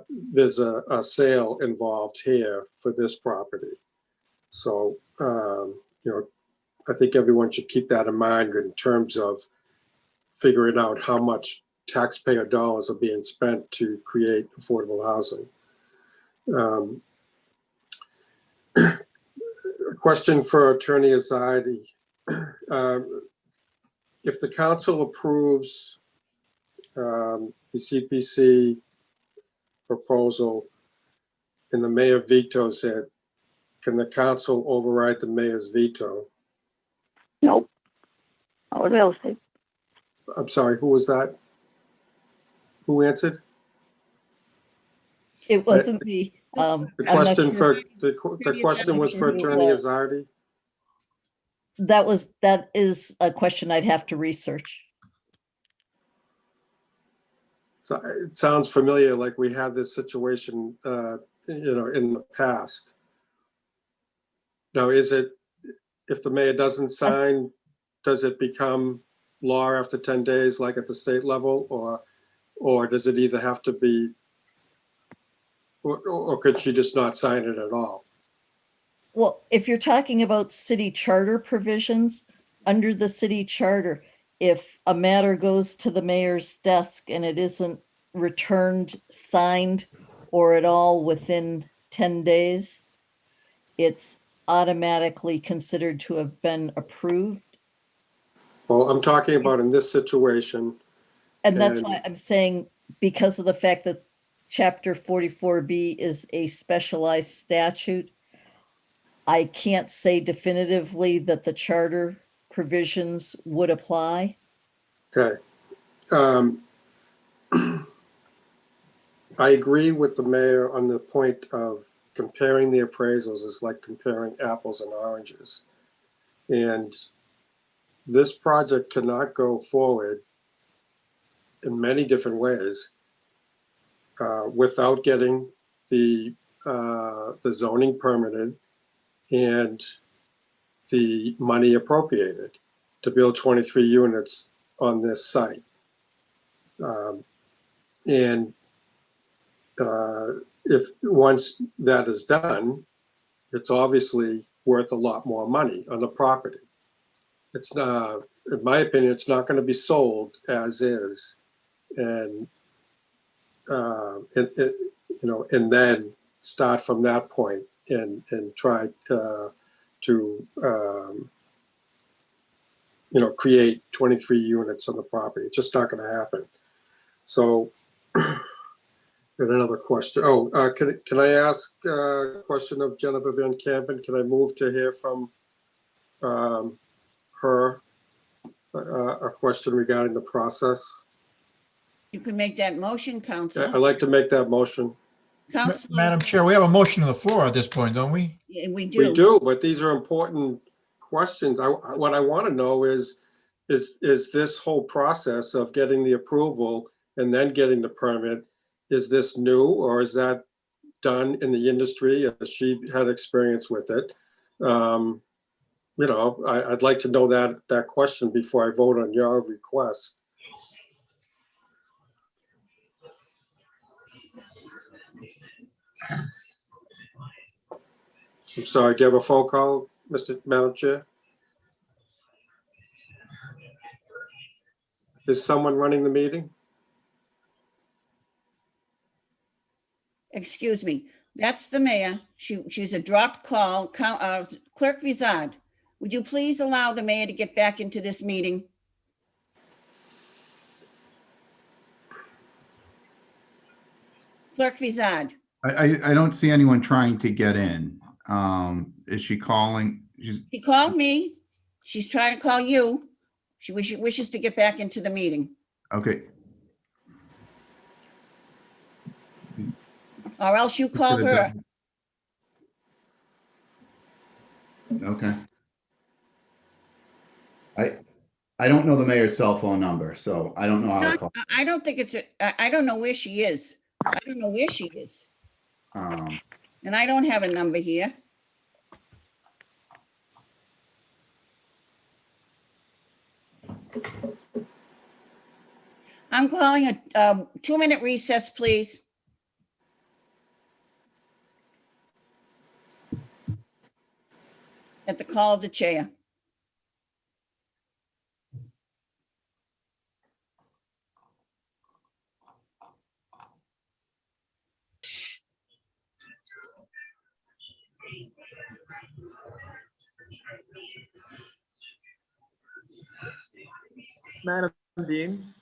there's a sale involved here for this property. So, I think everyone should keep that in mind in terms of figuring out how much taxpayer dollars are being spent to create affordable housing. A question for Attorney Azadi. If the council approves the CPC proposal and the mayor vetoes it, can the council override the mayor's veto? Nope. Not with real estate. I'm sorry, who was that? Who answered? It wasn't me. The question was for Attorney Azadi. That is a question I'd have to research. So it sounds familiar, like we had this situation, in the past. Now, is it, if the mayor doesn't sign, does it become law after 10 days, like at the state level, or does it either have to be, or could she just not sign it at all? Well, if you're talking about city charter provisions, under the city charter, if a matter goes to the mayor's desk and it isn't returned, signed, or at all within 10 days, it's automatically considered to have been approved. Well, I'm talking about in this situation. And that's why I'm saying, because of the fact that Chapter 44B is a specialized statute, I can't say definitively that the charter provisions would apply. Okay. I agree with the mayor on the point of comparing the appraisals is like comparing apples and oranges. And this project cannot go forward in many different ways without getting the zoning permitted and the money appropriated to build 23 units on this site. If once that is done, it's obviously worth a lot more money on the property. It's not, in my opinion, it's not going to be sold as is, and then start from that point and try to create 23 units on the property. It's just not going to happen. So. Another question. Oh, can I ask a question of Jennifer Van Campen? Can I move to hear from her a question regarding the process? You can make that motion, Council. I'd like to make that motion. Councilors- Madam Chair, we have a motion on the floor at this point, don't we? Yeah, we do. We do, but these are important questions. What I want to know is this whole process of getting the approval and then getting the permit, is this new, or is that done in the industry? She had experience with it. I'd like to know that question before I vote on your request. I'm sorry, do you have a phone call, Madam Chair? Is someone running the meeting? Excuse me, that's the mayor. She's a dropped call. Clerk Vizard, would you please allow the mayor to get back into this meeting? Clerk Vizard. I don't see anyone trying to get in. Is she calling? She called me. She's trying to call you. She wishes to get back into the meeting. Okay. Or else you call her. Okay. I don't know the mayor's cell phone number, so I don't know how to call. I don't think it's, I don't know where she is. I don't know where she is. And I don't have a number here. I'm calling a 2-minute recess, please. At the call of the chair. Madam Dean?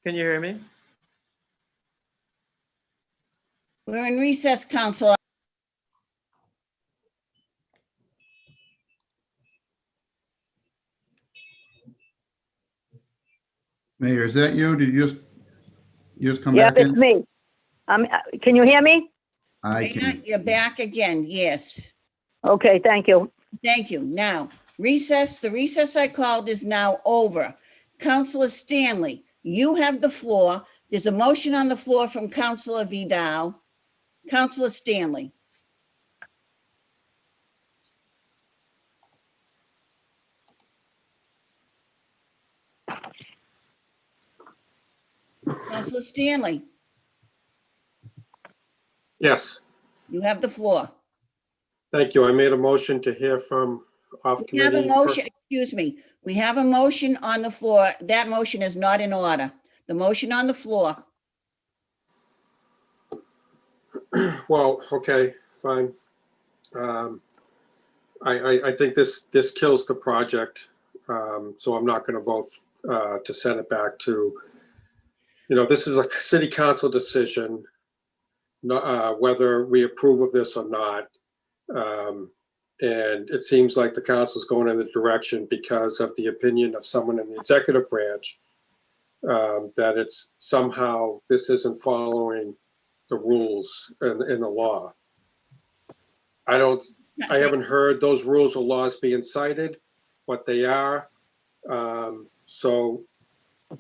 Can you hear me? We're in recess, Council. Mayor, is that you? Did you just come Yep, back it's in? me. Can you hear me? I can. You're back again, yes. Okay, thank you. Thank you. Now, recess, the recess I called is now over. Councilor Stanley, you have the floor. There's a motion on the floor from Councilor Vidal. Councilor Stanley. Councilor Stanley, Yes, you have the floor. thank you. I made a motion to hear from off We have a committee. motion, excuse me. We have a motion on the floor. That motion is not in order. The motion on the floor. Well, okay, fine. I think this kills the project, so I'm not going to vote to send it back to, this is a city council decision. whether we approve of this or not. And it seems like the council's going in the direction because of the opinion of someone in the executive branch that it's somehow this isn't following the rules in the law. I haven't heard those rules or laws being cited, what they are. So,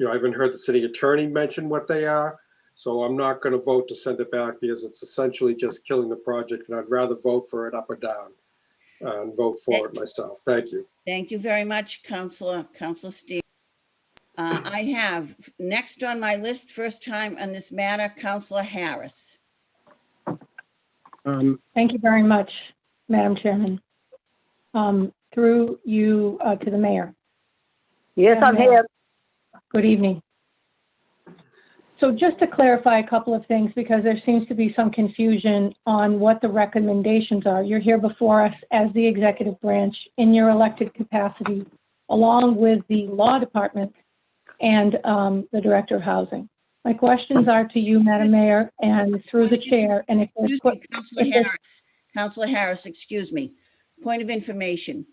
I haven't heard the city attorney mention what they are. So I'm not going to vote to send it back because it's essentially just killing the project, and I'd rather vote for it up or down and vote for it myself. Thank you. Thank you very much, Councilor Steve. I have next on my list, first time on this matter, Councilor Harris. Thank you very much, Madam Chairman. Through you to the mayor. Yes, I'm here. Good evening. So just to clarify a couple of things, because there seems to be some confusion on what the recommendations are. You're here before us as the executive branch in your elected capacity, along with the law department and the director of housing. My questions are to you, Madam Mayor, and through the chair. And if there's Councilor Harris, excuse me. Point of information.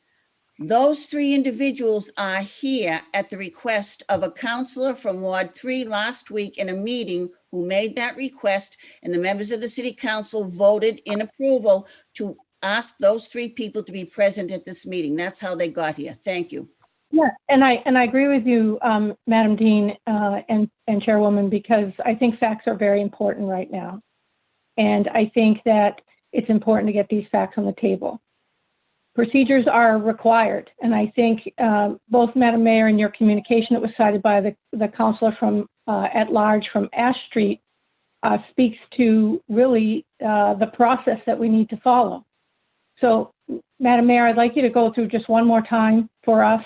Those three individuals are here at the request of a councilor from Ward 3 last week in a meeting who made that request, and the members of the city council voted in approval to ask those three people to be present at this meeting. That's how they got here. Thank you. Yeah, and I agree with you, Madam Dean and Chairwoman, because I think facts are very important right now. And I think that it's important to get these facts on the table. Procedures are required, and I think both Madam Mayor and your communication that was cited by the councilor from at large from Ash Street speaks to really the process that we need to follow. So, Madam Mayor, I'd like you to go through just one more time for us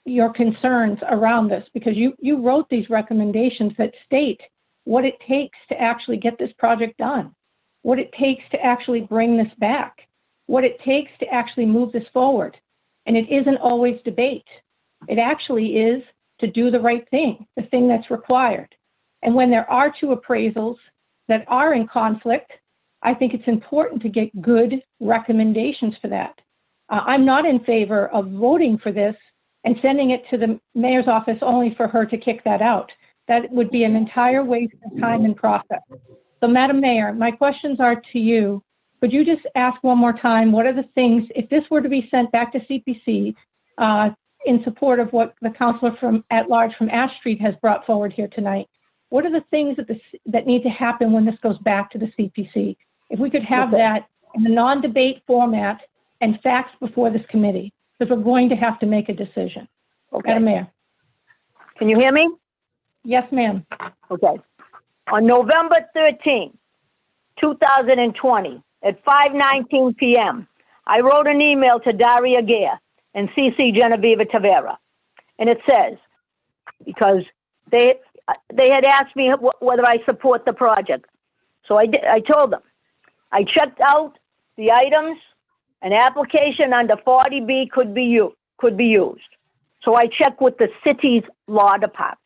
your concerns around this, because you wrote these recommendations that state what it takes to actually get this project done, what it takes to actually bring this back, what it takes to actually move this forward. And it isn't always debate. It actually is to do the right thing, the thing that's required. And when there are two appraisals that are in conflict, I think it's important to get good recommendations for that. I'm not in favor of voting for this and sending it to the mayor's office only for her to kick that out. That would be an entire waste of time and process. So, Madam Mayor, my questions are to you. Could you just ask one more time, what are the things, if this were to be sent back to CPC in support of what the councilor from at large from Ash Street has brought forward here tonight, what are the things that need to happen when this goes back to the CPC? If we could have that in a non-debate format and facts before this committee, because we're going to have to make a decision. Okay. Madam Mayor. Can you hear me? Yes, ma'am. Okay. On November 13, 2020, at 5:19 p.m., I wrote an email to Daria Gare and CC Genevieve Tavera. And it says, because they had asked me whether I support the project. So I told them. I checked out the items. An application under 40B could be used. So I checked with the city's law department.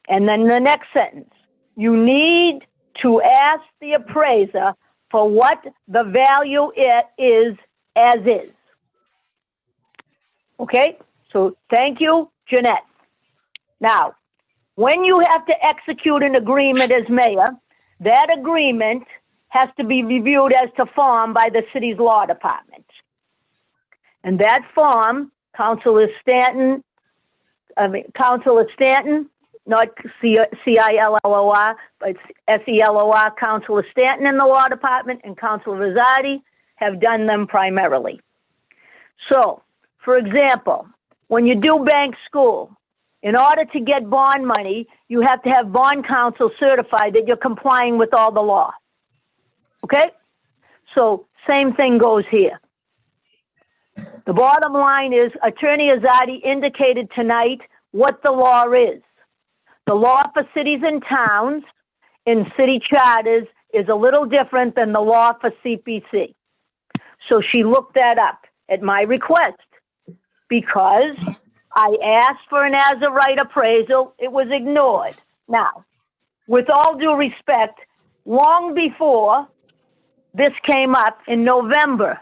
And then the next sentence, you need to ask the appraiser for what the value is as is. Okay, so thank you, Jeanette. Now, when you have to execute an agreement as mayor, that agreement has to be reviewed as to form by the city's law department. And that form, Councilor Stanton, not C-I-L-L-O-R, but S-E-L-O-R, Councilor Stanton in the law department and Councilor Rosati have done them primarily. So, for example, when you do bank school, in order to get bond money, you have to have bond counsel certified that you're complying with all the law. Okay? So, same thing goes here. The bottom line is Attorney Azadi indicated tonight what the law is. The law for cities and towns in city charters is a little different than the law for CPC. So she looked that up at my request because I asked for an as-of-right appraisal. It was ignored. Now, with all due respect, long before this came up in November.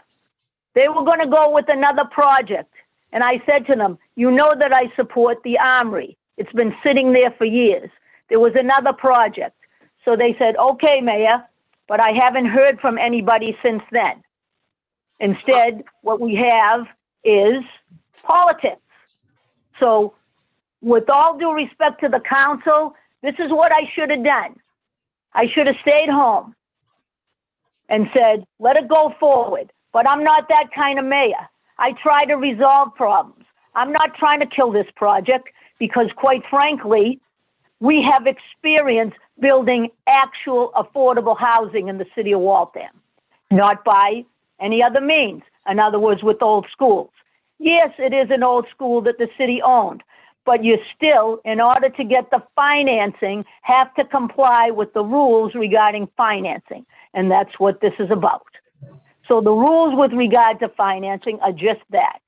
They were going to go with another project. And I said to them, you know that I support the Armory. It's been sitting there for years. There was another project. So they said, okay, Mayor, but I haven't heard from anybody since then. Instead, what we have is politics. So with all due respect to the council, this is what I should have done. I should have stayed home and said, let it go forward. But I'm not that kind of mayor. I try to resolve problems. I'm not trying to kill this project because, quite frankly, we have experience building actual affordable housing in the city of Waltham, not by any other means. In other words, with old schools. Yes, it is an old school that the city owned, but you still, in order to get the financing, have to comply with the rules regarding financing. And that's what this is about. So the rules with regard to financing are just that.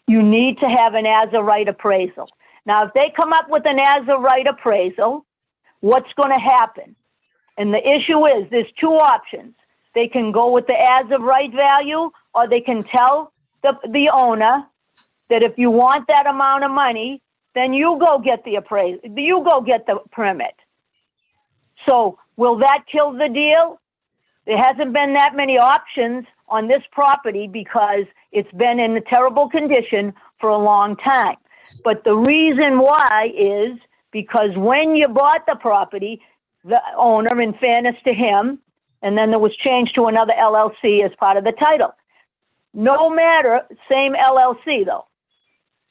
You need to have an as-of-right appraisal. Now, if they come up with an as-of-right appraisal, what's going to happen? And the issue is there's two options. They can go with the as-of-right value, or they can tell the owner that if you want that amount of money, then you go get the appraisal, you go get the permit. So will that kill the deal? There hasn't been that many options on this property because it's been in a terrible condition for a long time. But the reason why is because when you bought the property, the owner, in fairness to him, and then there was changed to another LLC as part of the title. No matter, same LLC though,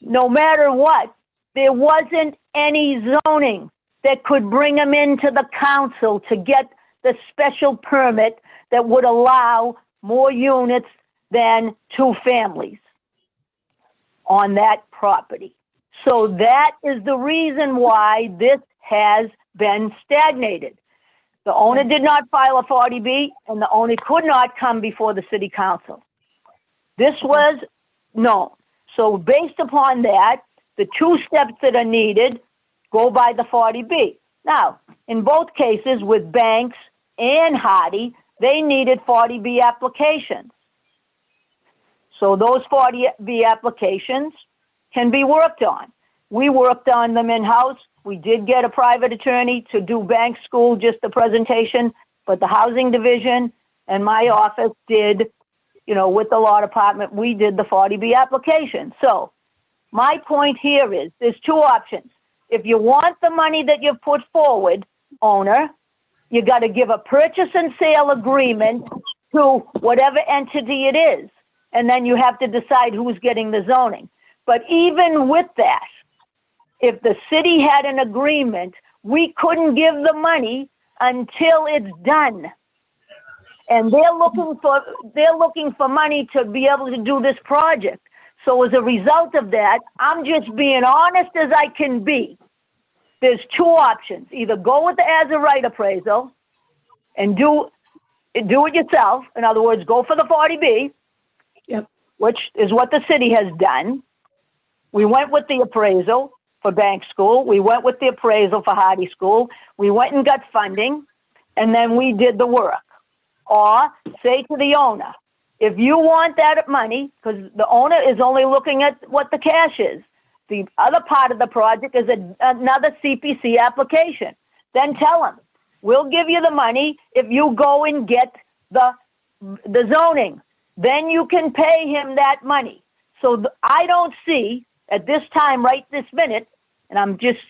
no matter what, there wasn't any zoning that could bring them into the council to get the special permit that would allow more units than 2 families on that property. So that is the reason why this has been stagnated. The owner did not file a 40B, and the owner could not come before the city council. This was known. So based upon that, the 2 steps that are needed go by the 40B. Now, in both cases with Banks and Hardy, they needed 40B applications. So those 40B applications can be worked on. We worked on them in-house. We did get a private attorney to do Bank School, just the presentation, but the housing division and my office did, with the law department, we did the 40B application. So my point here is there's 2 options. If you want the money that you've put forward, owner, you got to give a purchase and sale agreement to whatever entity it is. And then you have to decide who's getting the zoning. But even with that, if the city had an agreement, we couldn't give the money until it's done. And they're looking for money to be able to do this project. So as a result of that, I'm just being honest as I can be. There's 2 options. Either go with the as-of-right appraisal and do it yourself. In other words, go for the 40B, which is what the city has done. We went with the appraisal for Bank School. We went with the appraisal for Hardy School. We went and got funding, and then we did the work. Or say to the owner, if you want that money, because the owner is only looking at what the cash is. The other part of the project is another CPC application. Then tell them, we'll give you the money if you go and get the zoning. Then you can pay him that money. So I don't see at this time, right this minute, and I'm just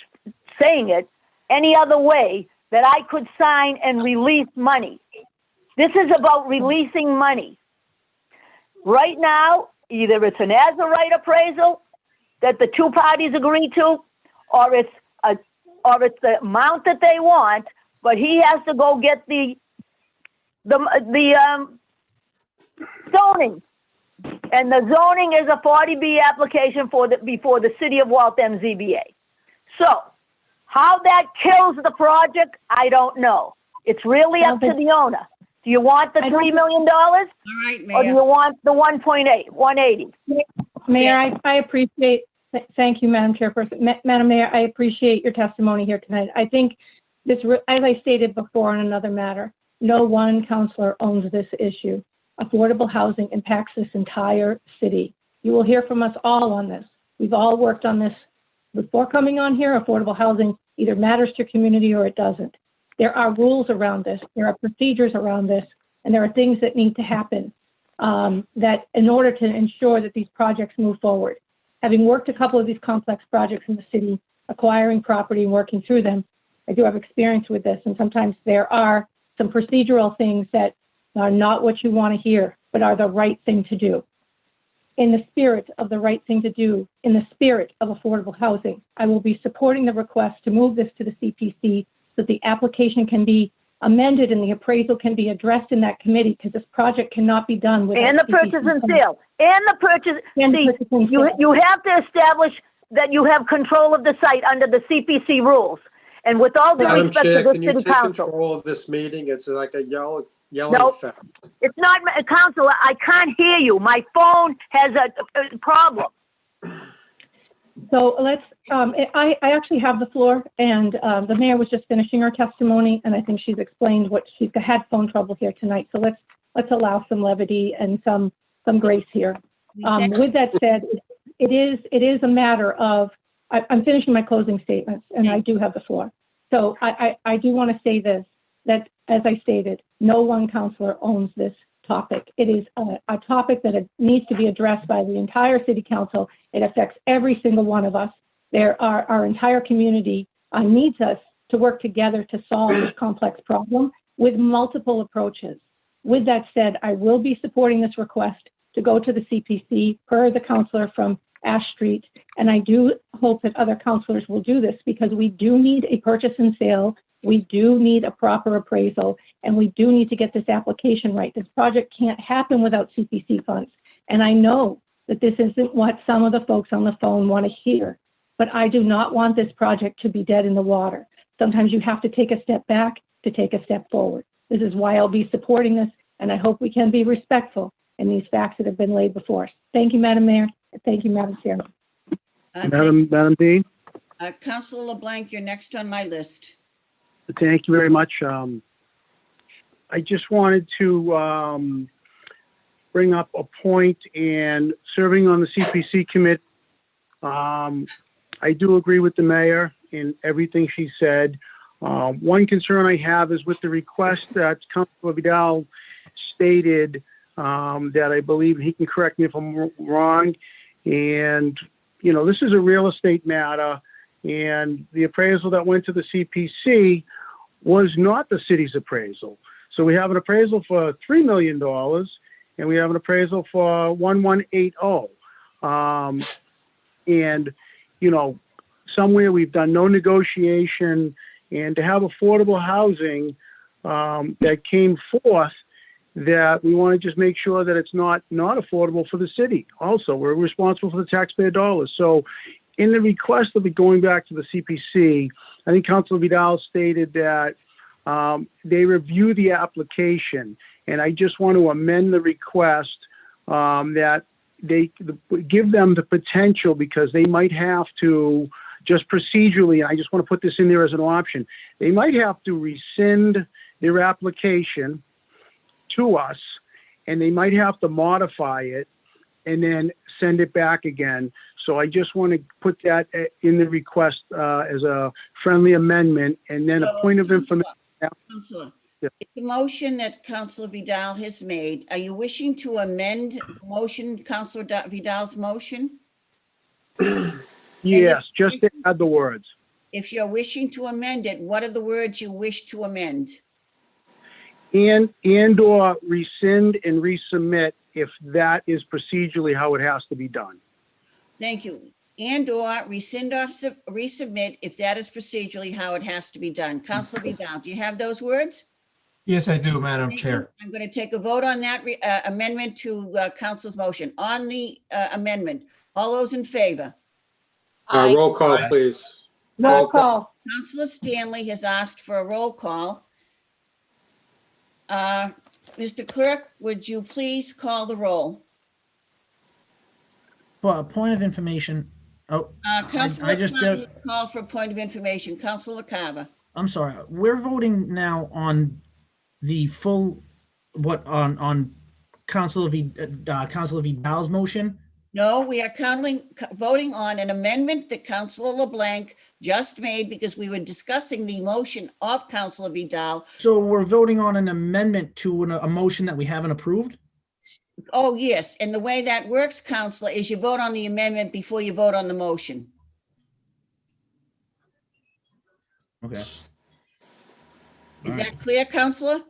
saying it, any other way that I could sign and release money. This is about releasing money. Right now, either it's an as-of-right appraisal that the 2 parties agree to, or it's the amount that they want, but he has to go get the zoning. And the zoning is a 40B application before the City of Waltham ZBA. So how that kills the project, I don't know. It's really up to the owner. Do you want the $3 million? All right, Mayor. Or do you want the 1.80? Mayor, I appreciate, thank you, Madam Chairperson. Madam Mayor, I appreciate your testimony here tonight. I think this, as I stated before on another matter, no one counselor owns this issue. Affordable housing impacts this entire city. You will hear from us all on this. We've all worked on this before coming on here. Affordable housing either matters to your community or it doesn't. There are rules around this. There are procedures around this, and there are things that need to happen that in order to ensure that these projects move forward. Having worked a couple of these complex projects in the city, acquiring property and working through them, I do have experience with this, and sometimes there are some procedural things that are not what you want to hear, but are the right thing to do. In the spirit of the right thing to do, in the spirit of affordable housing, I will be supporting the request to move this to the CPC so that the application can be amended and the appraisal can be addressed in that committee, because this project cannot be done without And the CPC purchase and funding. sale, and the purchase, And the see, purchase and you, sale. you have to establish that you have control of the site under the CPC rules. And with all due Madam respect to Chair, this can you city take council. control of this meeting? It's like a yelling Nope. fest. It's not, Counselor, I can't hear you. My phone has a problem. So let's, I actually have the floor, and the mayor was just finishing her testimony, and I think she's explained what she's had phone trouble here tonight. So let's allow some levity and some grace here. With that said, it is a matter of, I'm finishing my closing statements, and I do have the floor. So I do want to say this, that as I stated, no one counselor owns this topic. It is a topic that needs to be addressed by the entire city council. It affects every single one of us. Our entire community needs us to work together to solve this complex problem with multiple approaches. With that said, I will be supporting this request to go to the CPC per the counselor from Ash Street. And I do hope that other counselors will do this, because we do need a purchase and sale. We do need a proper appraisal, and we do need to get this application right. This project can't happen without CPC funds. And I know that this isn't what some of the folks on the phone want to hear, but I do not want this project to be dead in the water. Sometimes you have to take a step back to take a step forward. This is why I'll be supporting this, and I hope we can be respectful in these facts that have been laid before us. Thank you, Madam Mayor, and thank you, Madam Chairman. Madam Dean, Councilor LeBlanc, you're next on my list. thank you very much. I just wanted to bring up a point, and serving on the CPC committee, I do agree with the mayor in everything she said. One concern I have is with the request that Councilor Vidal stated, that I believe he can correct me if I'm wrong. And, you know, this is a real estate matter, and the appraisal that went to the CPC was not the city's appraisal. So we have an appraisal for $3 million, and we have an appraisal for 1180. And, you know, somewhere we've done no negotiation, and to have affordable housing that came forth, that we want to just make sure that it's not affordable for the city. Also, we're responsible for the taxpayer dollars. So in the request of it going back to the CPC, I think Councilor Vidal stated that they review the application, and I just want to amend the request that they give them the potential, because they might have to, just procedurally, and I just want to put this in there as an option, they might have to rescind their application to us, and they might have to modify it and then send it back again. So I just want to put that in the request as a friendly amendment, and then a point of information. Councilor, it's a motion that Councilor Vidal has made. Are you wishing to amend the motion, Councilor Vidal's motion? Yes, just to add the words. If you're wishing to amend it, what are the words you wish to amend? And/or rescind and resubmit, if that is procedurally how it has to be done. Thank you. And/or rescind or resubmit, if that is procedurally how it has to be done. Councilor Vidal, do you have those words? Yes, I do, Madam Thank you. Chair. I'm going to take a vote on that amendment to Council's motion. On the amendment, all those in favor? Roll call, please. Roll call. Councilor Stanley has asked for a roll call. Mr. Clerk, would you please call the roll? For a point of information, Councilor I just Carver, call for a point of information. Councilor Carver. I'm sorry, we're voting now on the full, on Councilor Vidal's motion? No, we are voting on an amendment that Councilor LeBlanc just made because we were discussing the motion of Councilor Vidal. So we're voting on an amendment to a motion that we haven't approved? Oh, yes. And the way that works, Councilor, is you vote on the amendment before you vote on the motion. Okay. Is that clear, Councilor?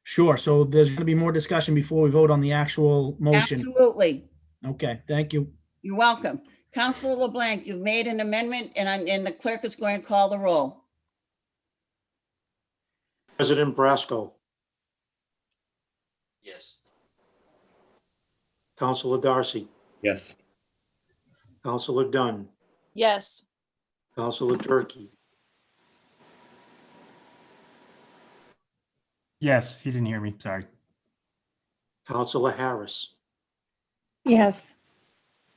Sure. So there's going to be more discussion before we vote on the actual motion. Absolutely. Okay, thank you. You're welcome. Councilor LeBlanc, you've made an amendment and the clerk is going to call the roll. President Brasco, Yes. Councilor Darcy, Yes. Councilor Dunn, Yes. Councilor Turkey, Yes, if you didn't hear me, sorry. Councilor Harris, Yes.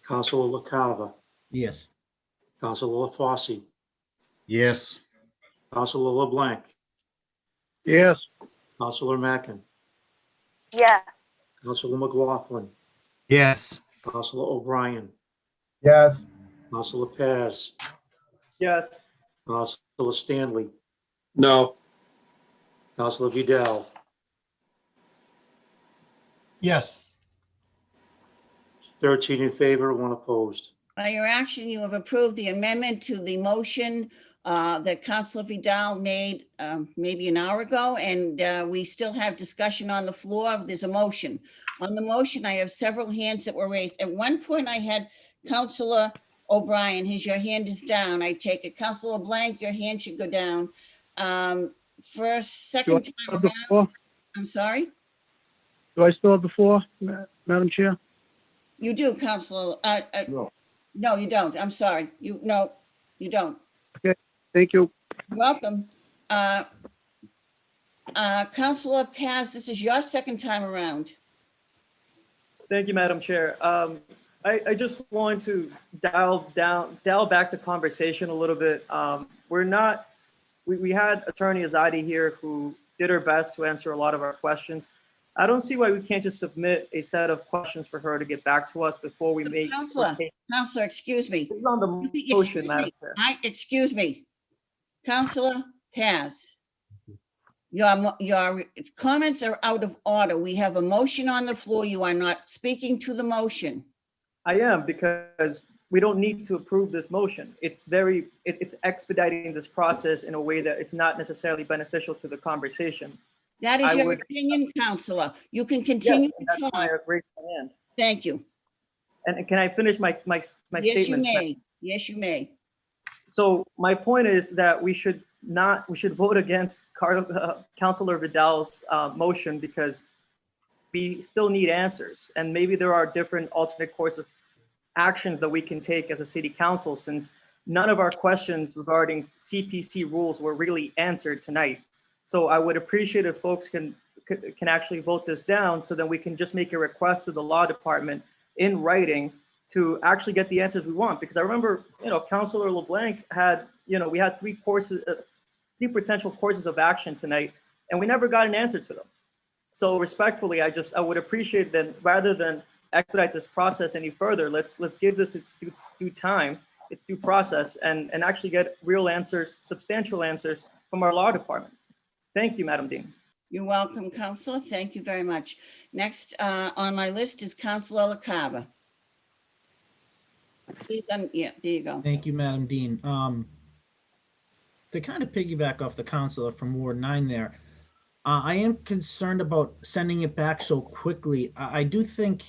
Councilor LaCava, Yes. Councilor LaFosse, Yes. Councilor LeBlanc, Yes. Councilor Mackin, Yes. Councilor McLaughlin, Yes. Councilor O'Brien, Yes. Councilor Paz, Yes. Councilor Stanley, No. Councilor Vidal, Yes. 13 in favor, 1 opposed. By your action, you have approved the amendment to the motion that Councilor Vidal made maybe an hour ago, and we still have discussion on the floor. There's a motion. On the motion, I have several hands that were raised. At one point, I had Councilor O'Brien, your hand is down. I take it. Councilor Blank, your hand should go down. Second time have the around, floor? I'm sorry? Do I still have the floor, Madam Chair? You do, Councilor. No, you don't. I'm sorry. No, you don't. Okay, thank you. You're welcome. Councilor Paz, this is your second time around. Thank you, Madam Chair. I just want to dial back the conversation a little bit. We had Attorney Azadi here who did her best to answer a lot of our questions. I don't see why we can't just submit a set of questions for her to get back to us before we make. Counselor, excuse me. It's on the motion, Madam Chair. Excuse me. Councilor Paz, your comments are out of order. We have a motion on the floor. You are not speaking to the motion. I am, because we don't need to approve this motion. It's expediting this process in a way that it's not necessarily beneficial to the conversation. That is your opinion, Councilor. You can continue to talk. I raised my hand. Thank you. And can I finish my Yes, statement? you may. Yes, you may. So my point is that we should vote against Councilor Vidal's motion because we still need answers. And maybe there are different alternate course of actions that we can take as a city council, since none of our questions regarding CPC rules were really answered tonight. So I would appreciate if folks can actually vote this down, so that we can just make a request to the law department in writing to actually get the answers we want. Because I remember, Councilor LeBlanc had, we had three potential courses of action tonight, and we never got an answer to them. So respectfully, I would appreciate that rather than expedite this process any further, let's give this its due time, its due process, and actually get real answers, substantial answers from our law department. Thank you, Madam Dean. You're welcome, Councilor. Thank you very much. Next on my list is Councilor LaCava. Please, yeah, there you go. Thank you, Madam Dean. To kind of piggyback off the councilor from Ward 9 there, I am concerned about sending it back so quickly. I do think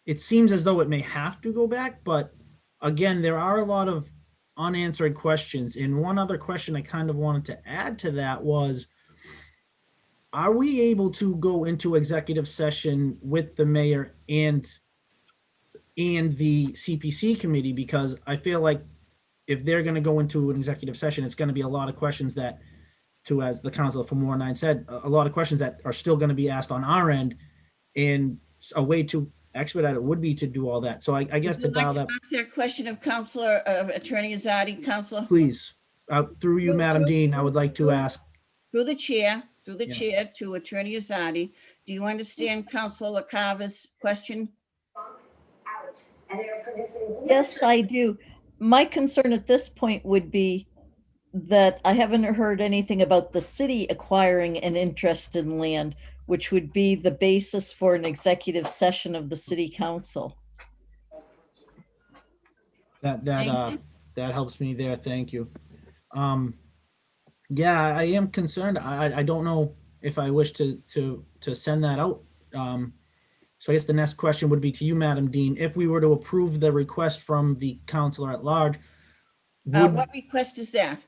it seems as though it may have to go back, but again, there are a lot of unanswered questions. And one other question I kind of wanted to add to that was, are we able to go into executive session with the mayor and the CPC committee? Because I feel like if they're going to go into an executive session, it's going to be a lot of questions that, as the councilor from Ward 9 said, a lot of questions that are still going to be asked on our end, and a way to expedite it would be to do all that. So I guess to dial that. Ask that question of Attorney Azadi, Councilor. Please, through you, Madam Dean, I would like to ask. Through the chair, through the Yeah. chair to Attorney Azadi. Do you understand Counselor LaCava's question? Yes, I do. My concern at this point would be that I haven't heard anything about the city acquiring an interest in land, which would be the basis for an executive session of the city council. That helps me there. Thank you. Yeah, I am concerned. I don't know if I wish to send that out. So I guess the next question would be to you, Madam Dean. If we were to approve the request from the counselor at large, would What request is that?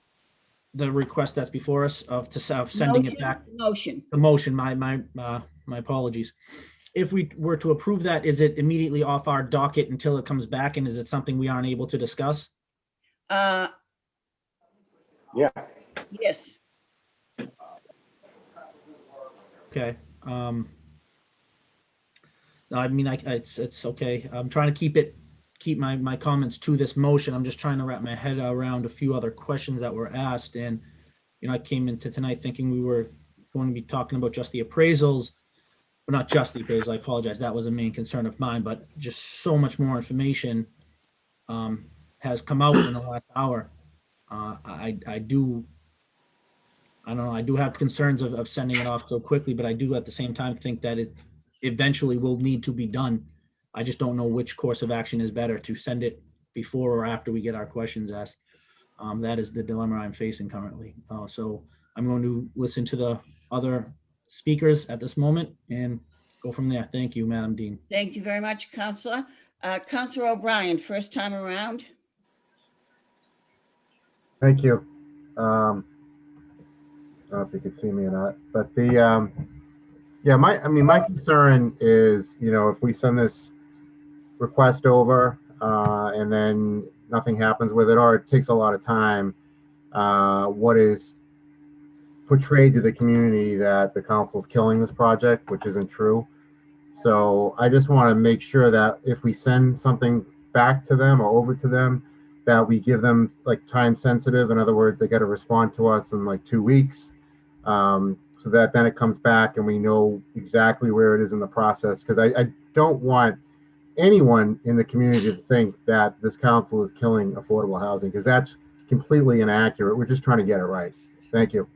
the request that's before us of sending it back? Motion. The motion, my apologies. If we were to approve that, is it immediately off our docket until it comes back, and is it something we aren't able to discuss? Yeah. Yes. Okay. I mean, it's okay. I'm trying to keep my comments to this motion. I'm just trying to wrap my head around a few other questions that were asked. And, you know, I came into tonight thinking we were going to be talking about just the appraisals, but not just the appraisals. I apologize. That was a main concern of mine, but just so much more information has come out in the last hour. I don't know. I do have concerns of sending it off so quickly, but I do at the same time think that it eventually will need to be done. I just don't know which course of action is better, to send it before or after we get our questions asked. That is the dilemma I'm facing currently. So I'm going to listen to the other speakers at this moment and go from there. Thank you, Madam Dean. Thank you very much, Counselor. Counselor O'Brien, first time around. Thank you. I don't know if you can see me or not, but yeah, my concern is, you know, if we send this request over and then nothing happens with it, or it takes a lot of time, what is portrayed to the community that the council's killing this project, which isn't true. So I just want to make sure that if we send something back to them or over to them, that we give them like time sensitive. In other words, they got to respond to us in like 2 weeks. So that then it comes back and we know exactly where it is in the process. Because I don't want anyone in the community to think that this council is killing affordable housing, because that's completely inaccurate. We're just trying to get it right. Thank you.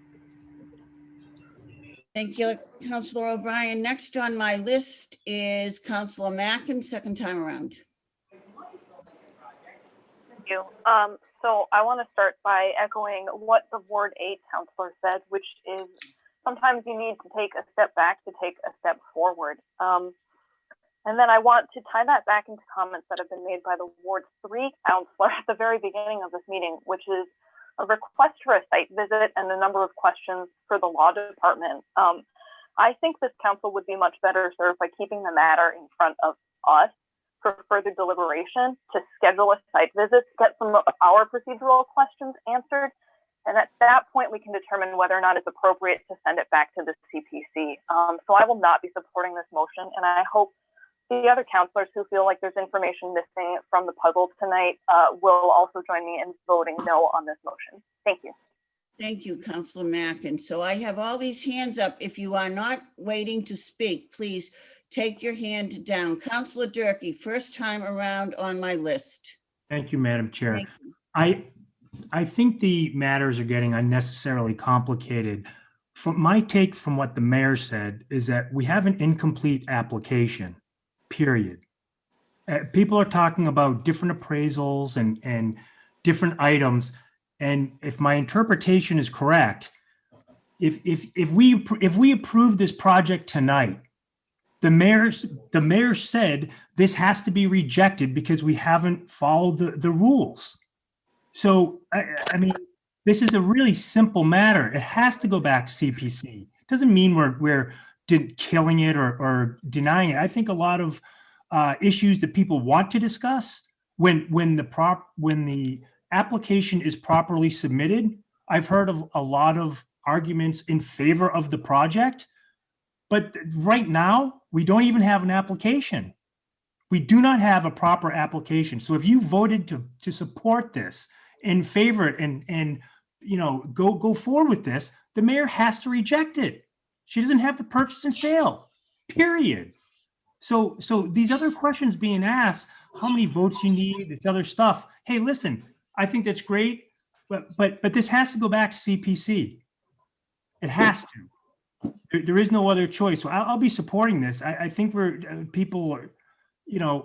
Thank you, Counselor O'Brien. Next on my list is Counselor Mackin, second time around. Thank you. So I want to start by echoing what the Ward 8 counselor said, which is sometimes you need to take a step back to take a step forward. And then I want to tie that back into comments that have been made by the Ward 3 counselor at the very beginning of this meeting, which is a request for a site visit and a number of questions for the law department. I think this council would be much better served by keeping the matter in front of us for further deliberation, to schedule a site visit, get some of our procedural questions answered. And at that point, we can determine whether or not it's appropriate to send it back to the CPC. So I will not be supporting this motion. And I hope the other counselors who feel like there's information missing from the puzzle tonight will also join me in voting no on this motion. Thank you. Thank you, Counselor Mackin. So I have all these hands up. If you are not waiting to speak, please take your hand down. Counselor Durkee, first time around on my list. Thank you, Madam Chair. Thank you. I think the matters are getting unnecessarily complicated. From my take from what the mayor said is that we have an incomplete application, period. People are talking about different appraisals and different items. And if my interpretation is correct, if we approve this project tonight, the mayor said this has to be rejected because we haven't followed the rules. So, I mean, this is a really simple matter. It has to go back to CPC. It doesn't mean we're killing it or denying it. I think a lot of issues that people want to discuss when the application is properly submitted. I've heard of a lot of arguments in favor of the project, but right now we don't even have an application. We do not have a proper application. So if you voted to support this and favor it and you know go forward with this, the mayor has to reject it. She doesn't have the purchase and sale, period. So these other questions being asked, how many votes you need, this other stuff. Hey, listen, I think that's great, but this has to go back to CPC. It has to. There is no other choice. So I'll be supporting this. I think people are,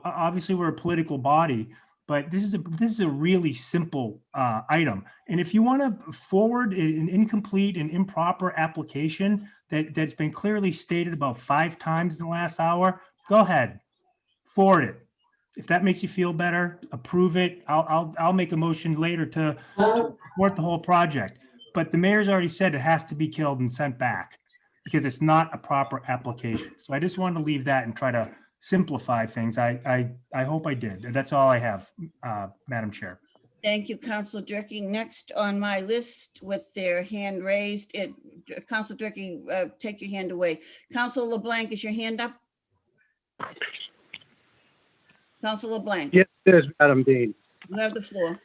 obviously we're a political body, but this is a really simple item. And if you want to forward an incomplete and improper application that's been clearly stated about 5 times in the last hour, go ahead, forward it. If that makes you feel better, approve it. I'll make a motion later to support the whole project. But the mayor's already said it has to be killed and sent back because it's not a proper application. So I just wanted to leave that and try to simplify things. I hope I did. That's all I have, Madam Chair. Thank you, Councilor Durkee. Next on my list with their hand raised, Councilor Durkee, take your hand away. Councilor LeBlanc, is your hand up? Councilor LeBlanc. Yes, it is, Madam Dean. You have the floor.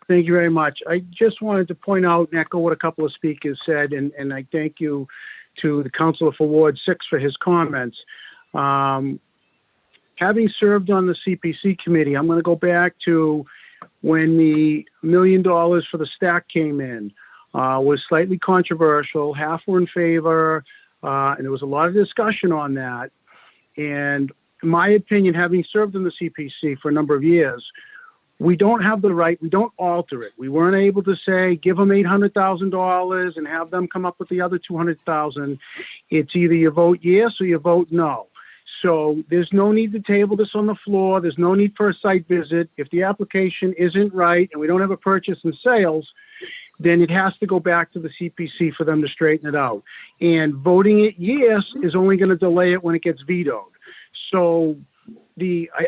Thank you very much. I just wanted to point out and echo what a couple of speakers said, and I thank you to the Councilor for Ward 6 for his comments. Having served on the CPC committee, I'm going to go back to when the $1 million for the stack came in. Was slightly controversial. Half were in favor, and there was a lot of discussion on that. And in my opinion, having served in the CPC for a number of years, we don't have the right, we don't alter it. We weren't able to say, give them $800,000 and have them come up with the other $200,000. It's either you vote yes or you vote no. So there's no need to table this on the floor. There's no need for a site visit. If the application isn't right and we don't have a purchase and sales, then it has to go back to the CPC for them to straighten it out. And voting it yes is only going to delay it when it gets vetoed. So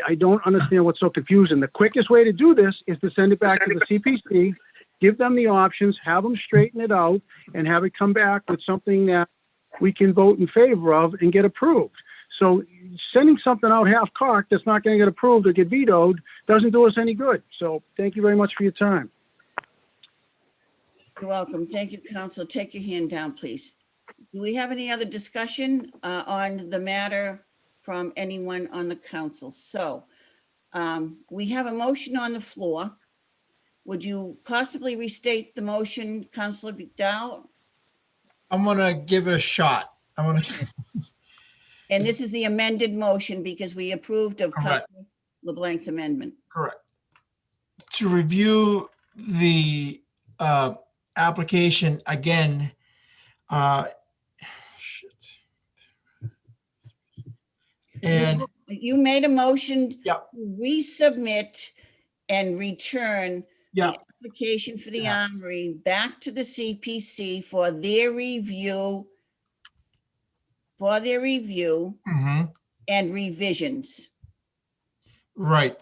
I don't understand what's so confusing. The quickest way to do this is to send it back to the CPC, give them the options, have them straighten it out, and have it come back with something that we can vote in favor of and get approved. So sending something out half-cocked that's not going to get approved or get vetoed doesn't do us any good. So thank you very much for your time. You're welcome. Thank you, Council. Take your hand down, please. Do we have any other discussion on the matter from anyone on the council? So we have a motion on the floor. Would you possibly restate the motion, Councilor Vidal? I'm gonna give it a shot. And this is the amended motion because we approved of Correct. Councilor LeBlanc's amendment. Correct. To review the application again, and You made a motion Yeah. to resubmit and return Yeah. the application for the Armory back to the CPC for their review, Mhm. and revisions. Right.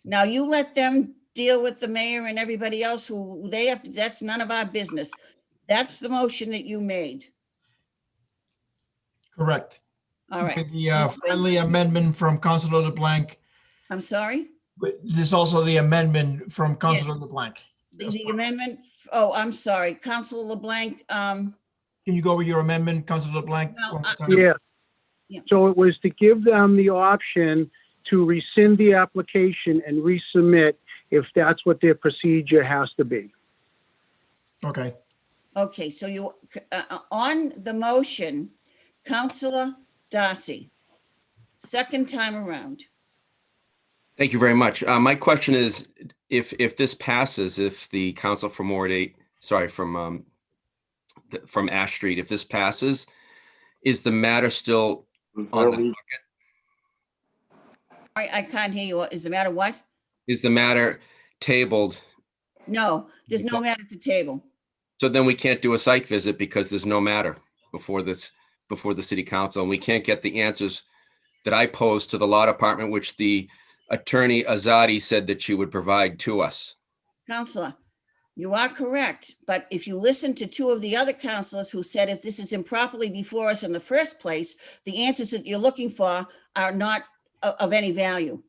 Now you let them deal with the mayor and everybody else who they have to, that's none of our business. That's the motion that you made. Correct. All right. With the friendly amendment from Councilor LeBlanc. I'm sorry? There's also the amendment from Councilor LeBlanc. The amendment, oh, I'm sorry, Councilor LeBlanc, Can you go over your amendment, Councilor LeBlanc? No, one more time? Yeah. So it was to give them the option to rescind the application and resubmit if that's what their procedure has to be. Okay. okay, so you, on the motion, Councilor Darcy, second time around. Thank you very much. My question is, if this passes, if the council from Ward 8, sorry, from Ash Street, if this passes, is the matter still on the docket? I can't hear you. Is the matter what? Is the matter tabled? No, there's no matter to table. So then we can't do a site visit because there's no matter before the city council, and we can't get the answers that I posed to the law department, which the attorney Azadi said that she would provide to us. Counselor, you are correct, but if you listen to two of the other counselors who said if this is improperly before us in the first place, the answers that you're looking for are not of any value.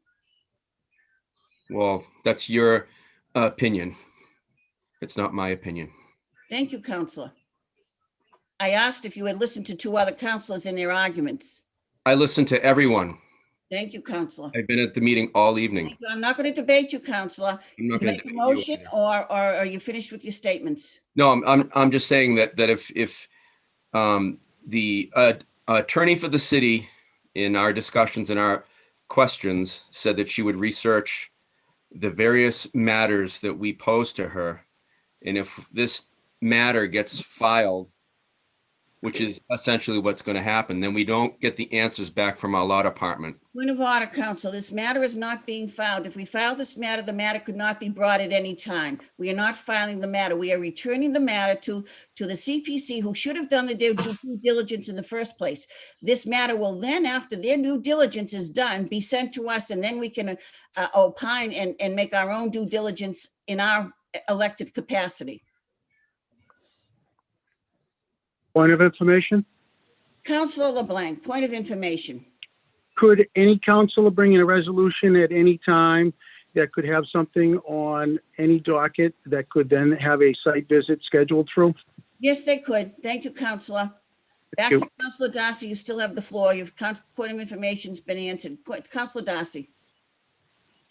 Well, that's your opinion. It's not my opinion. Thank you, Counselor. I asked if you had listened to two other counselors in their arguments. I listened to everyone. Thank you, Counselor. I've been at the meeting all evening. I'm not going to debate you, Counselor. I'm not You going make to a debate you motion, either. or are you finished with your statements? No, I'm just saying that if the attorney for the city in our discussions and our questions said that she would research the various matters that we posed to her, and if this matter gets filed, which is essentially what's going to happen, then we don't get the answers back from our law department. Point of order, Counsel. This matter is not being filed. If we file this matter, the matter could not be brought at any time. We are not filing the matter. We are returning the matter to the CPC, who should have done their due diligence in the first place. This matter will then, after their due diligence is done, be sent to us, and then we can opine and make our own due diligence in our elected capacity. Point of information? Councilor LeBlanc, point of information. Could any counselor bring in a resolution at any time that could have something on any docket that could then have a site visit scheduled through? Yes, they could. Thank you, Counselor. Back you. to Counselor Darcy. You still have the floor. Your point of information's been answered. Counselor Darcy.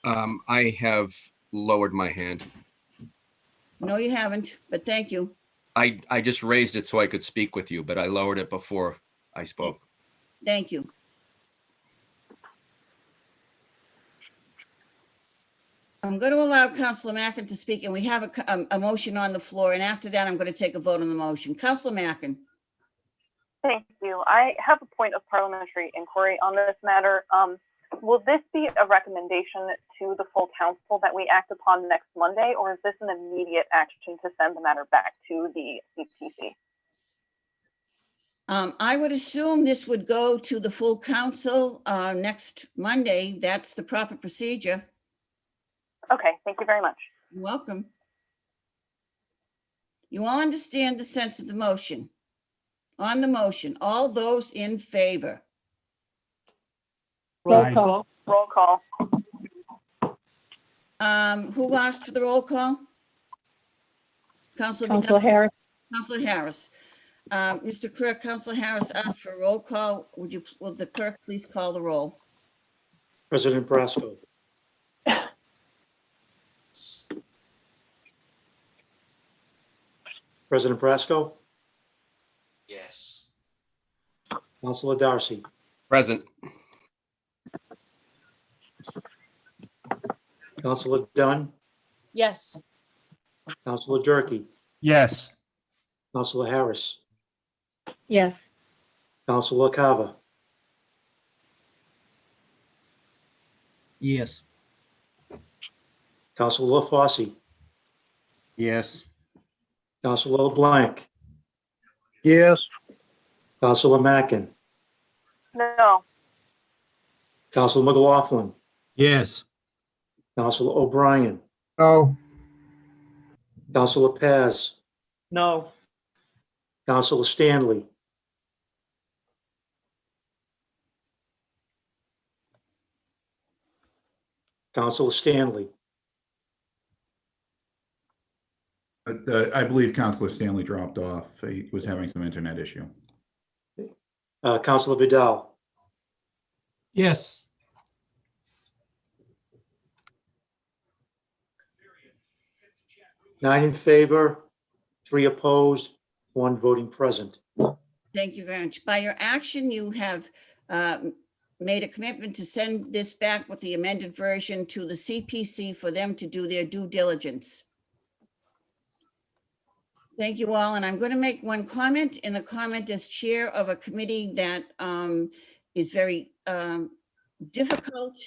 I have lowered my hand. No, you haven't, but thank you. I just raised it so I could speak with you, but I lowered it before I spoke. Thank you. I'm going to allow Counselor Mackin to speak, and we have a motion on the floor, and after that, I'm going to take a vote on the motion. Counselor Mackin. Thank you. I have a point of parliamentary inquiry on this matter. Will this be a recommendation to the full council that we act upon next Monday, or is this an immediate action to send the matter back to the CPC? I would assume this would go to the full council next Monday. That's the proper procedure. Okay, thank you very much. You're welcome. You all understand the sense of the motion? On the motion, all those in favor? Roll call. Roll call. Who asked for the roll call? Counselor Harris. Counselor Harris. Mr. Clerk, Counselor Harris asked for a roll call. Will the clerk please call the roll? President Brasco. President Brasco. Yes. Counselor Darcy. Present. Counselor Dunn. Yes. Counselor Durkee. Yes. Counselor Harris. Yes. Counselor Carver. Yes. Counselor LaFosse. Yes. Counselor LeBlanc. Yes. Counselor Mackin. No. Counselor McLaughlin. Yes. Counselor O'Brien. No. Counselor Paz. No. Counselor Stanley. Counselor Stanley. I believe Counselor Stanley dropped off. He was having some internet issue. Counselor Vidal. Yes. Nine in favor, 3 opposed, 1 voting present. Thank you very much. By your action, you have made a commitment to send this back with the amended version to the CPC for them to do their due diligence. Thank you all. And I'm going to make one comment, and a comment as chair of a committee that is very difficult,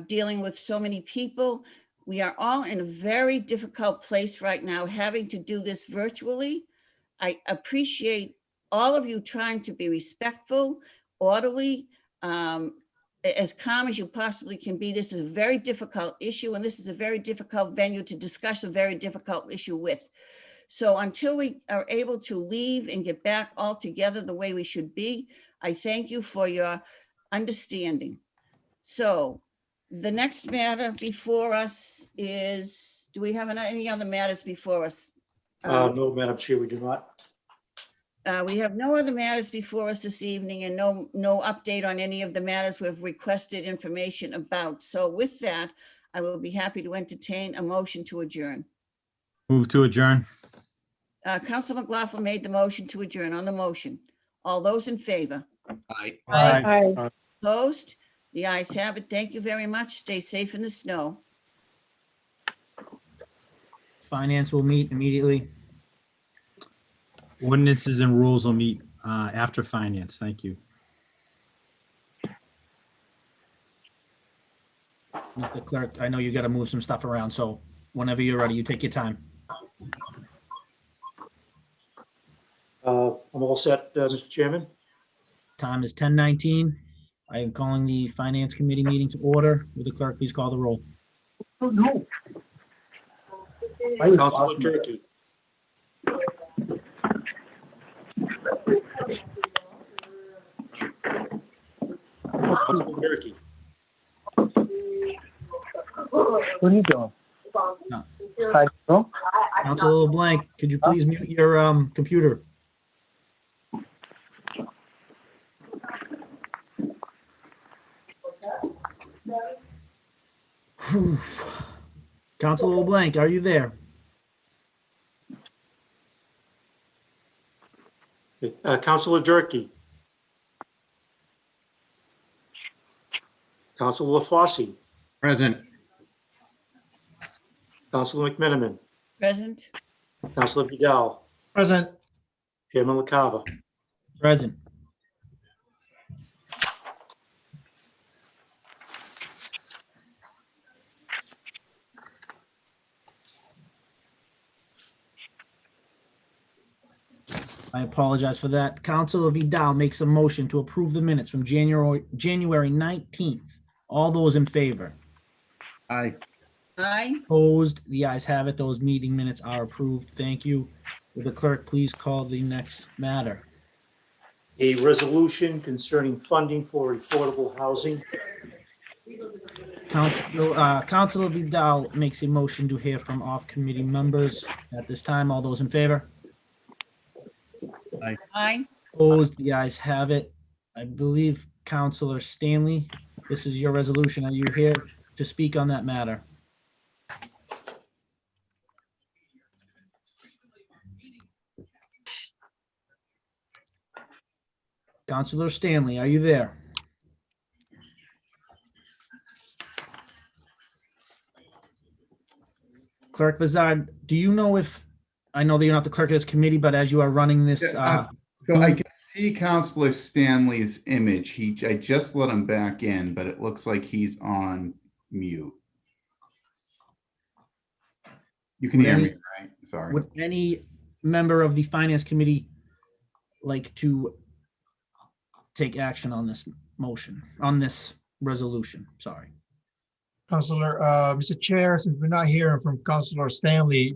dealing with so many people. We are all in a very difficult place right now, having to do this virtually. I appreciate all of you trying to be respectful, orderly, as calm as you possibly can be. This is a very difficult issue, and this is a very difficult venue to discuss a very difficult issue with. So until we are able to leave and get back all together the way we should be, I thank you for your understanding. So the next matter before us is, do we have any other matters before us? No, Madam Chair, we do not. We have no other matters before us this evening and no update on any of the matters we've requested information about. So with that, I will be happy to entertain a motion to adjourn. Move to adjourn. Council McLaughlin made the motion to adjourn. On the motion, all those in favor? Aye. Aye. Opposed? The ayes have it. Thank you very much. Stay safe in the snow. Finance will meet immediately. Ordinances and rules will meet after finance. Thank you. Mr. Clerk, I know you got to move some stuff around, so whenever you're ready, you take your time. I'm all set, Mr. Chairman. Time is 10:19. I am calling the Finance Committee meeting to order. Will the clerk please call the roll? Councilor Turkey. Councilor Turkey. What are you doing? No. Hi, Bill. Councilor LeBlanc, could you please mute your computer? Councilor LeBlanc, are you there? Councilor Durkee. Councilor LaFosse. Present. Councilor McMenamin. Present? Councilor Vidal. Present. Chairman LaCava. Present. I apologize for that. Councilor Vidal makes a motion to approve the minutes from January 19th. All those in favor? Aye. Aye. Opposed? The ayes have it. Those meeting minutes are approved. Thank you. Will the clerk please call the next matter? A resolution concerning funding for affordable housing. Councilor Vidal makes a motion to hear from off-committee members. At this time, all those in favor? Aye. Aye. Opposed? The ayes have it. I believe Councilor Stanley, this is your resolution. Are you here to speak on that matter? Councilor Stanley, are you there? Clerk Bizarre, do you know if, I know that you're not the clerk of this committee, but as you are running this, So I can see Counselor Stanley's image. I just let him back in, but it looks like he's on mute. You can hear me, right? Sorry. would any member of the Finance Committee like to take action on this motion, on this resolution? Sorry. Councilor, Mr. Chair, since we're not hearing from Councilor Stanley,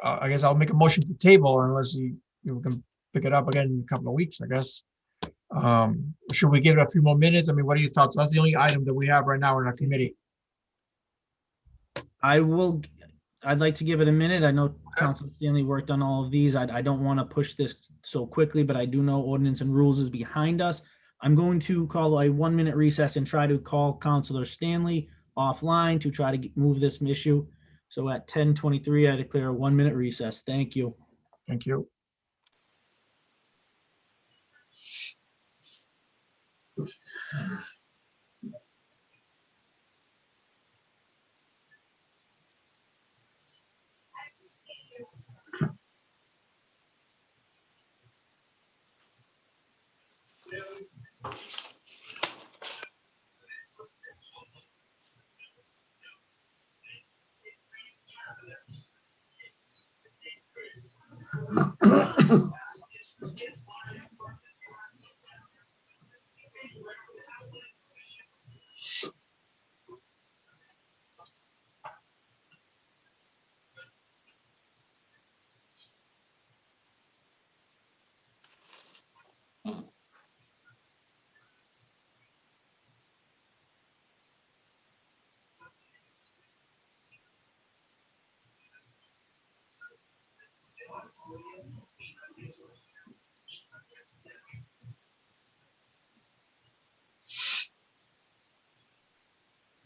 I guess I'll make a motion to table unless we can pick it up again in a couple of weeks, I guess. Should we give it a few more minutes? I mean, what are your thoughts? That's the only item that we have right now in our committee. I'd like to give it a minute. I know Councilor Stanley worked on all of these. I don't want to push this so quickly, but I do know ordinance and rules is behind us. I'm going to call a 1-minute recess and try to call Councilor Stanley offline to try to move this issue. So at 10:23, I declare a 1-minute recess. Thank you. Thank you.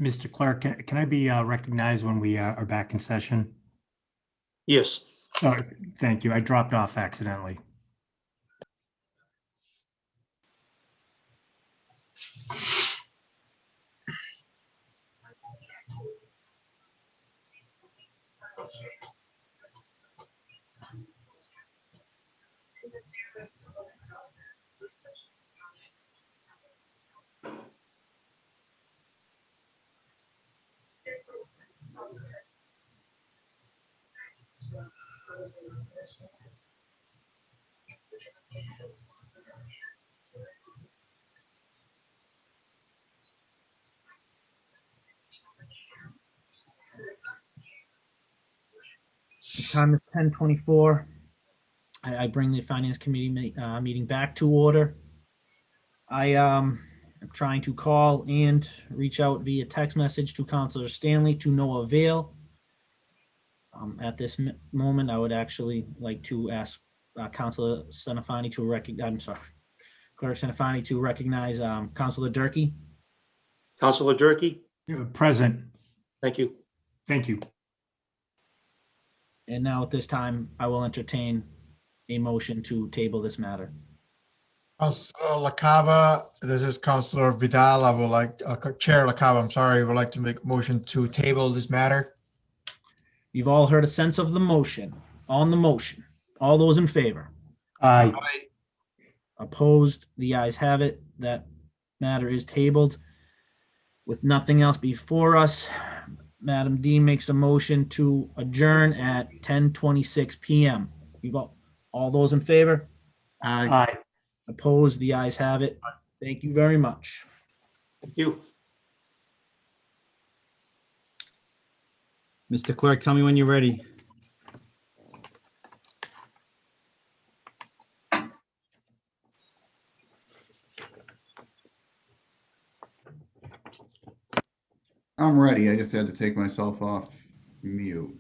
Mr. Clerk, can I be recognized when we are back in session? Yes. Thank you. I dropped off accidentally. The time is 10:24. I bring the Finance Committee meeting back to order. I am trying to call and reach out via text message to Councilor Stanley to no avail. At this moment, I would actually like to ask Councilor Senafani to recognize, I'm sorry, Clerk Senafani to recognize Councilor Durkee. Councilor Durkee? Present. Thank you. Thank you. And now at this time, I will entertain a motion to table this matter. Councilor LaCava, this is Councilor Vidal. I would like, Chair LaCava, I'm sorry, I would like to make a motion to table this matter. You've all heard a sense of the motion. On the motion, all those in favor? Aye. Opposed? The ayes have it. That matter is tabled. With nothing else before us, Madam Dean makes a motion to adjourn at 10:26 p.m. You've all those in favor? Aye. Opposed? The ayes have it. Thank you very much. Thank you. Mr. Clerk, tell me when you're ready. I'm ready. I just had to take myself off mute.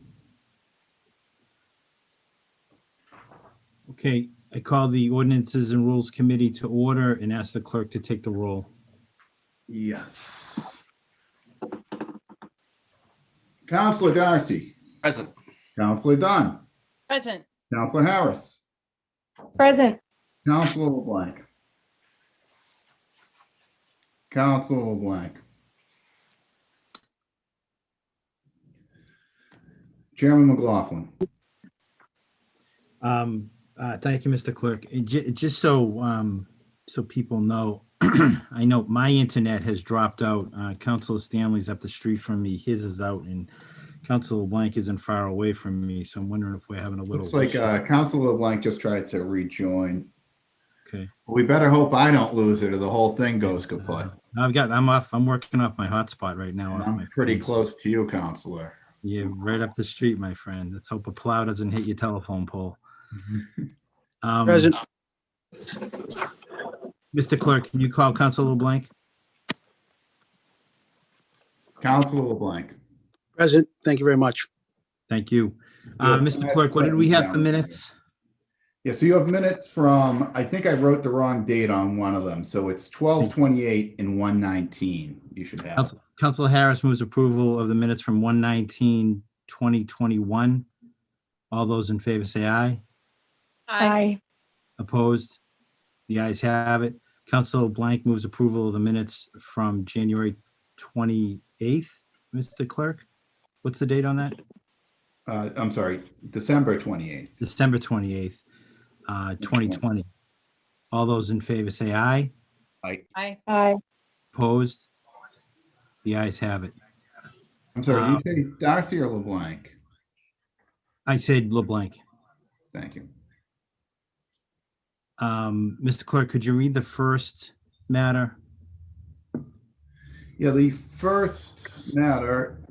Okay, I call the Ordinances and Rules Committee to order and ask the clerk to take the roll. Yes. Counselor Darcy. Present. Counselor Dunn. Present. Counselor Harris. Present. Counselor LeBlanc. Counselor LeBlanc. Chairman McLaughlin. Thank you, Mr. Clerk. And just so so people know, I know my internet has dropped out. Councilor Stanley's up the street from me. His is out, and Councilor Blank isn't far away from me. So I'm wondering if we're having a little. Looks like Counselor LeBlanc just tried to rejoin. Okay. We better hope I don't lose it or the whole thing goes kaput. I'm working off my hotspot right now. And I'm pretty close to you, Counselor. You're right up the street, my friend. Let's hope a plow doesn't hit your telephone pole. Present. Mr. Clerk, can you call Councilor LeBlanc? Counselor LeBlanc. Present. Thank you very much. Thank you. Mr. Clerk, what did we have for minutes? Yeah, so you have minutes from, I think I wrote the wrong date on one of them. So it's 12/28 and 1/19. You should have. Councilor Harris moves approval of the minutes from 1/19/2021. All those in favor say aye. Aye. Opposed? The ayes have it. Councilor Blank moves approval of the minutes from January 28th. Mr. Clerk, what's the date on that? I'm sorry, December 28th. December 28th, 2020. All those in favor say aye. Aye. Aye. Aye. Opposed? The ayes have it. I'm sorry, did you say Darcy or LeBlanc? I said LeBlanc. Thank you. Mr. Clerk, could you read the first matter? Yeah, the first matter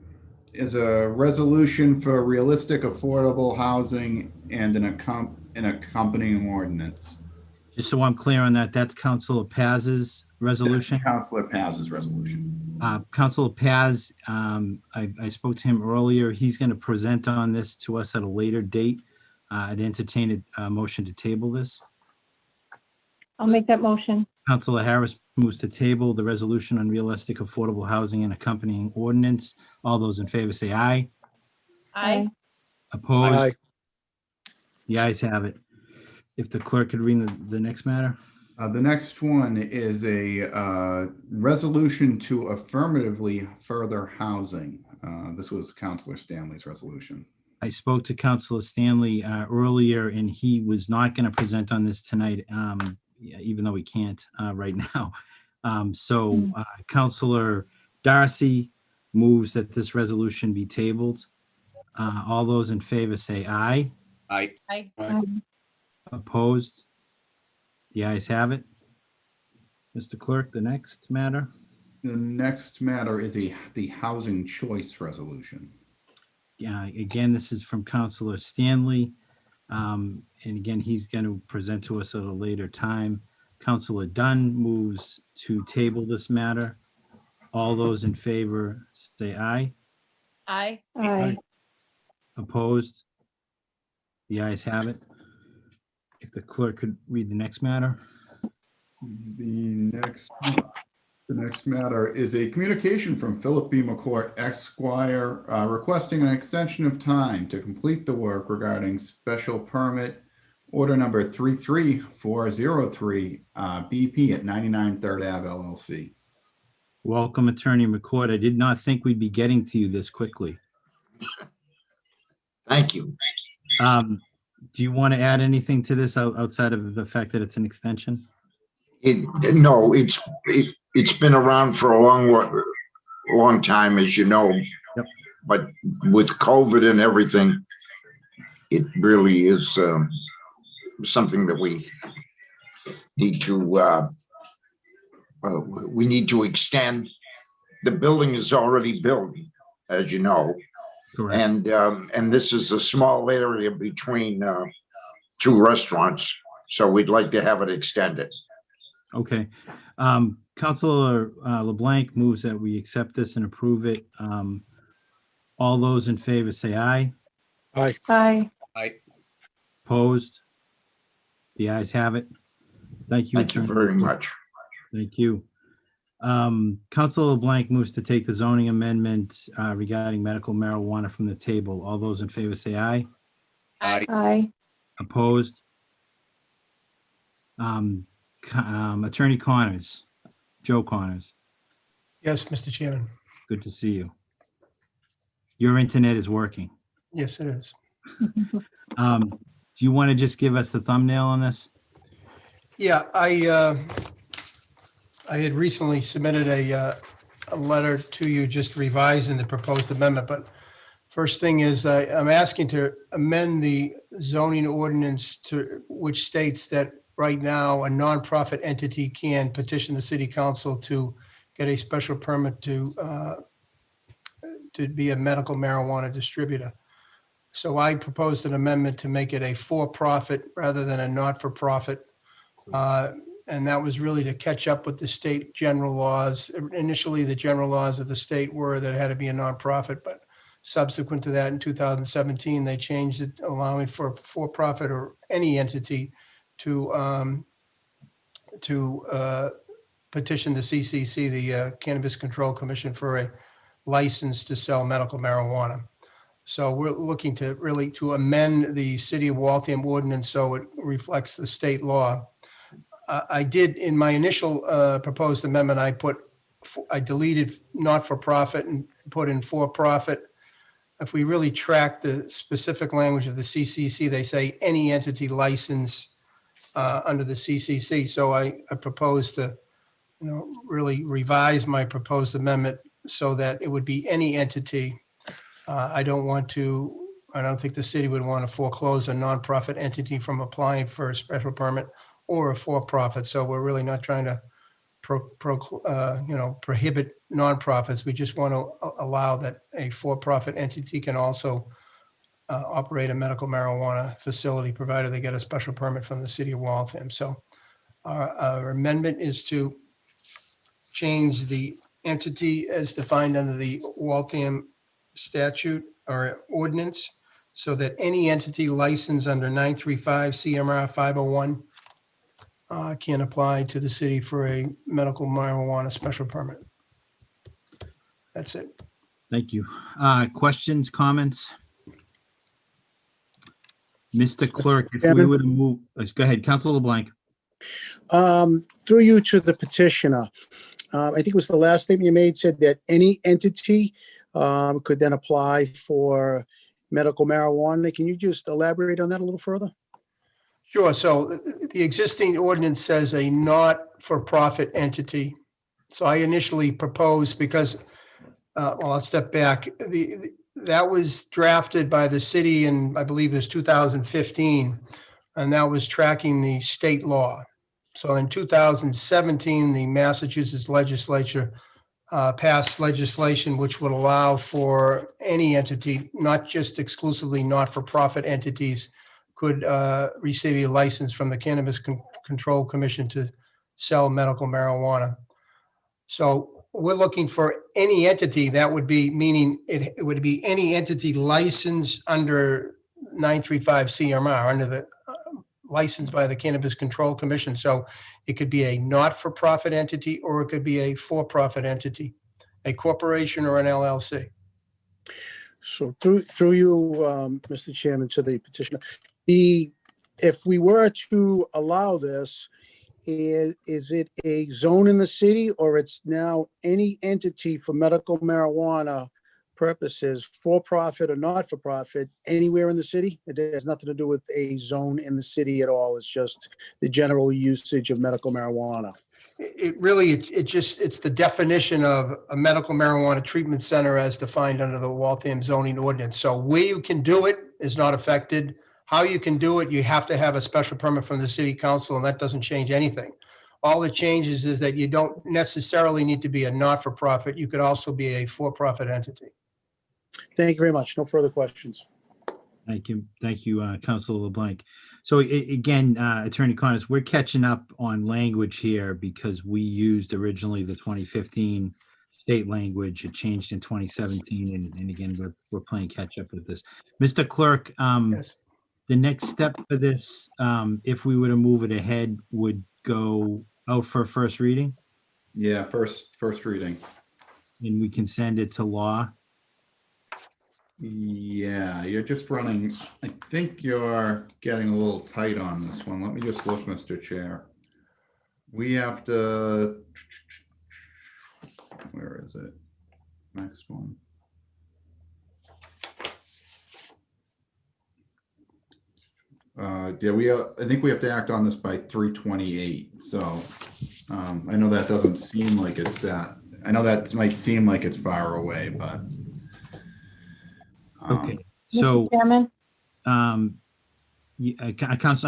is a resolution for realistic affordable housing and an accompanying ordinance. Just so I'm clear on that, that's Councilor Paz's resolution? Councilor Paz's resolution. Councilor Paz, I spoke to him earlier. He's going to present on this to us at a later date. I'd entertain a motion to table this. I'll make that motion. Councilor Harris moves to table the resolution on realistic affordable housing and accompanying ordinance. All those in favor say aye. Aye. Opposed? Aye. The ayes have it. If the clerk could read the next matter. The next one is a resolution to affirmatively further housing. This was Councilor Stanley's resolution. I spoke to Councilor Stanley earlier, and he was not going to present on this tonight, even though he can't right now. Councilor Darcy moves that this resolution be tabled. All those in favor say aye. Aye. Aye. Opposed? The ayes have it. Mr. Clerk, the next matter. The next matter is the housing choice resolution. Again, this is from Councilor Stanley. And again, he's going to present to us at a later time. Councilor Dunn moves to table this matter. All those in favor say aye. Aye. Aye. Opposed? The ayes have it. If the clerk could read the next matter. The next matter is a communication from Philip B. McCourt, Esquire, requesting an extension of time to complete the work regarding special permit order number 33403 BP at 99 Third Ave LLC. Welcome, Attorney McCourt. I did not think we'd be getting to you this quickly. Thank you. Do you want to add anything to this outside of the fact that it's an extension? No, it's been around for a long time, as you know. Yep. But with COVID and everything, it really is something that we need to extend. The building is already built, as you know. Correct. And this is a small area between two restaurants, so we'd like to have it extended. Okay. Councilor LeBlanc moves that we accept this and approve it. All those in favor say aye. Aye. Aye. Aye. Opposed? The ayes have it. Thank you. Thank you very much. Thank you. Councilor LeBlanc moves to take the zoning amendment regarding medical marijuana from the table. All those in favor say aye. Aye. Aye. Opposed? Attorney Connors, Joe Connors, Yes, Mr. Chairman. good to see you. Your internet is working. Yes, it is. Do you want to just give us the thumbnail on this? Yeah, I had recently submitted a letter to you just revising the proposed amendment, but first thing is I'm asking to amend the zoning ordinance to which states that right now a nonprofit entity can petition the city council to get a special permit to be a medical marijuana distributor. So I proposed an amendment to make it a for-profit rather than a not-for-profit. And that was really to catch up with the state general laws. Initially, the general laws of the state were that it had to be a nonprofit, but subsequent to that in 2017, they changed it, allowing for-profit or any entity to petition the CCC, the Cannabis Control Commission, for a license to sell medical marijuana. So we're looking to really to amend the City of Waltham ordinance so it reflects the state law. I did, in my initial proposed amendment, I deleted not-for-profit and put in for-profit. If we really track the specific language of the CCC, they say any entity licensed under the CCC. So I propose to, really revise my proposed amendment so that it would be any entity. I don't think the city would want to foreclose a nonprofit entity from applying for a special permit or a for-profit. So we're really not trying to prohibit nonprofits. We just want to allow that a for-profit entity can also operate a medical marijuana facility, provided they get a special permit from the City of Waltham. So our amendment is to change the entity as defined under the Waltham statute or ordinance so that any entity licensed under 935 CMR 501 can apply to the city for a medical marijuana special permit. That's it. Thank you. Questions, comments? Mr. Clerk, if we Chairman? would move, go ahead, Council LeBlanc. Through you to the petitioner, I think it was the last statement you made said that any entity could then apply for medical marijuana. Can you just elaborate on that a little further? Sure. So the existing ordinance says a not-for-profit entity. So I initially proposed, because, well, I'll step back. That was drafted by the city in, I believe it was 2015, and that was tracking the state law. So in 2017, the Massachusetts legislature passed legislation which would allow for any entity, not just exclusively not-for-profit entities, could receive a license from the Cannabis Control Commission to sell medical marijuana. So we're looking for any entity. That would be, meaning it would be any entity licensed under 935 CMR, under the licensed by the Cannabis Control Commission. So it could be a not-for-profit entity, or it could be a for-profit entity, a corporation or an LLC. So through you, Mr. Chairman, to the petitioner, if we were to allow this, is it a zone in the city, or it's now any entity for medical marijuana purposes, for-profit or not-for-profit, anywhere in the city? It has nothing to do with a zone in the city at all. It's just the general usage of medical marijuana. It's the definition of a medical marijuana treatment center as defined under the Waltham zoning ordinance. So where you can do it is not affected. How you can do it, you have to have a special permit from the city council, and that doesn't change anything. All it changes is that you don't necessarily need to be a not-for-profit. You could also be a for-profit entity. Thank you very much. No further questions. Thank you. Thank you, Councilor LeBlanc. So again, Attorney Connors, we're catching up on language here because we used originally the 2015 state language. It changed in 2017. And again, we're playing catch up with this. Mr. Clerk, Yes. the next step for this, if we were to move it ahead, would go out for first reading, Yeah, first reading. and we can send it to law. Yeah, you're just running, I think you're getting a little tight on this one. Let me just look, Mr. Chair. We have to, where is it? Next one. Yeah, I think we have to act on this by 3/28. So I know that doesn't seem like it's that, I know that might seem like it's far away, but. Okay, so, Mr. Chairman, I'm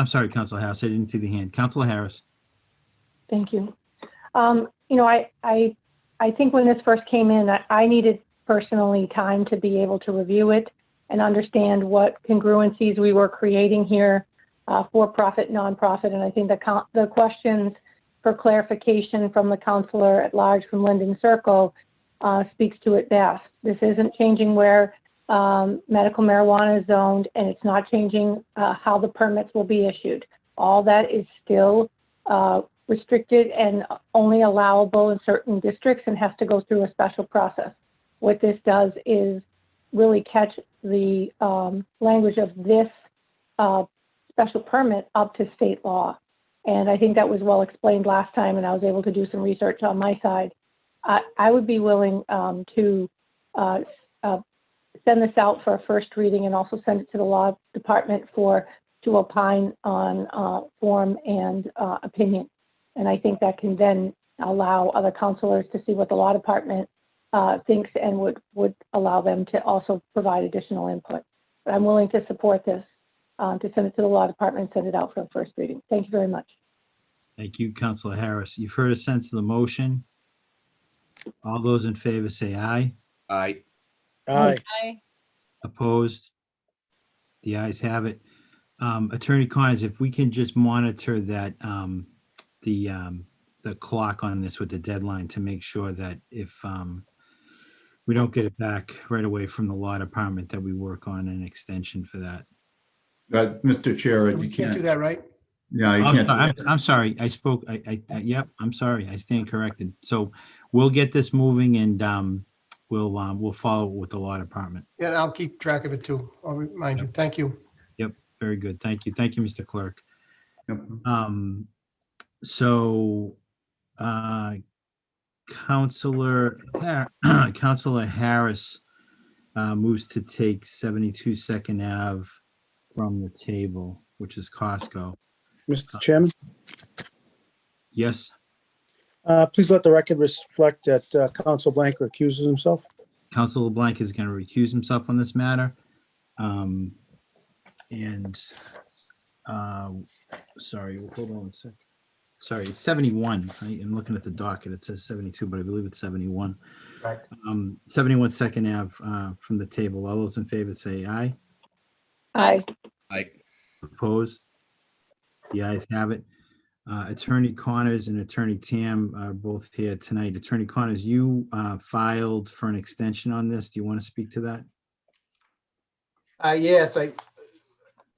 sorry, Councilor Harris, I didn't see the hand. Councilor Harris. thank you. I think when this first came in, I needed personally time to be able to review it and understand what congruencies we were creating here, for-profit, nonprofit. And I think the questions for clarification from the counselor at large from Linden Circle speaks to it best. This isn't changing where medical marijuana is zoned, and it's not changing how the permits will be issued. All that is still restricted and only allowable in certain districts and has to go through a special process. What this does is really catch the language of this special permit up to state law. And I think that was well explained last time, and I was able to do some research on my side. I would be willing to send this out for a first reading and also send it to the law department to opine on form and opinion. And I think that can then allow other counselors to see what the law department thinks and would allow them to also provide additional input. But I'm willing to support this, to send it to the law department and send it out for a first reading. Thank you very much. Thank you, Councilor Harris. You've heard a sense of the motion. All those in favor say aye. Aye. Aye. Aye. Opposed? The ayes have it. Attorney Connors, if we can just monitor that, the clock on this with the deadline to make sure that if we don't get it back right away from the law department, that we work on an extension for that. Mr. Chair, We you can't do can't, that, right? yeah, you I'm can't. sorry, I'm sorry. I spoke, yep, I'm sorry. I stand corrected. So we'll get this moving and we'll follow with the law department. Yeah, and I'll keep track of it too. I'll remind you. Thank you. Yep, very good. Thank you. Thank you, Mr. Clerk. Yep. So, Counselor Harris moves to take 72 Second Ave from the table, which is Costco. Mr. Chairman, Yes, please let the record reflect that Counsel Blank recuses himself. Counselor LeBlanc is going to recuse himself on this matter. Sorry, hold on a sec. Sorry, it's 71. I'm looking at the docket. It says 72, but I believe it's 71. Right. 71 Second Ave from the table. All those in favor say aye. Aye. Aye. Opposed? The ayes have it. Attorney Connors and Attorney Tam are both here tonight. Attorney Connors, you filed for an extension on this. Do you want to speak to that? Yes,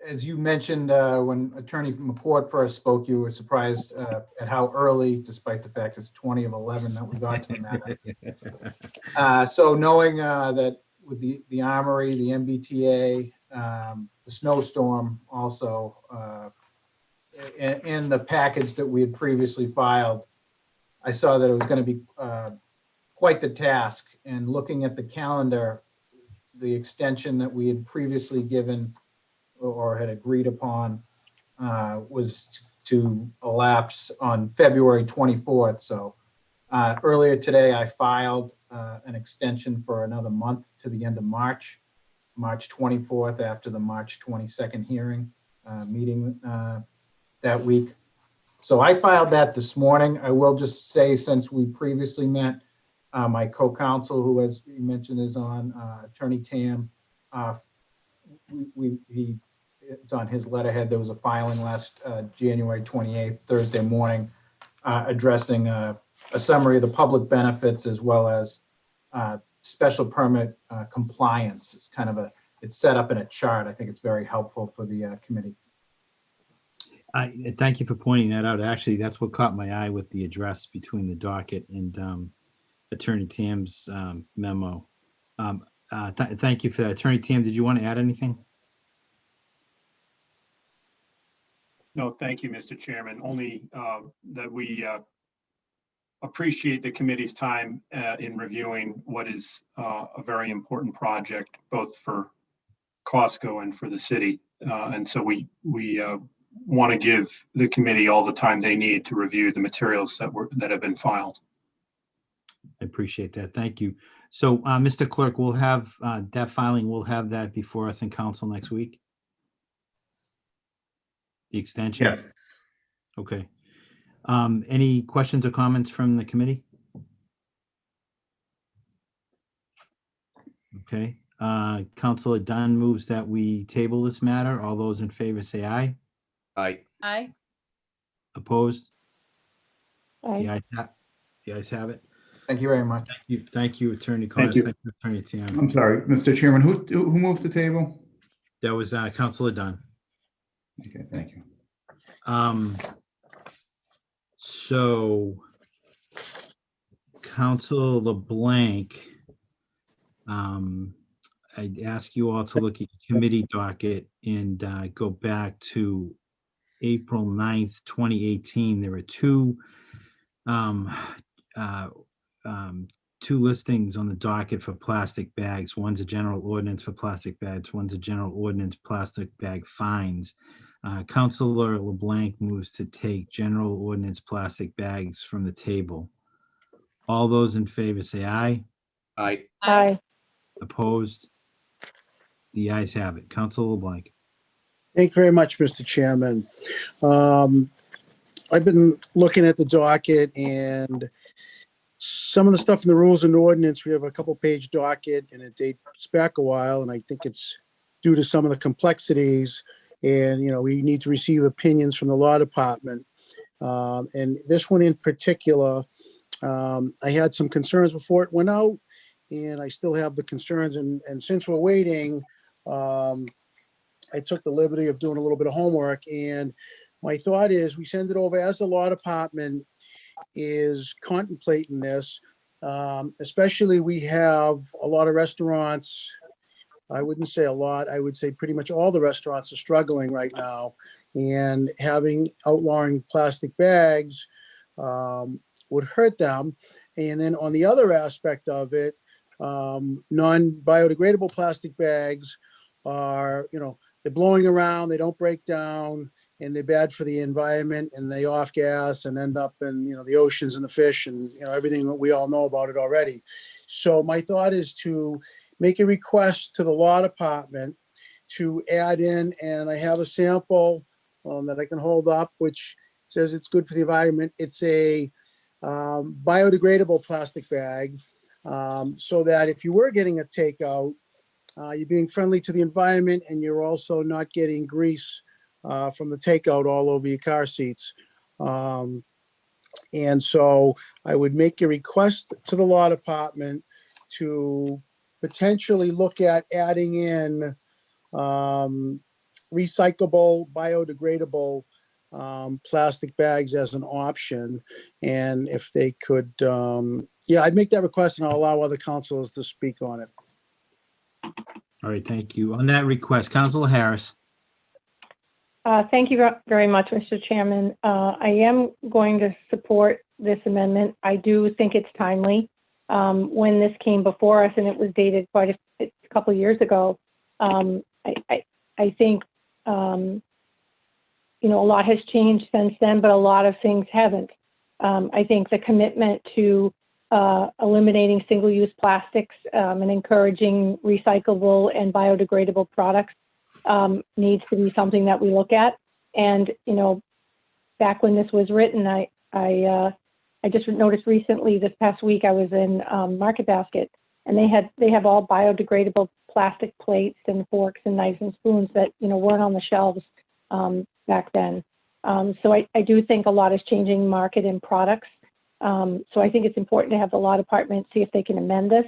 as you mentioned, when Attorney McCord first spoke, you were surprised at how early, despite the fact it's 20 of 11, that we got to the matter. So knowing that with the Armory, the MBTA, the snowstorm also, and the package that we had previously filed, I saw that it was going to be quite the task. And looking at the calendar, the extension that we had previously given or had agreed upon was to elapse on February 24th. So earlier today, I filed an extension for another month to the end of March 24th, after the March 22nd hearing meeting that week. So I filed that this morning. I will just say, since we previously met, my co-counsel, who, as you mentioned, is on, Attorney Tam, it's on his letterhead. There was a filing last January 28th, Thursday morning, addressing a summary of the public benefits as well as special permit compliance. It's kind of it's set up in a chart. I think it's very helpful for the committee. Thank you for pointing that out. Actually, that's what caught my eye with the address between the docket and Attorney Tam's memo. Thank you for that. Attorney Tam, did you want to add anything? No, thank you, Mr. Chairman. Only that we appreciate the committee's time in reviewing what is a very important project, both for Costco and for the city. And so we want to give the committee all the time they need to review the materials that have been filed. I appreciate that. Thank you. So, Mr. Clerk, we'll have that filing. We'll have that before us in council next week. The extension? Yes. Okay. Any questions or comments from the committee? Okay. Councilor Dunn moves that we table this matter. All those in favor say aye. Aye. Aye. Opposed? Aye. The ayes have it. Thank you very much. Thank you, Attorney Connors. you. Thank you, Attorney Tam. I'm sorry, Mr. Chairman, who moved the table? That was Councilor Dunn. Okay, thank you. So Councilor LeBlanc, I'd ask you all to look at your committee docket and go back to April 9th, 2018. There were two listings on the docket for plastic bags. One's a general ordinance for plastic bags. One's a general ordinance plastic bag fines. Councilor LeBlanc moves to take general ordinance plastic bags from the table. All those in favor say aye. Aye. Aye. Opposed? The ayes have it. Councilor LeBlanc. Thank you very much, Mr. Chairman. I've been looking at the docket, and some of the stuff in the rules and ordinance, we have a couple-page docket, and it dates back a while, and I think it's due to some of the complexities. And, we need to receive opinions from the law department. And this one in particular, I had some concerns before it went out. and I still have the concerns. And since we're waiting, I took the liberty of doing a little bit of homework, and my thought is we send it over as the law department is contemplating this. Especially we have a lot of restaurants. I wouldn't say a lot. I would say pretty much all the restaurants are struggling right now, and having outlawing plastic bags would hurt them. And then on the other aspect of it, non-biodegradable plastic bags are, they're blowing around, they don't break down, and they're bad for the environment, and they off gas and end up in, the oceans and the fish and, everything that we all know about it already. So my thought is to make a request to the law department to add in, and I have a sample that I can hold up, which says it's good for the environment. It's a biodegradable plastic bag, so that if you were getting a takeout, you're being friendly to the environment, and you're also not getting grease from the takeout all over your car seats. And so I would make a request to the law department to potentially look at adding in recyclable, biodegradable plastic bags as an option. And if they could, I'd make that request, and I'll allow other councilors to speak on it. All right, thank you. On that request, Councilor Harris. Thank you very much, Mr. Chairman. I am going to support this amendment. I do think it's timely. When this came before us, and it was dated quite a couple of years ago, I think, a lot has changed since then, but a lot of things haven't. I think the commitment to eliminating single-use plastics and encouraging recyclable and biodegradable products needs to be something that we look at. And, back when this was written, I just noticed recently this past week, I was in Market Basket, and they have all biodegradable plastic plates and forks and knives and spoons that, weren't on the shelves back then. So I do think a lot is changing market and products. So I think it's important to have the law department see if they can amend this.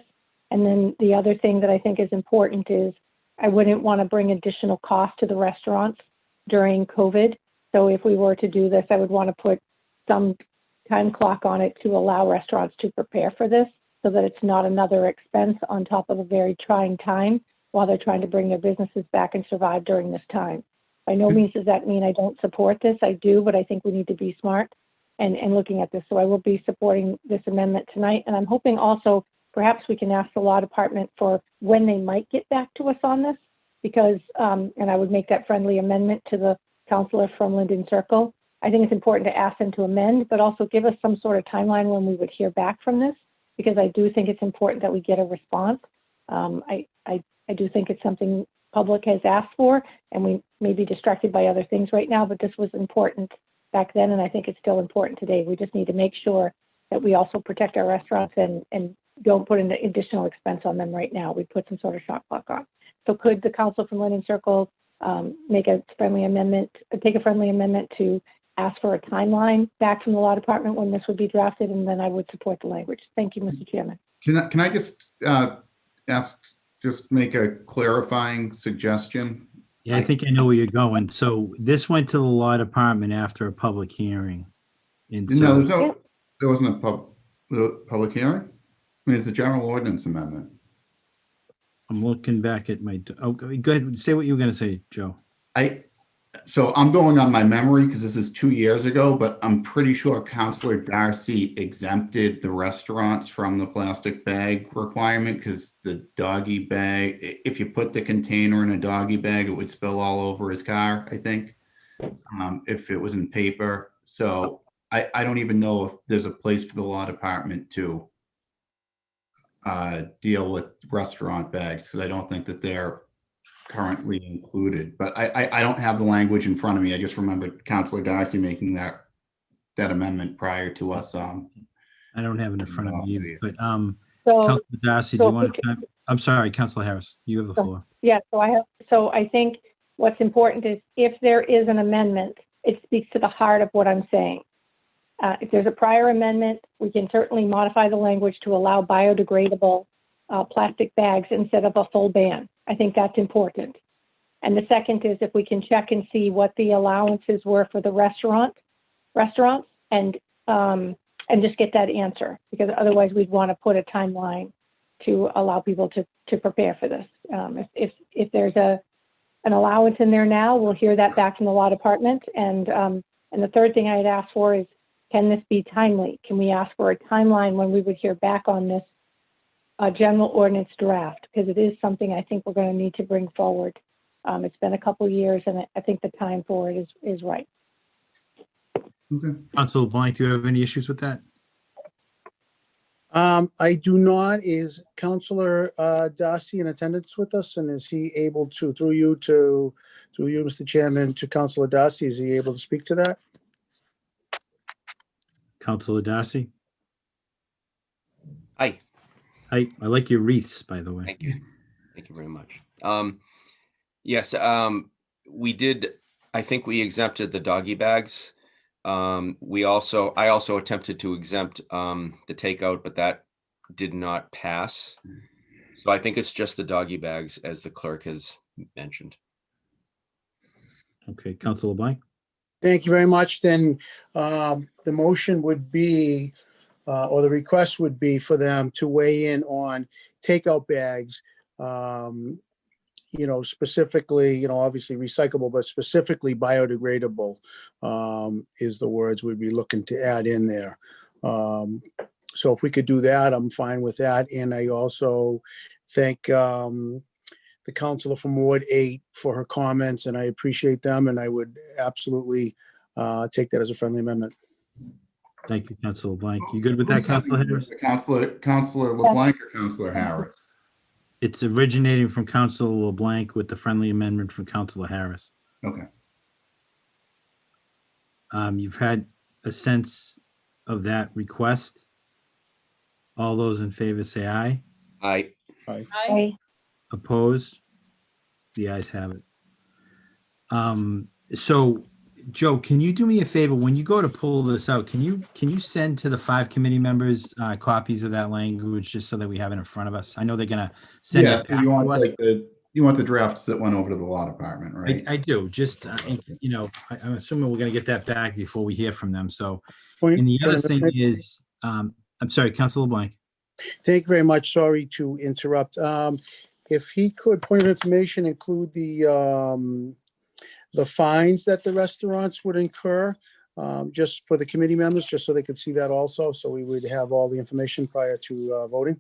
And then the other thing that I think is important is I wouldn't want to bring additional cost to the restaurants during COVID. So if we were to do this, I would want to put some time clock on it to allow restaurants to prepare for this so that it's not another expense on top of a very trying time while they're trying to bring their businesses back and survive during this time. By no means does that mean I don't support this. I do, but I think we need to be smart and looking at this. So I will be supporting this amendment tonight. And I'm hoping also perhaps we can ask the law department for when they might get back to us on this, because, and I would make that friendly amendment to the counselor from Linden Circle. I think it's important to ask them to amend, but also give us some sort of timeline when we would hear back from this, because I do think it's important that we get a response. I do think it's something public has asked for, and we may be distracted by other things right now, but this was important back then, and I think it's still important today. We just need to make sure that we also protect our restaurants and don't put an additional expense on them right now. We put some sort of shot clock on. So could the council from Linden Circle make a friendly amendment, take a friendly amendment to ask for a timeline back from the law department when this would be drafted, and then I would support the language. Thank you, Mr. Chairman. Can I just make a clarifying suggestion? Yeah, I think I know where you're going. So this went to the law department after a public hearing. And so, there wasn't a public hearing? I mean, it's a general ordinance amendment. I'm looking back at my, go ahead, say what you were going to say, Joe. So I'm going on my memory because this is 2 years ago, but I'm pretty sure Councilor Darcy exempted the restaurants from the plastic bag requirement because the doggy bag, if you put the container in a doggy bag, it would spill all over his car, I think, if it was in paper. So I don't even know if there's a place for the law department to deal with restaurant bags, because I don't think that they're currently included, but I don't have the language in front of me. I just remember Councilor Darcy making that amendment prior to us. I don't have it in front of me either, but So- Councilor Darcy, so do you want to, I'm sorry, Councilor Harris, you have the floor. Yeah, so I think what's important is if there is an amendment, it speaks to the heart of what I'm saying. If there's a prior amendment, we can certainly modify the language to allow biodegradable plastic bags instead of a full ban. I think that's important. And the second is if we can check and see what the allowances were for the restaurants and just get that answer, because otherwise we'd want to put a timeline to allow people to prepare for this. If there's an allowance in there now, we'll hear that back from the law department. And the third thing I'd ask for is, can this be timely? Can we ask for a timeline when we would hear back on this general ordinance draft? Because it is something I think we're going to need to bring forward. It's been a couple years, and I think the time for it is right. Okay. Council Blank, do you have any issues with that? I do not. Is Councilor Darcy in attendance with us? And is he able to, through you, Mr. Chairman, to Councilor Darcy, is he able to speak to that? Councilor Darcy? Hi. I like your wreaths, by the way. Thank you. Thank you very much. Yes, we did. I think we exempted the doggy bags. I also attempted to exempt the takeout, but that did not pass. So I think it's just the doggy bags, as the clerk has mentioned. Okay, Councilor LeBlanc? Thank you very much. Then the motion would be, or the request would be for them to weigh in on takeout bags, specifically, obviously recyclable, but specifically biodegradable is the words we'd be looking to add in there. So if we could do that, I'm fine with that. And I also thank the councilor from Ward 8 for her comments, and I appreciate them, and I would absolutely take that as a friendly amendment. Thank you, Councilor LeBlanc. You good with that, Councilor Harris? Councilor LeBlanc or Councilor Harris? It's originating from Councilor LeBlanc with the friendly amendment from Councilor Harris. Okay. You've had a sense of that request. All those in favor say aye. Aye. Aye. Opposed? The ayes have it. So, Joe, can you do me a favor? When you go to pull this out, can you send to the 5 committee members copies of that language just so that we have it in front of us? I know they're gonna send Yeah, it so back you to want us. you want the draft that went over to the law department, right? I do. Just I'm assuming we're gonna get that back before we hear from them. So, Point- and the other point of thing amendment. is, I'm sorry, Councilor LeBlanc. Thank you very much. Sorry to interrupt. If he could, point of information, include the fines that the restaurants would incur, just for the committee members, just so they could see that also. So we would have all the information prior to voting.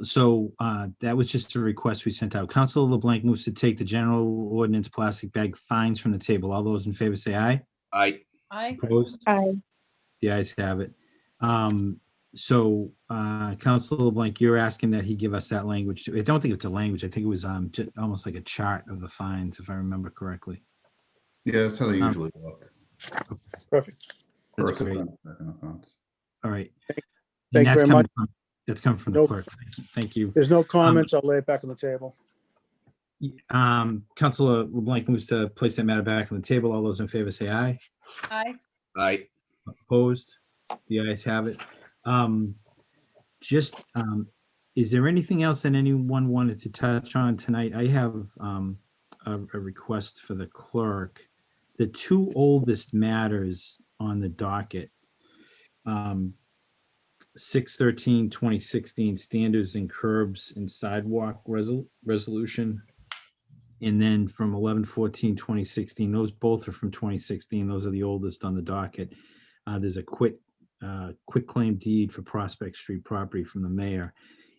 So that was just a request we sent out. Councilor LeBlanc moves to take the general ordinance plastic bag fines from the table. All those in favor say aye. Aye. Aye. Opposed? Aye. The ayes have it. So Councilor LeBlanc, you're asking that he give us that language too. I don't think it's a language. I think it was almost like a chart of the fines, if I remember correctly. Yeah, that's how they usually look. Perfect. That's First great. offense, second offense. All right. Thank And you that's very coming much. from- That's coming from the Nope. clerk. Thank you. There's no comments. I'll lay it back on the table. Councilor LeBlanc moves to place that matter back on the table. All those in favor say aye. Aye. Aye. Opposed? The ayes have it. Is there anything else that anyone wanted to touch on tonight? I have a request for the clerk. The 2 oldest matters on the docket, 6/13/2016 standards and curbs and sidewalk resolution. And then from 11/14/2016, those both are from 2016. Those are the oldest on the docket. There's a quit claim deed for Prospect Street property from the mayor.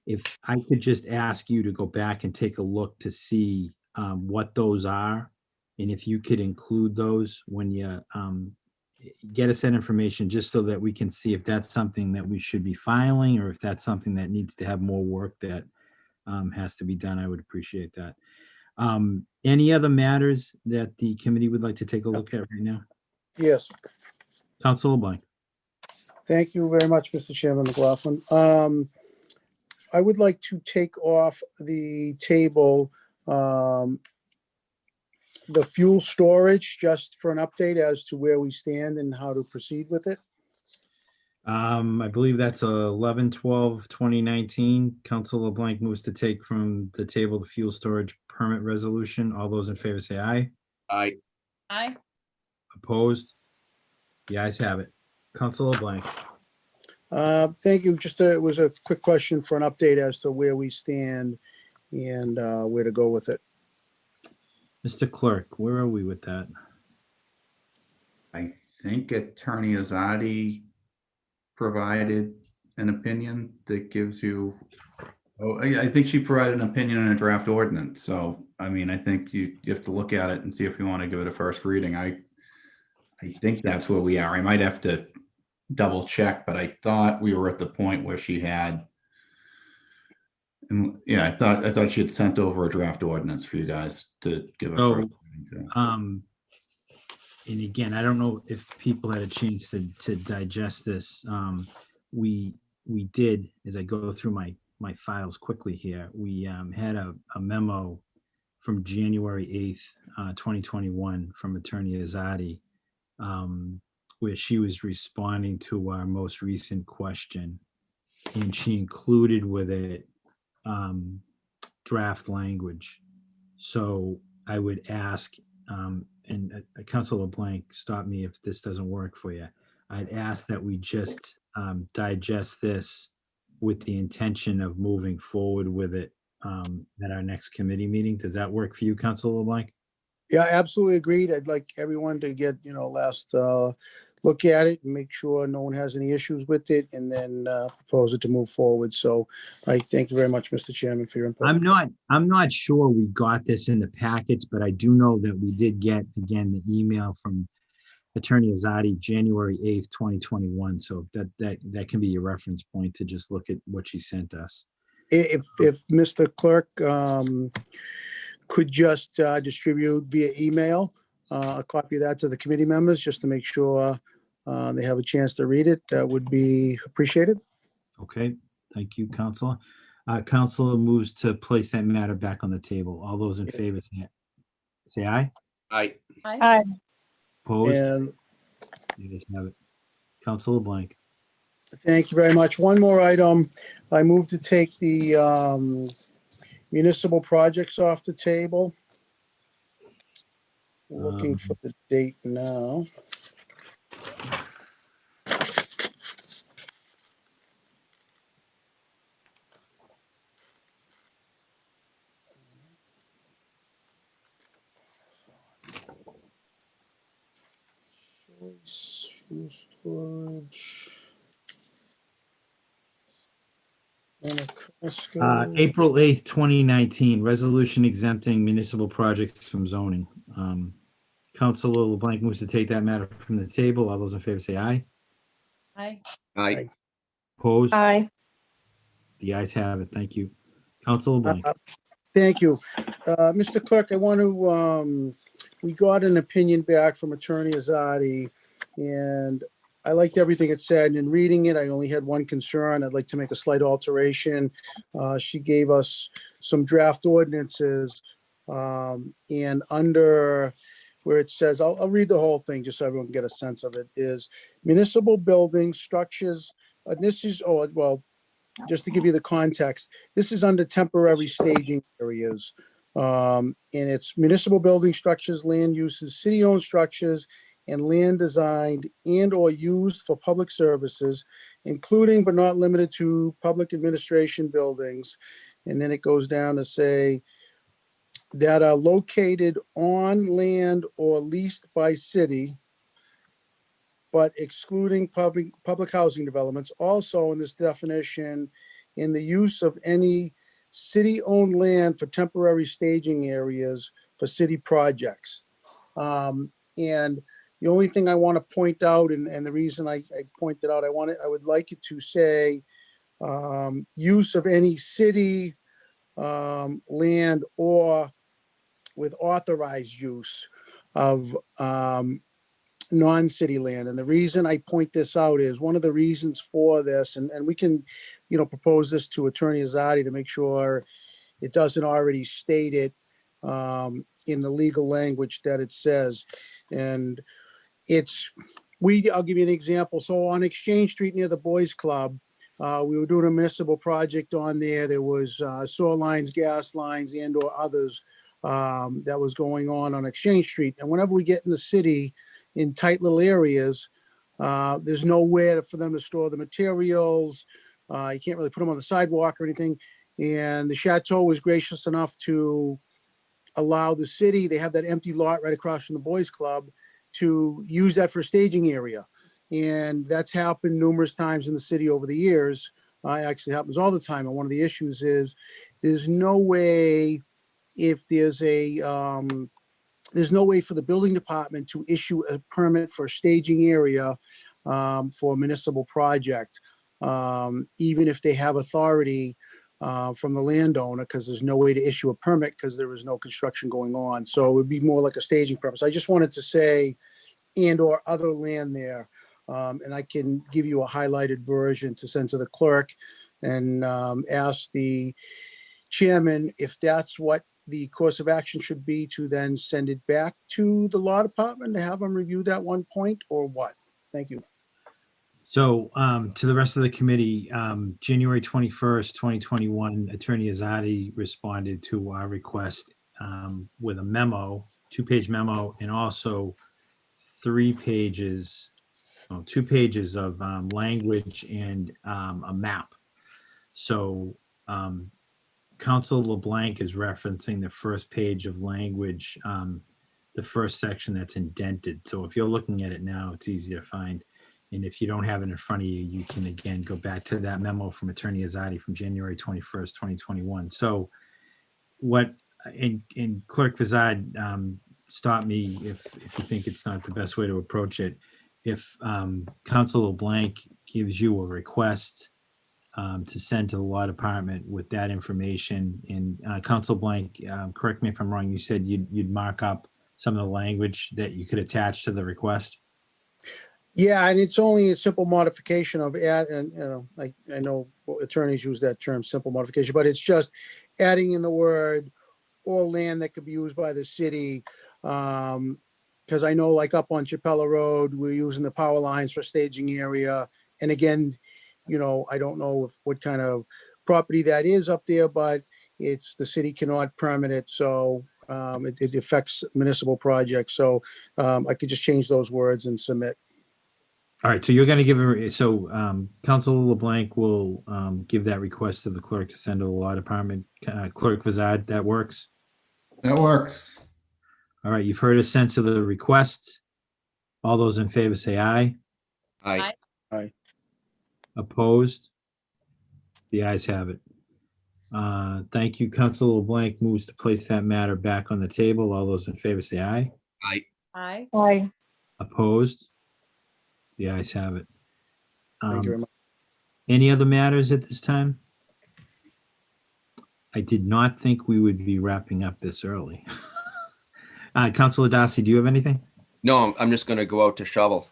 If I could just ask you to go back and take a look to see what those are, and if you could include those when you get us that information, just so that we can see if that's something that we should be filing or if that's something that needs to have more work that has to be done, I would appreciate that. Any other matters that the committee would like to take a look at right now? Yes. Councilor LeBlanc. Thank you very much, Mr. Chairman McLaughlin. I would like to take off the table the fuel storage, just for an update as to where we stand and how to proceed with it. I believe that's 11/12/2019. Council LeBlanc moves to take from the table the fuel storage permit resolution. All those in favor say aye. Aye. Aye. Opposed? The ayes have it. Council LeBlanc. Thank you. Just, it was a quick question for an update as to where we stand and where to go with it. Mr. Clerk, where are we with that? I think Attorney Azadi provided an opinion that gives you, I think she provided an opinion on a draft ordinance. So, I mean, I think you have to look at it and see if you want to give it a first reading. I think that's where we are. I might have to double check, but I thought we were at the point where she had, and yeah, I thought she had sent over a draft ordinance for you guys to give a first reading to. And again, I don't know if people had a chance to digest this. We did, as I go through my files quickly here, we had a memo from January 8th, 2021 from Attorney Azadi, where she was responding to our most recent question. And she included with it draft language. So I would ask, and Council LeBlanc, stop me if this doesn't work for you. I'd ask that we just digest this with the intention of moving forward with it at our next committee meeting. Does that work for you, Council LeBlanc? Yeah, absolutely agreed. I'd like everyone to get, last look at it and make sure no one has any issues with it, and then propose it to move forward. So I thank you very much, Mr. Chairman, for your input. I'm not sure we got this in the packets, but I do know that we did get, again, the email from Attorney Azadi, January 8th, 2021. So that can be your reference point to just look at what she sent us. If Mr. Clerk could just distribute via email a copy of that to the committee members, just to make sure they have a chance to read it, that would be appreciated. Okay, thank you, Councilor. Councilor moves to place that matter back on the table. All those in favor say aye. Aye. Aye. Opposed? And You just have it. Councilor LeBlanc. thank you very much. One more item. I move to take the municipal projects off the table. Looking for the date now. Fuel storage. April 8th, 2019, resolution exempting municipal projects from zoning. Councilor LeBlanc moves to take that matter from the table. All those in favor say aye. Aye. Aye. Opposed? Aye. The ayes have it. Thank you. Councilor LeBlanc. Thank you. Mr. Clerk, I want to, we got an opinion back from Attorney Azadi, and I liked everything it said. And in reading it, I only had one concern. I'd like to make a slight alteration. She gave us some draft ordinances, and under where it says, I'll read the whole thing just so everyone can get a sense of it, is municipal buildings, structures, this is, just to give you the context, this is under temporary staging areas. And it's municipal building structures, land uses, city-owned structures, and land designed and or used for public services, including but not limited to public administration buildings. And then it goes down to say that are located on land or leased by city, but excluding public housing developments. Also in this definition, in the use of any city-owned land for temporary staging areas for city projects. And the only thing I want to point out, and the reason I pointed out, I would like it to say use of any city land or with authorized use of non-city land. And the reason I point this out is one of the reasons for this, and we can, propose this to Attorney Azadi to make sure it doesn't already state it in the legal language that it says. And it's I'll give you an example. So on Exchange Street near the Boys Club, we were doing a municipal project on there. There was sewer lines, gas lines, and or others that was going on Exchange Street. And whenever we get in the city in tight little areas, there's nowhere for them to store the materials. You can't really put them on the sidewalk or anything. And the Chateau was gracious enough to allow the city, they have that empty lot right across from the Boys Club, to use that for a staging area. And that's happened numerous times in the city over the years. Actually happens all the time. And one of the issues is there's no way if there's no way for the building department to issue a permit for a staging area for a municipal project, even if they have authority from the landowner, because there's no way to issue a permit because there is no construction going on. So it would be more like a staging purpose. I just wanted to say, and or other land there. And I can give you a highlighted version to send to the clerk and ask the chairman if that's what the course of action should be, to then send it back to the law department to have them review that one point, or what? Thank you. So to the rest of the committee, January 21st, 2021, Attorney Azadi responded to our request with a memo, 2-page memo, and also 2 pages of language and a map. So Council LeBlanc is referencing the first page of language, the first section that's indented. So if you're looking at it now, it's easy to find. And if you don't have it in front of you, you can again go back to that memo from Attorney Azadi from January 21st, 2021. So what, and Clerk Vazad, stop me if you think it's not the best way to approach it. If Council LeBlanc gives you a request to send to the law department with that information, and Council Blank, correct me if I'm wrong, you said you'd mark up some of the language that you could attach to the request? Yeah, and it's only a simple modification of and I know attorneys use that term, simple modification, but it's just adding in the word or land that could be used by the city. Because I know, like up on Chapella Road, we're using the power lines for staging area. And again, I don't know what kind of property that is up there, but it's the city cannot permit it, so it affects municipal projects. So I could just change those words and submit. All right, so you're going to give Council LeBlanc will give that request to the clerk to send to the law department. Clerk Vazad, that works? That works. All right, you've heard a sense of the request. All those in favor say aye. Aye. Aye. Opposed? The ayes have it. Thank you. Council LeBlanc moves to place that matter back on the table. All those in favor say aye. Aye. Aye. Aye. Opposed? The ayes have it. Thank you very much. Any other matters at this time? I did not think we would be wrapping up this early. Councilor Darcy, do you have anything? No, I'm just going to go out to shovel.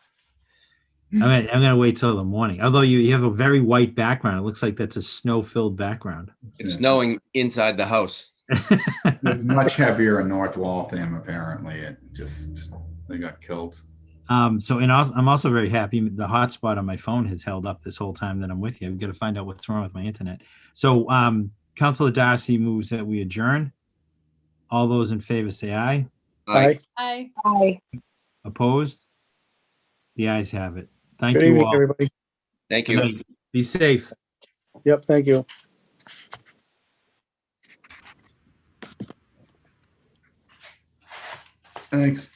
I'm going to wait till the morning. Although you have a very white background. It looks like that's a snow-filled background. It's snowing inside the house. It's much heavier in North Waltham, apparently. They got killed. I'm also very happy. The hotspot on my phone has held up this whole time that I'm with you. I've got to find out what's wrong with my internet. So Councilor Darcy moves that we adjourn. All those in favor say aye. Aye. Aye. Aye. Opposed? The ayes have it. Thank Good you evening, all. everybody. Thank Good you. night. Be safe. Yep, thank you. Thanks.